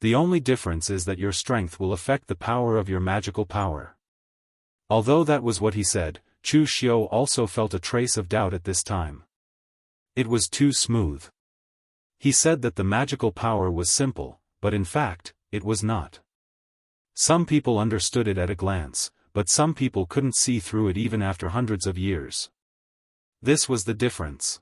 The only difference is that your strength will affect the power of your magical power." Although that was what he said, Chu Xiu also felt a trace of doubt at this time. It was too smooth. He said that the magical power was simple, but in fact, it was not. Some people understood it at a glance, but some people couldn't see through it even after hundreds of years. This was the difference.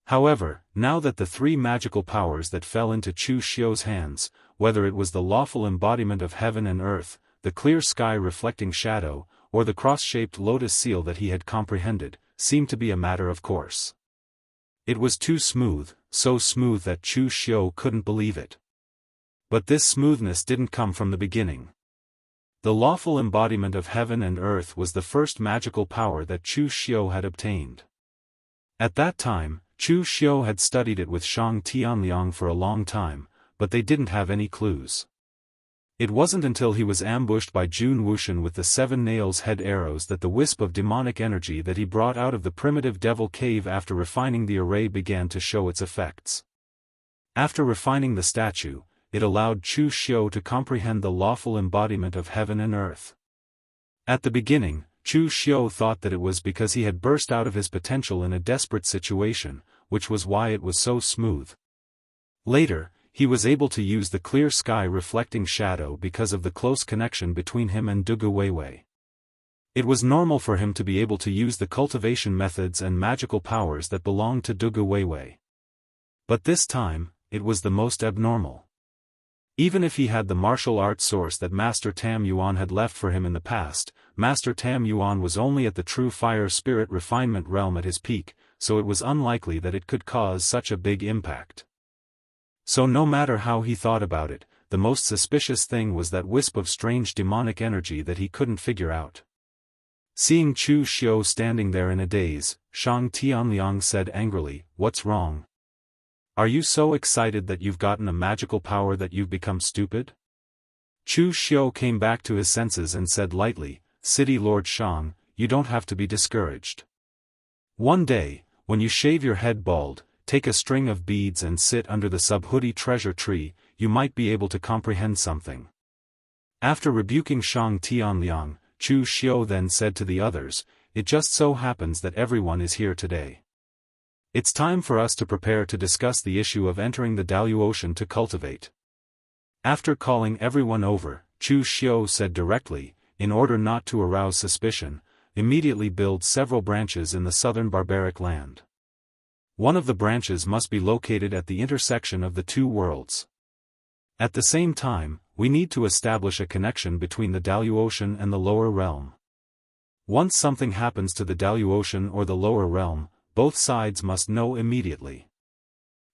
However, now that the three magical powers that fell into Chu Xiu's hands, whether it was the lawful embodiment of heaven and earth, the clear sky reflecting shadow, or the cross-shaped lotus seal that he had comprehended, seemed to be a matter of course. It was too smooth, so smooth that Chu Xiu couldn't believe it. But this smoothness didn't come from the beginning. The lawful embodiment of heaven and earth was the first magical power that Chu Xiu had obtained. At that time, Chu Xiu had studied it with Shang Tianliang for a long time, but they didn't have any clues. It wasn't until he was ambushed by Jun Wuxian with the 7 nails head arrows that the wisp of demonic energy that he brought out of the primitive devil cave after refining the array began to show its effects. After refining the statue, it allowed Chu Xiu to comprehend the lawful embodiment of heaven and earth. At the beginning, Chu Xiu thought that it was because he had burst out of his potential in a desperate situation, which was why it was so smooth. Later, he was able to use the clear sky reflecting shadow because of the close connection between him and Dugu Weiwei. It was normal for him to be able to use the cultivation methods and magical powers that belonged to Dugu Weiwei. But this time, it was the most abnormal. Even if he had the martial arts source that Master Tam Yuan had left for him in the past, Master Tam Yuan was only at the true fire spirit refinement realm at his peak, so it was unlikely that it could cause such a big impact. So no matter how he thought about it, the most suspicious thing was that wisp of strange demonic energy that he couldn't figure out. Seeing Chu Xiu standing there in a daze, Shang Tianliang said angrily, "What's wrong? Are you so excited that you've gotten a magical power that you've become stupid?" Chu Xiu came back to his senses and said lightly, "City Lord Shang, you don't have to be discouraged. One day, when you shave your head bald, take a string of beads and sit under the Subhuti treasure tree, you might be able to comprehend something." After rebuking Shang Tianliang, Chu Xiu then said to the others, "It just so happens that everyone is here today. It's time for us to prepare to discuss the issue of entering the Daoist to cultivate." After calling everyone over, Chu Xiu said directly, "In order not to arouse suspicion, immediately build several branches in the southern barbaric land. One of the branches must be located at the intersection of the two worlds. At the same time, we need to establish a connection between the Daoist and the lower realm. Once something happens to the Daoist or the lower realm, both sides must know immediately."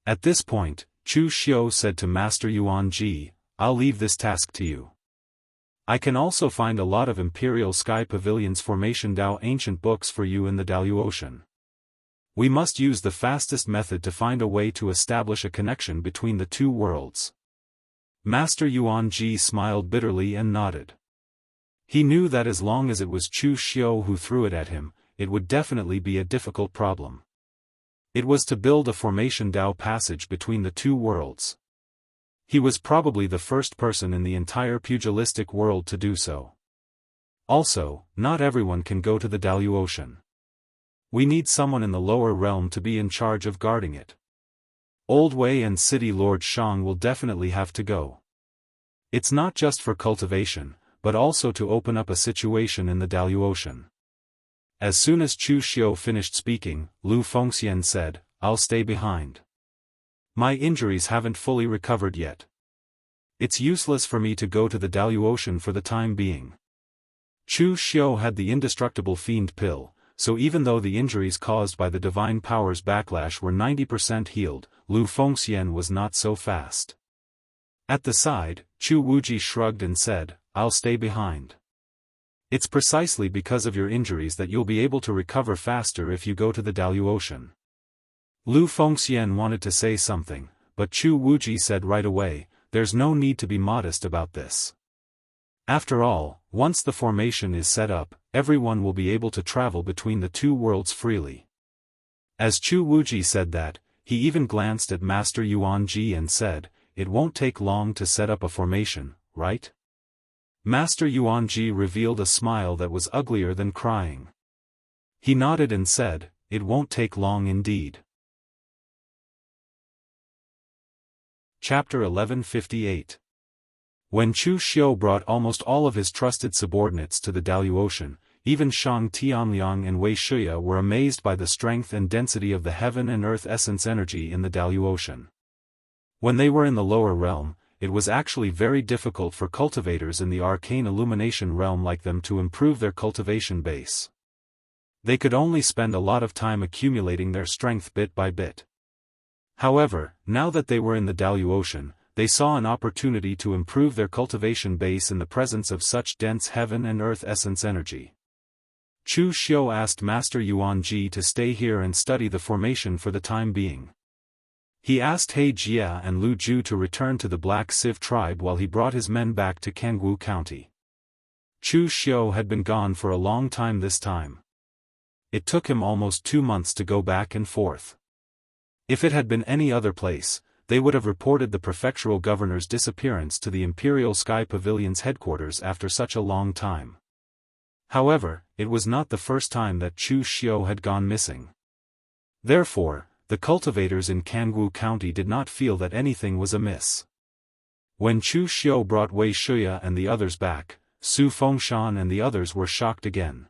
At this point, Chu Xiu said to Master Yuan Ji, "I'll leave this task to you. I can also find a lot of Imperial Sky Pavilion's Formation Dao ancient books for you in the Daoist. We must use the fastest method to find a way to establish a connection between the two worlds." Master Yuan Ji smiled bitterly and nodded. He knew that as long as it was Chu Xiu who threw it at him, it would definitely be a difficult problem. It was to build a Formation Dao passage between the two worlds. He was probably the first person in the entire pugilistic world to do so. Also, not everyone can go to the Daoist. We need someone in the lower realm to be in charge of guarding it. Old Wei and City Lord Shang will definitely have to go. It's not just for cultivation, but also to open up a situation in the Daoist. As soon as Chu Xiu finished speaking, Lu Fengxian said, "I'll stay behind. My injuries haven't fully recovered yet. It's useless for me to go to the Daoist for the time being." Chu Xiu had the indestructible fiend pill, so even though the injuries caused by the divine power's backlash were 90% healed, Lu Fengxian was not so fast. At the side, Chu Wuji shrugged and said, "I'll stay behind. It's precisely because of your injuries that you'll be able to recover faster if you go to the Daoist." Lu Fengxian wanted to say something, but Chu Wuji said right away, "There's no need to be modest about this. After all, once the formation is set up, everyone will be able to travel between the two worlds freely." As Chu Wuji said that, he even glanced at Master Yuanji and said, "It won't take long to set up a formation, right?" Master Yuanji revealed a smile that was uglier than crying. He nodded and said, "It won't take long indeed." Chapter 1158. When Chu Xiu brought almost all of his trusted subordinates to the Daoist, even Shang Tianliang and Wei Shuya were amazed by the strength and density of the heaven and earth essence energy in the Daoist. When they were in the lower realm, it was actually very difficult for cultivators in the arcane illumination realm like them to improve their cultivation base. They could only spend a lot of time accumulating their strength bit by bit. However, now that they were in the Daoist, they saw an opportunity to improve their cultivation base in the presence of such dense heaven and earth essence energy. Chu Xiu asked Master Yuanji to stay here and study the formation for the time being. He asked He Jia and Lu Ju to return to the Black Sieve tribe while he brought his men back to Jianghu County. Chu Xiu had been gone for a long time this time. It took him almost 2 months to go back and forth. If it had been any other place, they would have reported the prefectural governor's disappearance to the Imperial Sky Pavilion's headquarters after such a long time. However, it was not the first time that Chu Xiu had gone missing. Therefore, the cultivators in Jianghu County did not feel that anything was amiss. When Chu Xiu brought Wei Shuya and the others back, Su Fengshan and the others were shocked again.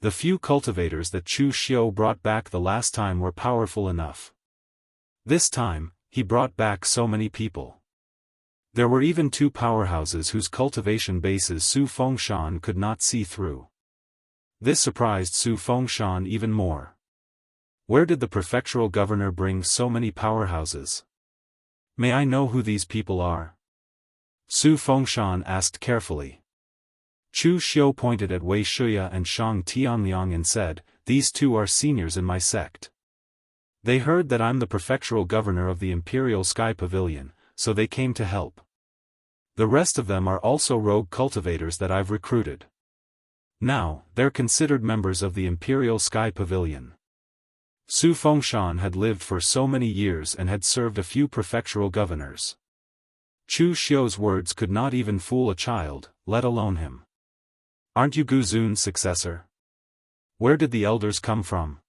The few cultivators that Chu Xiu brought back the last time were powerful enough. This time, he brought back so many people. There were even 2 powerhouses whose cultivation bases Su Fengshan could not see through. This surprised Su Fengshan even more. Where did the prefectural governor bring so many powerhouses? May I know who these people are? Su Fengshan asked carefully. Chu Xiu pointed at Wei Shuya and Shang Tianliang and said, "These 2 are seniors in my sect. They heard that I'm the prefectural governor of the Imperial Sky Pavilion, so they came to help. The rest of them are also rogue cultivators that I've recruited. Now, they're considered members of the Imperial Sky Pavilion." Su Fengshan had lived for so many years and had served a few prefectural governors. Chu Xiu's words could not even fool a child, let alone him. "Aren't you Gu Zun's successor? Where did the elders come from?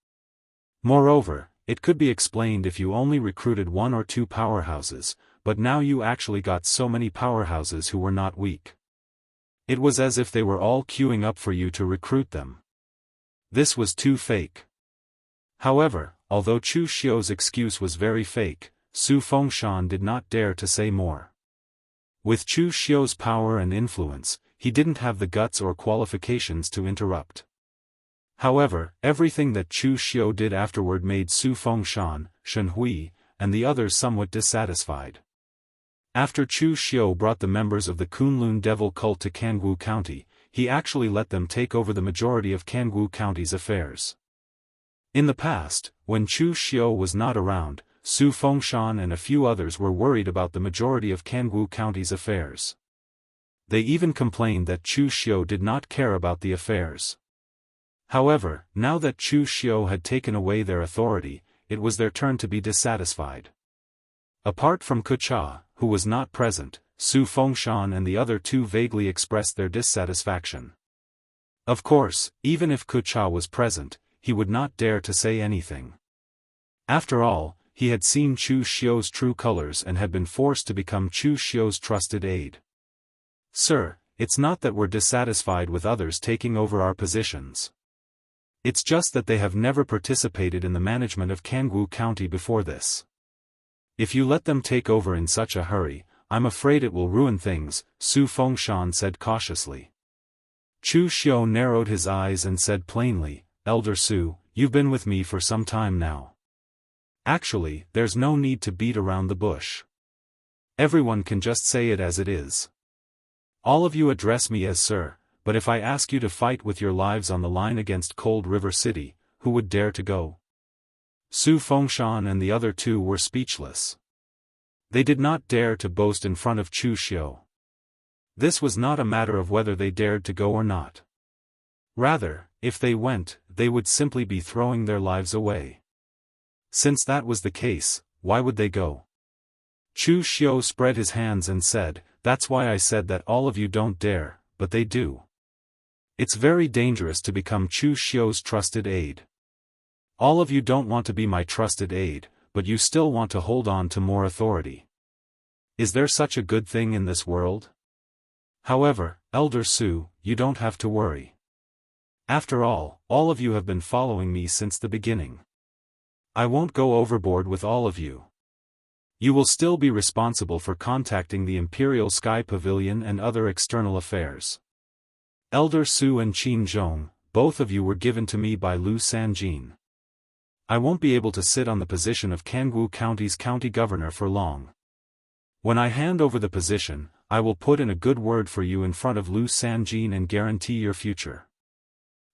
Moreover, it could be explained if you only recruited 1 or 2 powerhouses, but now you actually got so many powerhouses who were not weak. It was as if they were all queuing up for you to recruit them. This was too fake." However, although Chu Xiu's excuse was very fake, Su Fengshan did not dare to say more. With Chu Xiu's power and influence, he didn't have the guts or qualifications to interrupt. However, everything that Chu Xiu did afterward made Su Fengshan, Shen Hui, and the others somewhat dissatisfied. After Chu Xiu brought the members of the Kunlun Devil cult to Jianghu County, he actually let them take over the majority of Jianghu County's affairs. In the past, when Chu Xiu was not around, Su Fengshan and a few others were worried about the majority of Jianghu County's affairs. They even complained that Chu Xiu did not care about the affairs. However, now that Chu Xiu had taken away their authority, it was their turn to be dissatisfied. Apart from Kucha, who was not present, Su Fengshan and the other 2 vaguely expressed their dissatisfaction. Of course, even if Kucha was present, he would not dare to say anything. After all, he had seen Chu Xiu's true colors and had been forced to become Chu Xiu's trusted aide. "Sir, it's not that we're dissatisfied with others taking over our positions. It's just that they have never participated in the management of Jianghu County before this. If you let them take over in such a hurry, I'm afraid it will ruin things, Su Fengshan said cautiously. Chu Xiu narrowed his eyes and said plainly, Elder Su, you've been with me for some time now. Actually, there's no need to beat around the bush. Everyone can just say it as it is. All of you address me as Sir, but if I ask you to fight with your lives on the line against Cold River City, who would dare to go? Su Fengshan and the other two were speechless. They did not dare to boast in front of Chu Xiu. This was not a matter of whether they dared to go or not. Rather, if they went, they would simply be throwing their lives away. Since that was the case, why would they go? Chu Xiu spread his hands and said, That's why I said that all of you don't dare, but they do. It's very dangerous to become Chu Xiu's trusted aide. All of you don't want to be my trusted aide, but you still want to hold on to more authority. Is there such a good thing in this world? However, Elder Su, you don't have to worry. After all of you have been following me since the beginning. I won't go overboard with all of you. You will still be responsible for contacting the Imperial Sky Pavilion and other external affairs. Elder Su and Qin Zhong, both of you were given to me by Lu Sanjin. I won't be able to sit on the position of Jianghu County's county governor for long. When I hand over the position, I will put in a good word for you in front of Lu Sanjin and guarantee your future.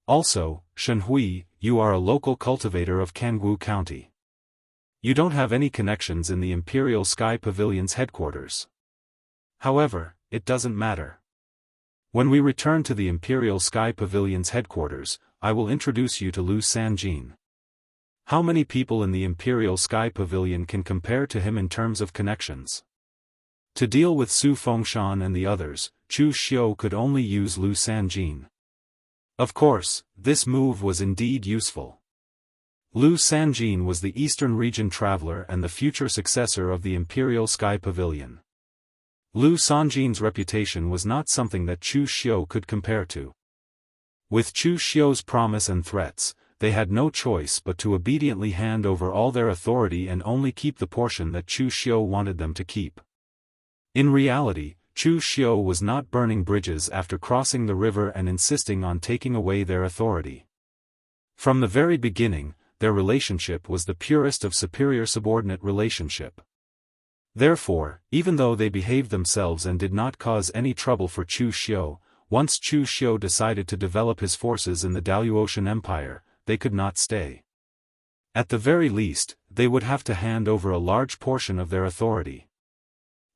Also, Shen Hui, you are a local cultivator of Jianghu County. You don't have any connections in the Imperial Sky Pavilion's headquarters. However, it doesn't matter. When we return to the Imperial Sky Pavilion's headquarters, I will introduce you to Lu Sanjin. How many people in the Imperial Sky Pavilion can compare to him in terms of connections? To deal with Su Fengshan and the others, Chu Xiu could only use Lu Sanjin. Of course, this move was indeed useful. Lu Sanjin was the Eastern Region traveler and the future successor of the Imperial Sky Pavilion. Lu Sanjin's reputation was not something that Chu Xiu could compare to. With Chu Xiu's promise and threats, they had no choice but to obediently hand over all their authority and only keep the portion that Chu Xiu wanted them to keep. In reality, Chu Xiu was not burning bridges after crossing the river and insisting on taking away their authority. From the very beginning, their relationship was the purest of superior-subordinate relationship. Therefore, even though they behaved themselves and did not cause any trouble for Chu Xiu, once Chu Xiu decided to develop his forces in the Daoist Empire, they could not stay. At the very least, they would have to hand over a large portion of their authority.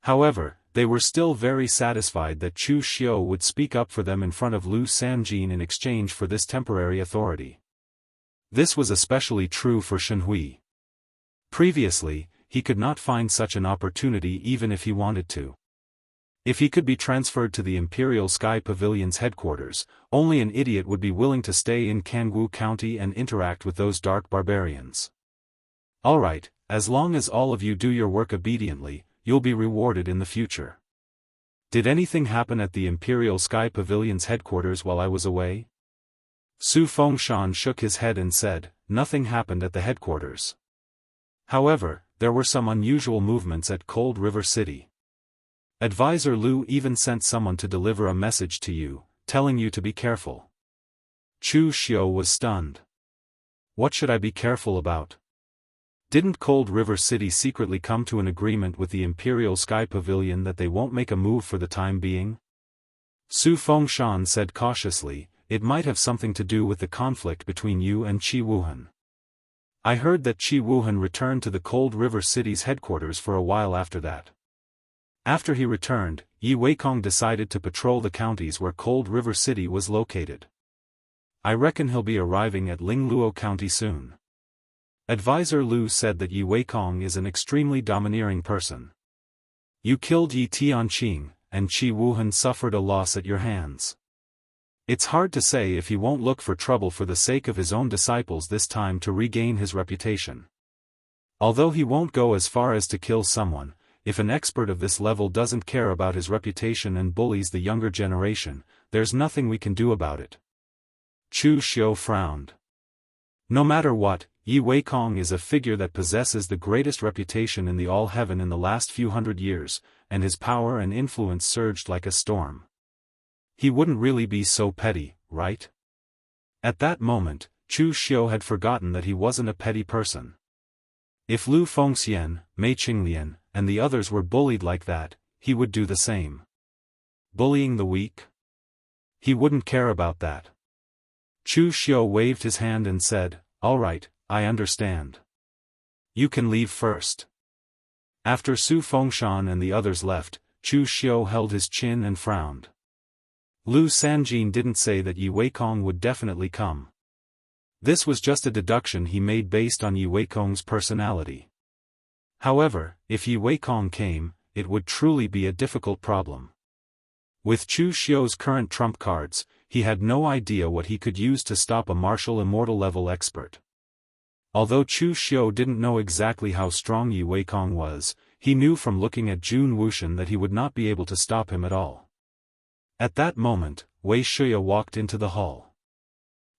However, they were still very satisfied that Chu Xiu would speak up for them in front of Lu Sanjin in exchange for this temporary authority. This was especially true for Shen Hui. Previously, he could not find such an opportunity even if he wanted to. If he could be transferred to the Imperial Sky Pavilion's headquarters, only an idiot would be willing to stay in Jianghu County and interact with those dark barbarians. Alright, as long as all of you do your work obediently, you'll be rewarded in the future. Did anything happen at the Imperial Sky Pavilion's headquarters while I was away? Su Fengshan shook his head and said, Nothing happened at the headquarters. However, there were some unusual movements at Cold River City. Advisor Lu even sent someone to deliver a message to you, telling you to be careful. Chu Xiu was stunned. What should I be careful about? Didn't Cold River City secretly come to an agreement with the Imperial Sky Pavilion that they won't make a move for the time being? Su Fengshan said cautiously, It might have something to do with the conflict between you and Qi Wuhan. I heard that Qi Wuhan returned to the Cold River City's headquarters for a while after that. After he returned, Yi Weikong decided to patrol the counties where Cold River City was located. I reckon he'll be arriving at Lingluo County soon. Advisor Lu said that Yi Weikong is an extremely domineering person. You killed Yi Tianqing, and Qi Wuhan suffered a loss at your hands. It's hard to say if he won't look for trouble for the sake of his own disciples this time to regain his reputation. Although he won't go as far as to kill someone, if an expert of this level doesn't care about his reputation and bullies the younger generation, there's nothing we can do about it. Chu Xiu frowned. No matter what, Yi Weikong is a figure that possesses the greatest reputation in the All Heaven in the last few hundred years, and his power and influence surged like a storm. He wouldn't really be so petty, right? At that moment, Chu Xiu had forgotten that he wasn't a petty person. If Lu Fengxian, Mei Qinglian, and the others were bullied like that, he would do the same. Bullying the weak? He wouldn't care about that. Chu Xiu waved his hand and said, "All right, I understand. You can leave first." After Su Fengshan and the others left, Chu Xiu held his chin and frowned. Lu Sanjin didn't say that Yi Weikong would definitely come. This was just a deduction he made based on Yi Weikong's personality. However, if Yi Weikong came, it would truly be a difficult problem. With Chu Xiu's current trump cards, he had no idea what he could use to stop a martial immortal level expert. Although Chu Xiu didn't know exactly how strong Yi Weikong was, he knew from looking at Jun Wuxian that he would not be able to stop him at all. At that moment, Wei Shuya walked into the hall.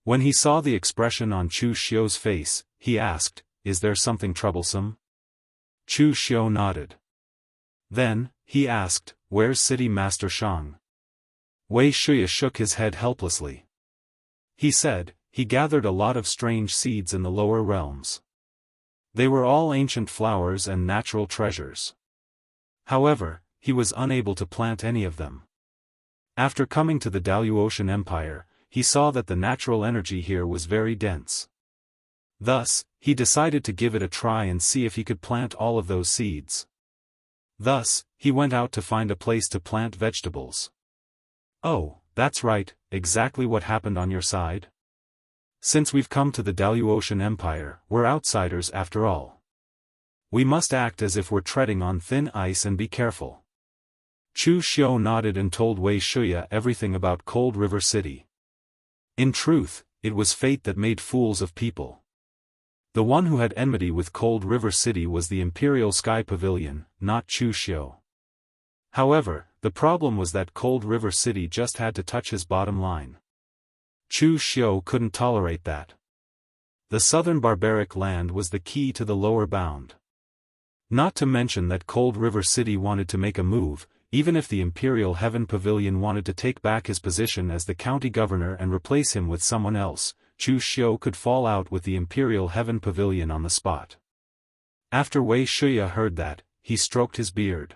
When he saw the expression on Chu Xiu's face, he asked, "Is there something troublesome?" Chu Xiu nodded. Then, he asked, "Where's City Master Shang?" Wei Shuya shook his head helplessly. He said, "He gathered a lot of strange seeds in the lower realms. They were all ancient flowers and natural treasures. However, he was unable to plant any of them. After coming to the Daoist Empire, he saw that the natural energy here was very dense. Thus, he decided to give it a try and see if he could plant all of those seeds. Thus, he went out to find a place to plant vegetables." "Oh, that's right, exactly what happened on your side? Since we've come to the Daoist Empire, we're outsiders after all. We must act as if we're treading on thin ice and be careful." Chu Xiu nodded and told Wei Shuya everything about Cold River City. In truth, it was fate that made fools of people. The one who had enmity with Cold River City was the Imperial Sky Pavilion, not Chu Xiu. However, the problem was that Cold River City just had to touch his bottom line. Chu Xiu couldn't tolerate that. The southern barbaric land was the key to the lower bound. Not to mention that Cold River City wanted to make a move, even if the Imperial Heaven Pavilion wanted to take back his position as the county governor and replace him with someone else, Chu Xiu could fall out with the Imperial Heaven Pavilion on the spot. After Wei Shuya heard that, he stroked his beard.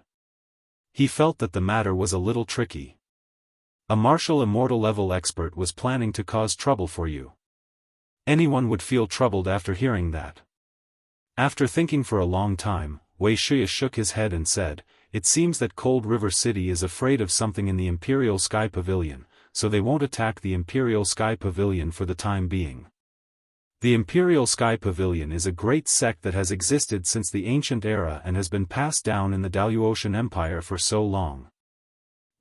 He felt that the matter was a little tricky. A martial immortal level expert was planning to cause trouble for you. Anyone would feel troubled after hearing that. After thinking for a long time, Wei Shuya shook his head and said, "It seems that Cold River City is afraid of something in the Imperial Sky Pavilion, so they won't attack the Imperial Sky Pavilion for the time being." The Imperial Sky Pavilion is a great sect that has existed since the ancient era and has been passed down in the Daoist Empire for so long.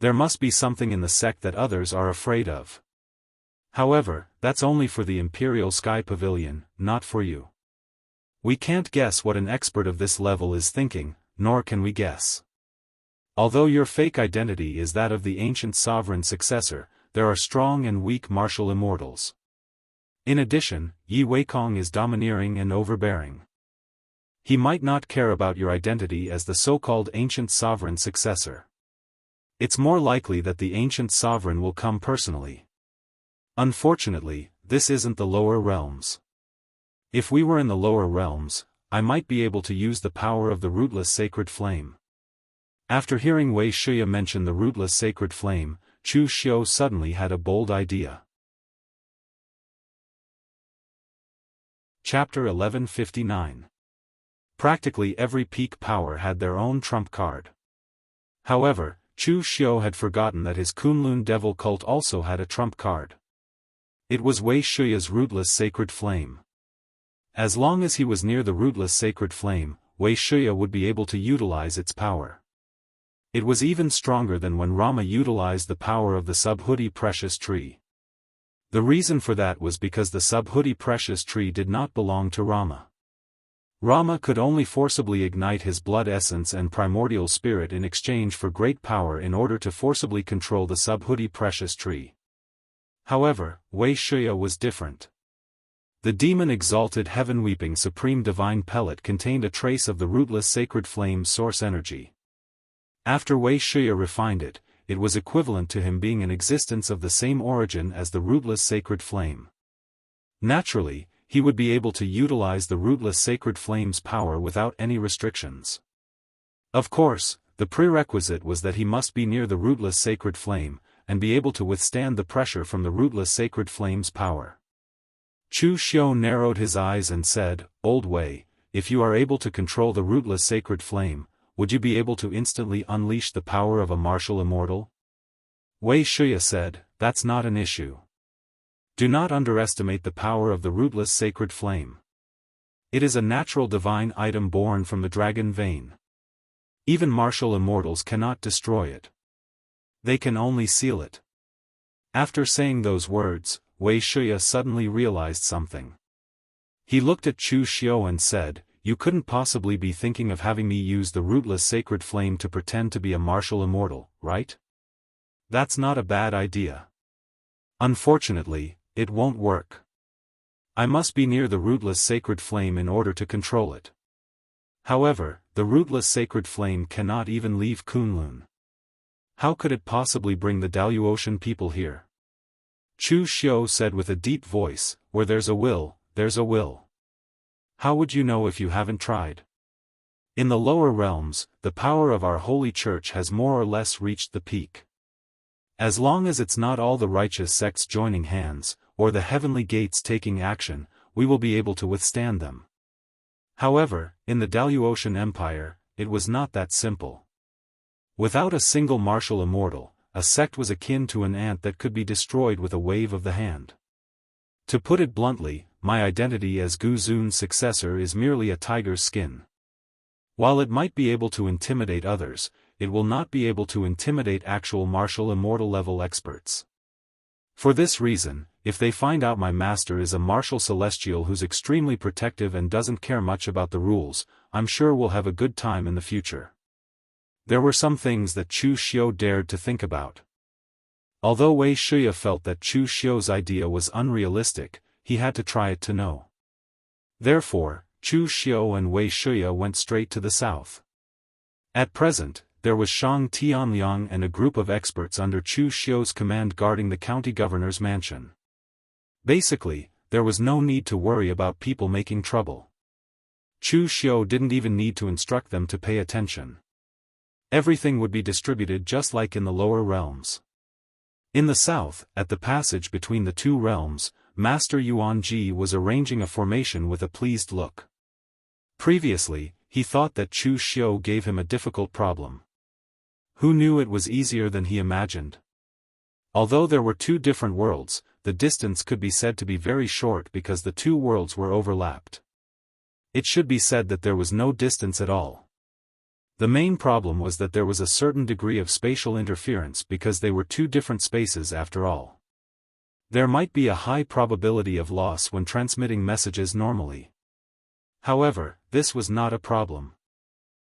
There must be something in the sect that others are afraid of. However, that's only for the Imperial Sky Pavilion, not for you. We can't guess what an expert of this level is thinking, nor can we guess. Although your fake identity is that of the ancient sovereign successor, there are strong and weak martial immortals. In addition, Yi Weikong is domineering and overbearing. He might not care about your identity as the so-called ancient sovereign successor. It's more likely that the ancient sovereign will come personally. Unfortunately, this isn't the lower realms. If we were in the lower realms, I might be able to use the power of the rootless sacred flame. After hearing Wei Shuya mention the rootless sacred flame, Chu Xiu suddenly had a bold idea. Chapter 1159. Practically every peak power had their own trump card. However, Chu Xiu had forgotten that his Kunlun devil cult also had a trump card. It was Wei Shuya's rootless sacred flame. As long as he was near the rootless sacred flame, Wei Shuya would be able to utilize its power. It was even stronger than when Rama utilized the power of the Subhuti precious tree. The reason for that was because the Subhuti precious tree did not belong to Rama. Rama could only forcibly ignite his blood essence and primordial spirit in exchange for great power in order to forcibly control the Subhuti precious tree. However, Wei Shuya was different. The demon-exalted heaven-weeping supreme divine pellet contained a trace of the rootless sacred flame's source energy. After Wei Shuya refined it, it was equivalent to him being an existence of the same origin as the rootless sacred flame. Naturally, he would be able to utilize the rootless sacred flame's power without any restrictions. Of course, the prerequisite was that he must be near the rootless sacred flame, and be able to withstand the pressure from the rootless sacred flame's power. Chu Xiu narrowed his eyes and said, "Old Wei, if you are able to control the rootless sacred flame, would you be able to instantly unleash the power of a martial immortal?" Wei Shuya said, "That's not an issue. Do not underestimate the power of the rootless sacred flame. It is a natural divine item born from the dragon vein. Even martial immortals cannot destroy it. They can only seal it." After saying those words, Wei Shuya suddenly realized something. He looked at Chu Xiu and said, "You couldn't possibly be thinking of having me use the rootless sacred flame to pretend to be a martial immortal, right? That's not a bad idea. Unfortunately, it won't work. I must be near the rootless sacred flame in order to control it. However, the rootless sacred flame cannot even leave Kunlun. How could it possibly bring the Daoist people here?" Chu Xiu said with a deep voice, "Where there's a will, there's a will. How would you know if you haven't tried? In the lower realms, the power of our holy church has more or less reached the peak. As long as it's not all the righteous sects joining hands, or the heavenly gates taking action, we will be able to withstand them." However, in the Daoist Empire, it was not that simple. Without a single martial immortal, a sect was akin to an ant that could be destroyed with a wave of the hand. To put it bluntly, my identity as Gu Zun's successor is merely a tiger's skin. While it might be able to intimidate others, it will not be able to intimidate actual martial immortal level experts. For this reason, if they find out my master is a martial celestial who's extremely protective and doesn't care much about the rules, I'm sure we'll have a good time in the future. There were some things that Chu Xiu dared to think about. Although Wei Shuya felt that Chu Xiu's idea was unrealistic, he had to try it to know. Therefore, Chu Xiu and Wei Shuya went straight to the south. At present, there was Shang Tianliang and a group of experts under Chu Xiu's command guarding the county governor's mansion. Basically, there was no need to worry about people making trouble. Chu Xiu didn't even need to instruct them to pay attention. Everything would be distributed just like in the lower realms. In the south, at the passage between the two realms, Master Yuan Ji was arranging a formation with a pleased look. Previously, he thought that Chu Xiu gave him a difficult problem. Who knew it was easier than he imagined? Although there were two different worlds, the distance could be said to be very short because the two worlds were overlapped. It should be said that there was no distance at all. The main problem was that there was a certain degree of spatial interference because they were two different spaces after all. There might be a high probability of loss when transmitting messages normally. However, this was not a problem.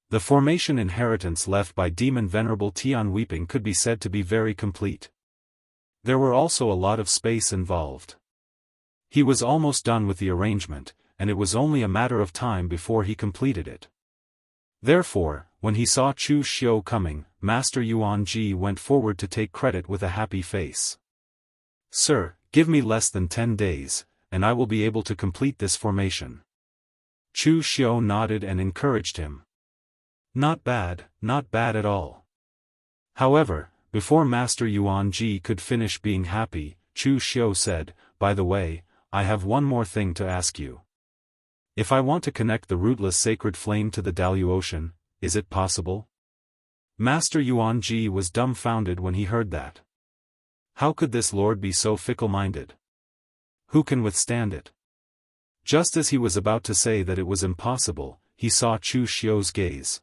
The formation inheritance left by Demon Venerable Tian Weeping could be said to be very complete. There were also a lot of space involved. He was almost done with the arrangement, and it was only a matter of time before he completed it. Therefore, when he saw Chu Xiu coming, Master Yuan Ji went forward to take credit with a happy face. "Sir, give me less than 10 days, and I will be able to complete this formation." Chu Xiu nodded and encouraged him. Not bad at all. However, before Master Yuan Ji could finish being happy, Chu Xiu said, "By the way, I have one more thing to ask you. If I want to connect the rootless sacred flame to the Daoist, is it possible?" Master Yuan Ji was dumbfounded when he heard that. How could this lord be so fickle-minded? Who can withstand it? Just as he was about to say that it was impossible, he saw Chu Xiu's gaze.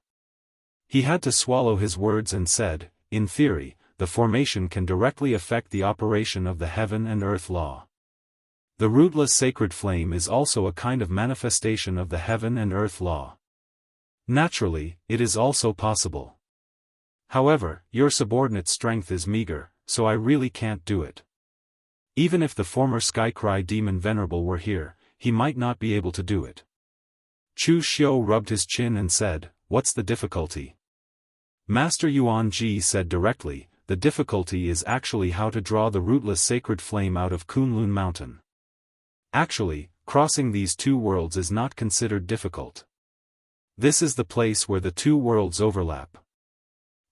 He had to swallow his words and said, "In theory, the formation can directly affect the operation of the heaven and earth law. The rootless sacred flame is also a kind of manifestation of the heaven and earth law. Naturally, it is also possible. However, your subordinate strength is meager, so I really can't do it. Even if the former Skycry Demon Venerable were here, he might not be able to do it. Chu Xiu rubbed his chin and said, "What's the difficulty?" Master Yuan Ji said directly, "The difficulty is actually how to draw the rootless sacred flame out of Kunlun Mountain. Actually, crossing these two worlds is not considered difficult. This is the place where the two worlds overlap.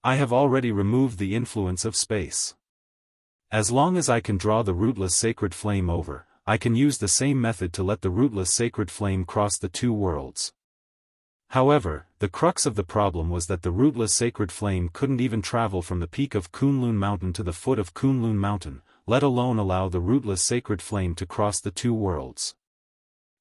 I have already removed the influence of space. As long as I can draw the rootless sacred flame over, I can use the same method to let the rootless sacred flame cross the two worlds." However, the crux of the problem was that the rootless sacred flame couldn't even travel from the peak of Kunlun Mountain to the foot of Kunlun Mountain, let alone allow the rootless sacred flame to cross the two worlds.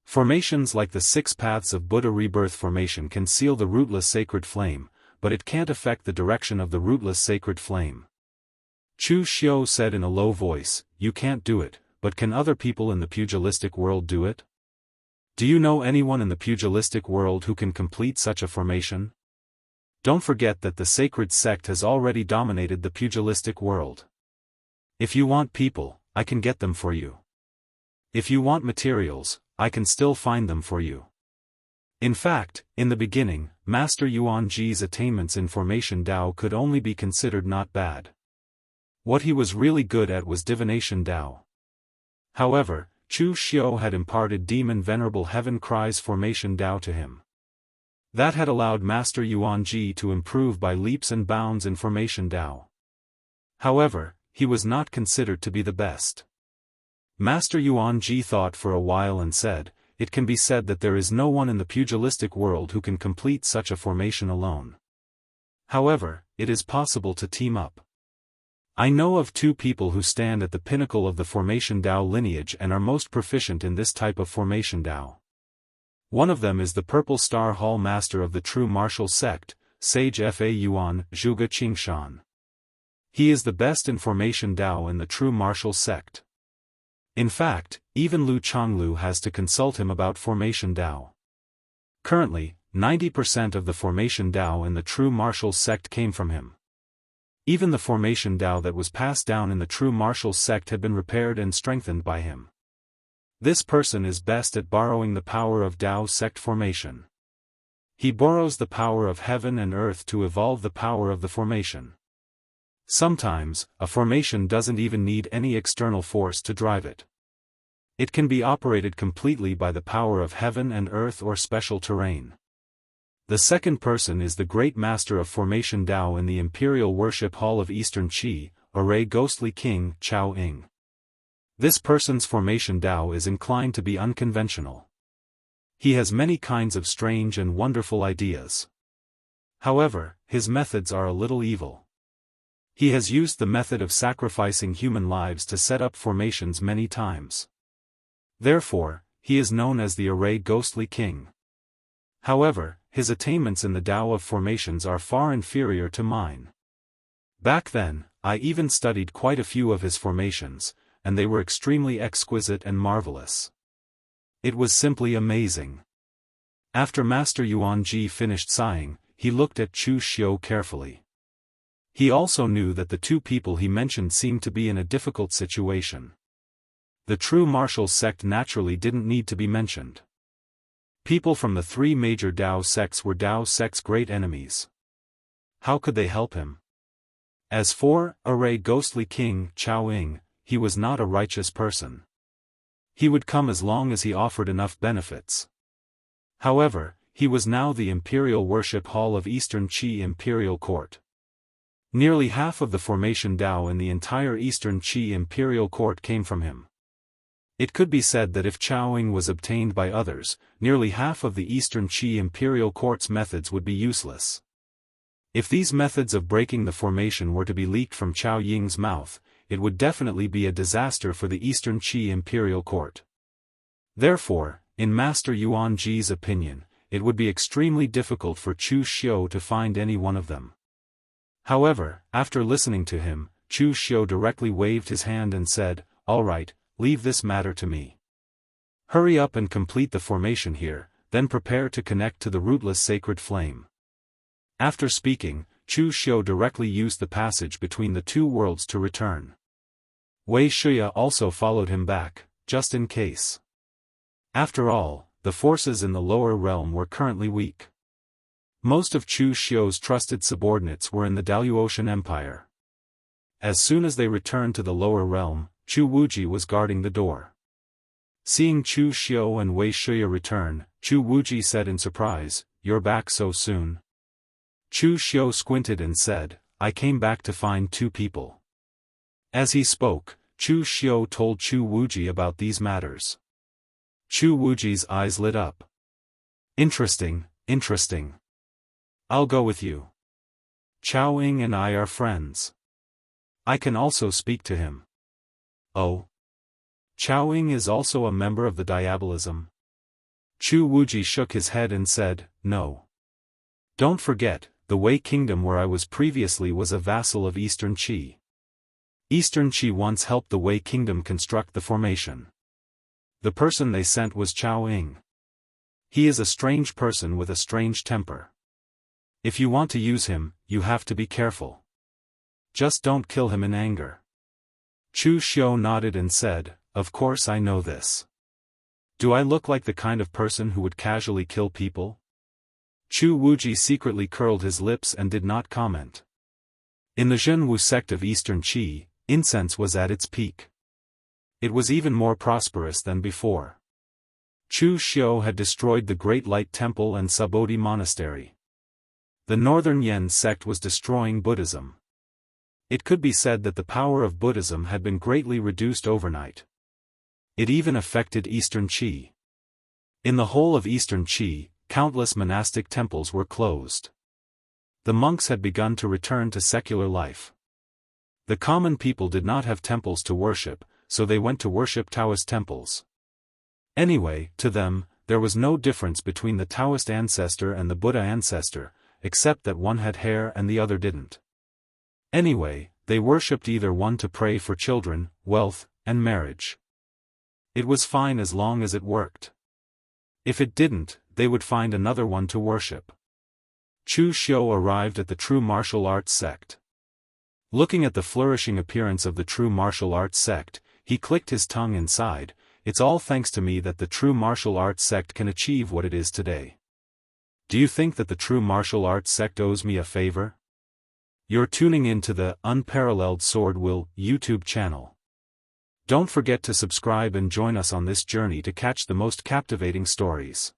Formations like the 6 paths of Buddha rebirth formation can seal the rootless sacred flame, but it can't affect the direction of the rootless sacred flame. Chu Xiu said in a low voice, "You can't do it, but can other people in the pugilistic world do it? Do you know anyone in the pugilistic world who can complete such a formation? Don't forget that the sacred sect has already dominated the pugilistic world. If you want people, I can get them for you. If you want materials, I can still find them for you." In fact, in the beginning, Master Yuan Ji's attainments in Formation Dao could only be considered not bad. What he was really good at was Divination Dao. However, Chu Xiu had imparted Demon Venerable Heaven Cries Formation Dao to him. That had allowed Master Yuan Ji to improve by leaps and bounds in Formation Dao. However, he was not considered to be the best. Master Yuan Ji thought for a while and said, "It can be said that there is no one in the pugilistic world who can complete such a formation alone. However, it is possible to team up. I know of 2 people who stand at the pinnacle of the Formation Dao lineage and are most proficient in this type of Formation Dao. One of them is the Purple Star Hall Master of the True Martial Sect, Sage Fa Yuan Zhuge Qingshan. He is the best in Formation Dao in the True Martial Sect. In fact, even Lu Changlu has to consult him about Formation Dao. Currently, 90% of the Formation Dao in the True Martial Sect came from him. Even the Formation Dao that was passed down in the True Martial Sect had been repaired and strengthened by him. This person is best at borrowing the power of Dao sect formation. He borrows the power of heaven and earth to evolve the power of the formation. Sometimes, a formation doesn't even need any external force to drive it. It can be operated completely by the power of heaven and earth or special terrain. The second person is the Great Master of Formation Dao in the Imperial Worship Hall of Eastern Qi, Array Ghostly King Chao Ying. This person's Formation Dao is inclined to be unconventional. He has many kinds of strange and wonderful ideas. However, his methods are a little evil. He has used the method of sacrificing human lives to set up formations many times. Therefore, he is known as the Array Ghostly King. However, his attainments in the Tao of formations are far inferior to mine. Back then, I even studied quite a few of his formations, and they were extremely exquisite and marvelous. It was simply amazing. After Master Yuan Ji finished sighing, he looked at Chu Xiu carefully. He also knew that the 2 people he mentioned seemed to be in a difficult situation. The True Martial Sect naturally didn't need to be mentioned. People from the 3 major Dao sects were Dao sect's great enemies. How could they help him? As for Array Ghostly King Chao Ying, he was not a righteous person. He would come as long as he offered enough benefits. However, he was now the Imperial Worship Hall of Eastern Qi Imperial Court. Nearly half of the Formation Dao in the entire Eastern Qi Imperial Court came from him. It could be said that if Chao Ying was obtained by others, nearly half of the Eastern Qi Imperial Court's methods would be useless. If these methods of breaking the formation were to be leaked from Chao Ying's mouth, it would definitely be a disaster for the Eastern Qi Imperial Court. Therefore, in Master Yuan Ji's opinion, it would be extremely difficult for Chu Xiu to find any one of them. However, after listening to him, Chu Xiu directly waved his hand and said, "All right, leave this matter to me. Hurry up and complete the formation here, then prepare to connect to the rootless sacred flame." After speaking, Chu Xiu directly used the passage between the 2 worlds to return. Wei Shuya also followed him back, just in case. After all, the forces in the lower realm were currently weak. Most of Chu Xiu's trusted subordinates were in the Daoist Empire. As soon as they returned to the lower realm, Chu Wuji was guarding the door. Seeing Chu Xiu and Wei Shuya return, Chu Wuji said in surprise, "You're back so soon?" Chu Xiu squinted and said, "I came back to find two people." As he spoke, Chu Xiu told Chu Wuji about these matters. Chu Wuji's eyes lit up. "Interesting, interesting. I'll go with you. Chao Ying and I are friends. I can also speak to him." "Oh? Chao Ying is also a member of the Diabolism?" Chu Wuji shook his head and said, "No. Don't forget, the Wei Kingdom where I was previously was a vassal of Eastern Qi. Eastern Qi once helped the Wei Kingdom construct the formation. The person they sent was Chao Ying. He is a strange person with a strange temper. If you want to use him, you have to be careful. Just don't kill him in anger." Chu Xiu nodded and said, "Of course I know this. Do I look like the kind of person who would casually kill people?" Chu Wuji secretly curled his lips and did not comment. In the Jianghu sect of Eastern Qi, incense was at its peak. It was even more prosperous than before. Chu Xiu had destroyed the Great Light Temple and Subodhi Monastery. The Northern Yen sect was destroying Buddhism. It could be said that the power of Buddhism had been greatly reduced overnight. It even affected Eastern Qi. In the whole of Eastern Qi, countless monastic temples were closed. The monks had begun to return to secular life. The common people did not have temples to worship, so they went to worship Taoist temples. Anyway, to them, there was no difference between the Taoist ancestor and the Buddha ancestor, except that one had hair and the other didn't. Anyway, they worshipped either one to pray for children, wealth, and marriage. It was fine as long as it worked. If it didn't, they would find another one to worship. Chu Xiu arrived at the true martial arts sect. Looking at the flourishing appearance of the true martial arts sect, he clicked his tongue inside. "It's all thanks to me that the true martial arts sect can achieve what it is today. Do you think that the true martial arts sect owes me a favor?" You're tuning in to the Unparalleled SwordWill YouTube channel. Don't forget to subscribe and join us on this journey to catch the most captivating stories.